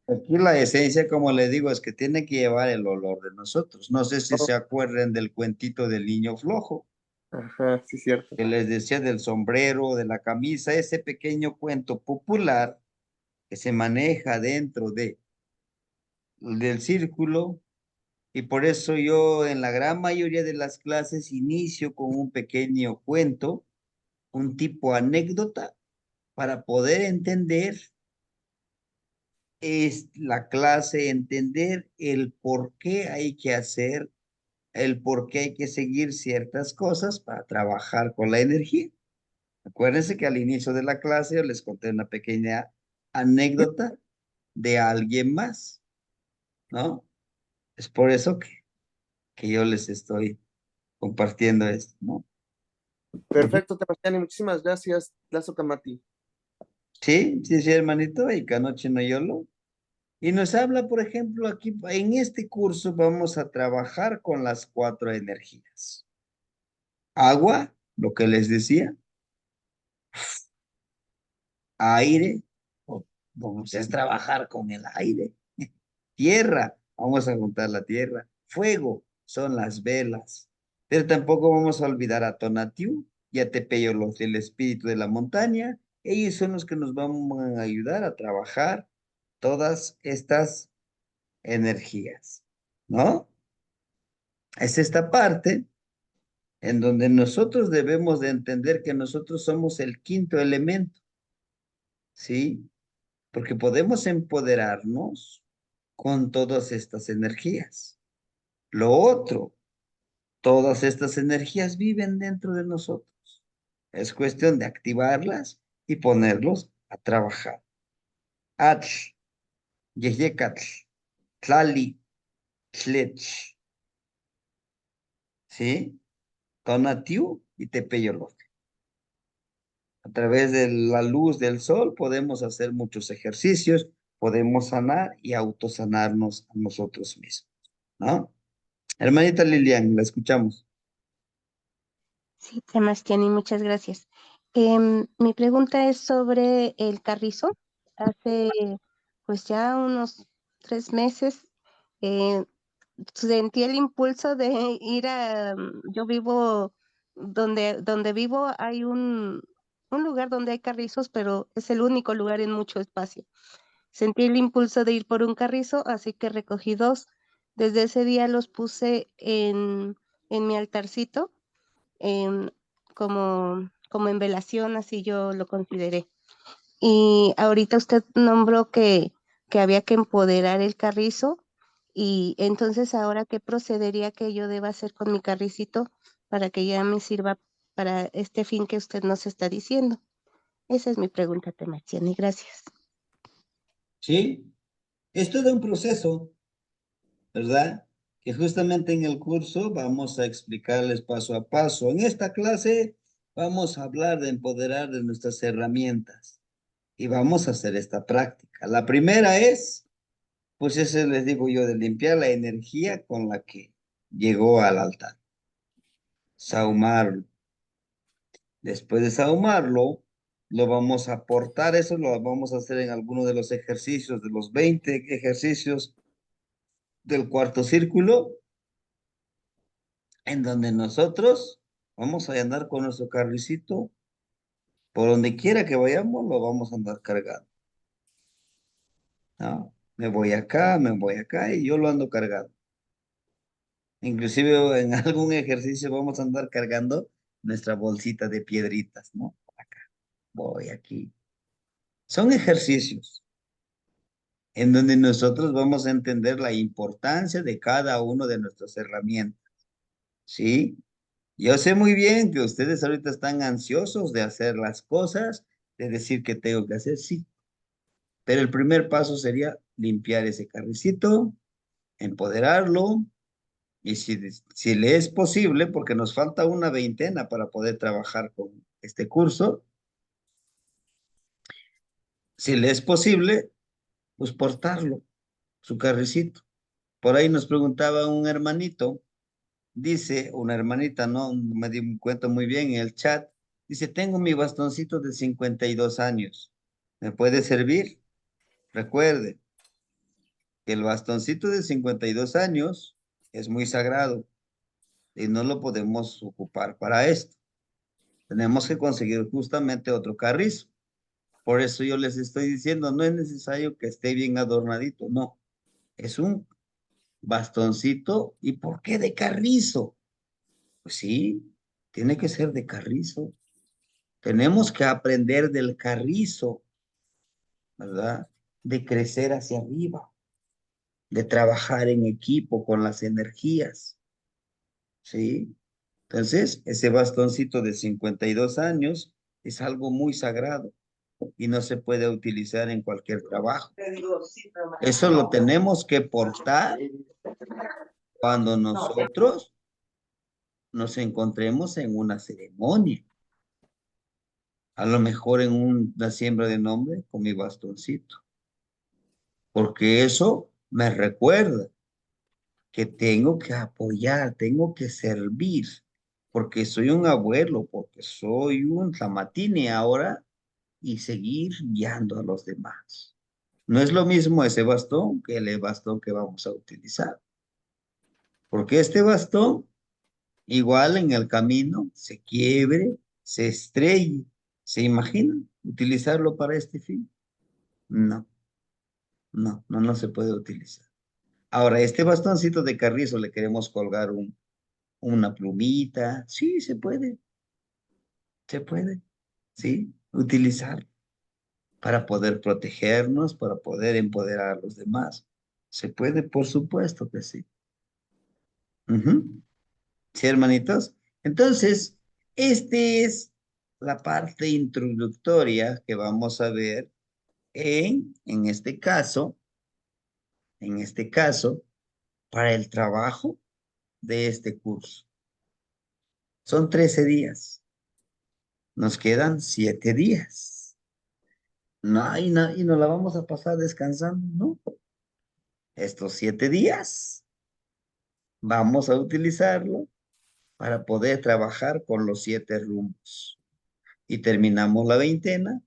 Aquí la esencia, como le digo, es que tiene que llevar el olor de nosotros. No sé si Oh, se acuerdan del cuentito del niño flojo, ajá, sí, cierto. que les decía del sombrero, de la camisa, ese pequeño cuento popular que se maneja dentro del círculo. Y por eso yo en la gran mayoría de las clases inicio con un pequeño cuento, un tipo anécdota, para poder entender es la clase, entender el por qué hay que hacer, el por qué hay que seguir ciertas cosas para trabajar con la energía. Acuérdense que al inicio de la clase yo les conté una pequeña anécdota de alguien más, ¿no? Es por eso que yo les estoy compartiendo esto, ¿no? Ujú. Perfecto, Sebastián, y muchísimas gracias, Lazo Camati. Sí, sí, sí, hermanito, y Canoche no Yolo. Y nos habla, por ejemplo, aquí en este curso vamos a trabajar con las 4 energías. Agua, lo que les decía, aire, vamos a trabajar con el aire. Tierra, vamos a juntar la tierra. Fuego, son las velas. Pero tampoco vamos a olvidar a Tonatiuh y a Tepeyo, los del espíritu de la montaña. Ellos son los que nos van a ayudar a trabajar todas estas energías, ¿no? Es esta parte en donde nosotros debemos de entender que nosotros somos el quinto elemento, ¿sí? Porque podemos empoderarnos con todas estas energías. Lo otro, todas estas energías viven dentro de nosotros. Es cuestión de activarlas y ponerlos a trabajar. Atl, Yeyecatl, Tlali, Tlech, ¿sí? Tonatiuh y Tepeyolotl. A través de la luz del sol podemos hacer muchos ejercicios, podemos sanar y autosanarnos a nosotros mismos, ¿no? Hermanita Lilian, la escuchamos. Sí, Sebastián, y muchas gracias. Mi pregunta es sobre el carrizo. Hace pues ya unos 3 meses eh, sentí el impulso de ir yo vivo, donde vivo hay un lugar donde hay carrizos, pero es el único lugar en mucho espacio. Sentí el impulso de ir por un carrizo, así que recogí 2. Desde ese día los puse en mi altarcito, em, como en velación, así yo lo consideré. Y ahorita usted nombró que había que empoderar el carrizo, y entonces ahora, ¿qué procedería que yo deba hacer con mi carricito para que ya me sirva para este fin que usted nos está diciendo? Esa es mi pregunta, Temachiani. Gracias. ¿Sí? Es todo un proceso, ¿verdad? Que justamente en el curso vamos a explicarles paso a paso. En esta clase vamos a hablar de empoderar de nuestras herramientas y vamos a hacer esta práctica. La primera es, pues eso les digo yo, de limpiar la energía con la que llegó al altar. Sahumarlo. Después de sahumarlo, lo vamos a aportar, eso lo vamos a hacer en alguno de los ejercicios, de los 20 ejercicios del cuarto círculo, en donde nosotros vamos a andar con nuestro carricito, por donde quiera que vayamos, lo vamos a andar cargando. ¿No? Me voy acá y yo lo ando cargando. Inclusive en algún ejercicio vamos a andar cargando nuestra bolsita de piedritas, ¿no? Acá, voy aquí. Son ejercicios en donde nosotros vamos a entender la importancia de cada uno de nuestras herramientas, ¿sí? Yo sé muy bien que ustedes ahorita están ansiosos de hacer las cosas, de decir que tengo que hacer, sí, pero el primer paso sería limpiar ese carricito, empoderarlo, y si le es posible, porque nos falta una veintena para poder trabajar con este curso, si le es posible, pues portarlo, su carricito. Por ahí nos preguntaba un hermanito, dice, una hermanita, no me di cuenta muy bien en el chat, dice, tengo mi bastoncito de 52 años, ¿me puede servir? Recuerde que el bastoncito de 52 años es muy sagrado y no lo podemos ocupar para esto. Tenemos que conseguir justamente otro carrizo. Por eso yo les estoy diciendo, no es necesario que esté bien adornadito, no. Es un bastoncito. ¿Y por qué de carrizo? Pues sí, tiene que ser de carrizo. Tenemos que aprender del carrizo, ¿verdad? De crecer hacia arriba, de trabajar en equipo con las energías, ¿sí? Entonces, ese bastoncito de 52 años es algo muy sagrado y no se puede utilizar en cualquier trabajo. Eso lo tenemos que portar cuando nosotros nos encontremos en una ceremonia. A lo mejor en una siembra de nombre con mi bastoncito. Porque eso me recuerda que tengo que apoyar, tengo que servir. Porque soy un abuelo, porque soy un tamatini ahora y seguir guiando a los demás. No es lo mismo ese bastón que el bastón que vamos a utilizar. Porque este bastón, igual en el camino, se quiebre, se estrelle. ¿Se imaginan utilizarlo para este fin? No, no se puede utilizar. Ahora, este bastoncito de carrizo le queremos colgar una plumita. Sí, se puede, ¿sí? Utilizar para poder protegernos, para poder empoderar a los demás. ¿Se puede? Por supuesto que sí. Ujú. ¿Sí, hermanitos? Entonces, esta es la parte introductoria que vamos a ver en este caso, para el trabajo de este curso. Son 13 días. Nos quedan 7 días. No, y nos la vamos a pasar descansando, ¿no? Estos 7 días vamos a utilizarlo para poder trabajar con los 7 rumbos. Y terminamos la veintena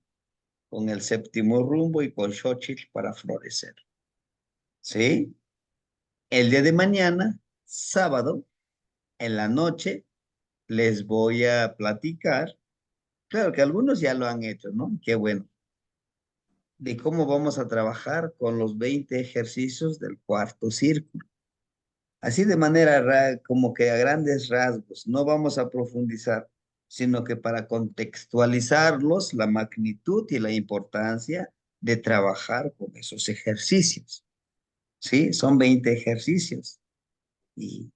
con el séptimo rumbo y con Xochitl para florecer. ¿Sí? El día de mañana, sábado, en la noche, les voy a platicar. Claro que algunos ya lo han hecho, ¿no? Qué bueno. De cómo vamos a trabajar con los 20 ejercicios del cuarto círculo. Así de manera como que a grandes rasgos, no vamos a profundizar, sino que para contextualizarlos, la magnitud y la importancia de trabajar con esos ejercicios. ¿Sí? Son 20 ejercicios. Y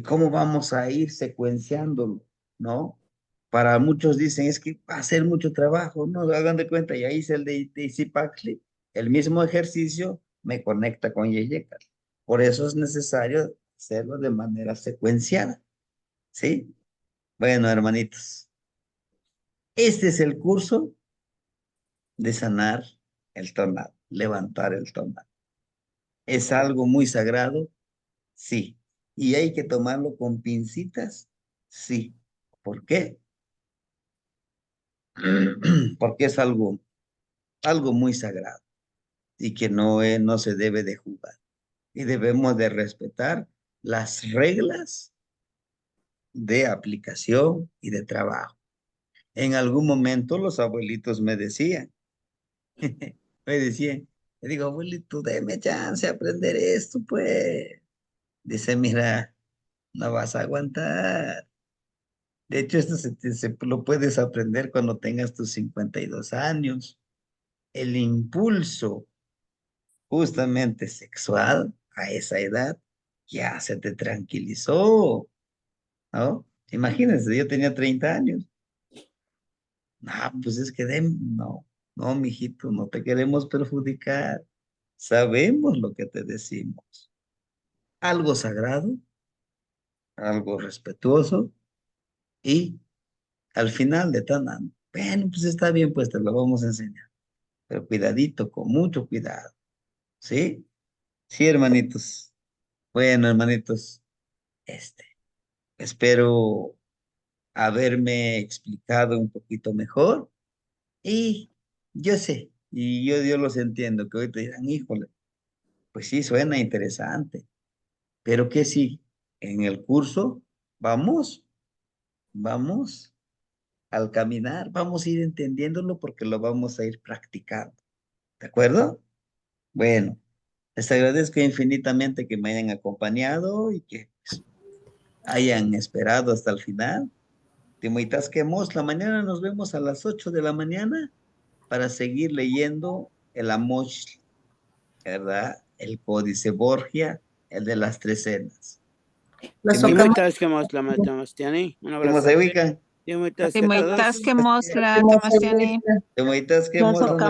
cómo vamos a ir secuenciándolo, ¿no? Para muchos dicen, es que va a ser mucho trabajo, no hagan de cuenta, ya hice el de Zipaxli, el mismo ejercicio, me conecta con Yeyecal. Por eso es necesario hacerlo de manera secuenciada. ¿Sí? Bueno, hermanitos, este es el curso de sanar el tornado, levantar el tornado. ¿Es algo muy sagrado? Sí. ¿Y hay que tomarlo con pincitas? Sí. ¿Por qué? Porque es algo muy sagrado y que no se debe de jugar. Y debemos de respetar las reglas de aplicación y de trabajo. En algún momento los abuelitos me decían, le digo, abuelito, deme chance de aprender esto, pues. Dice, mira, no vas a aguantar. De hecho, esto se lo puedes aprender cuando tengas tus 52 años. El impulso justamente sexual a esa edad ya se te tranquilizó, ¿no? Imagínense, yo tenía 30 años. No, pues es que no, mijito, no te queremos perjudicar. Sabemos lo que te decimos. Algo sagrado, algo respetuoso y al final de tan, bueno, pues está bien, pues te lo vamos a enseñar. Pero cuidadito, con mucho cuidado. ¿Sí? Sí, hermanitos. Bueno, hermanitos, espero haberme explicado un poquito mejor y yo sé, y yo los entiendo, que hoy te dirán, híjole, pues sí, suena interesante, pero que sí, en el curso vamos al caminar, vamos a ir entendiéndolo porque lo vamos a ir practicando, ¿de acuerdo? Bueno, les agradezco infinitamente que me hayan acompañado y que pues, hayan esperado hasta el final. Timoitas quemos, la mañana nos vemos a las 8 de la mañana para seguir leyendo el Amoch, ¿verdad? El Códice Borgia, el de las tres cenas. Nos Y tocamos. muchas que más la Tiani. Un ¿Cómo se abrazo. ubican? Y muchas que todos. Timoitas que mosla, Tamastiani. Timoitas Nos quemos, tocamos.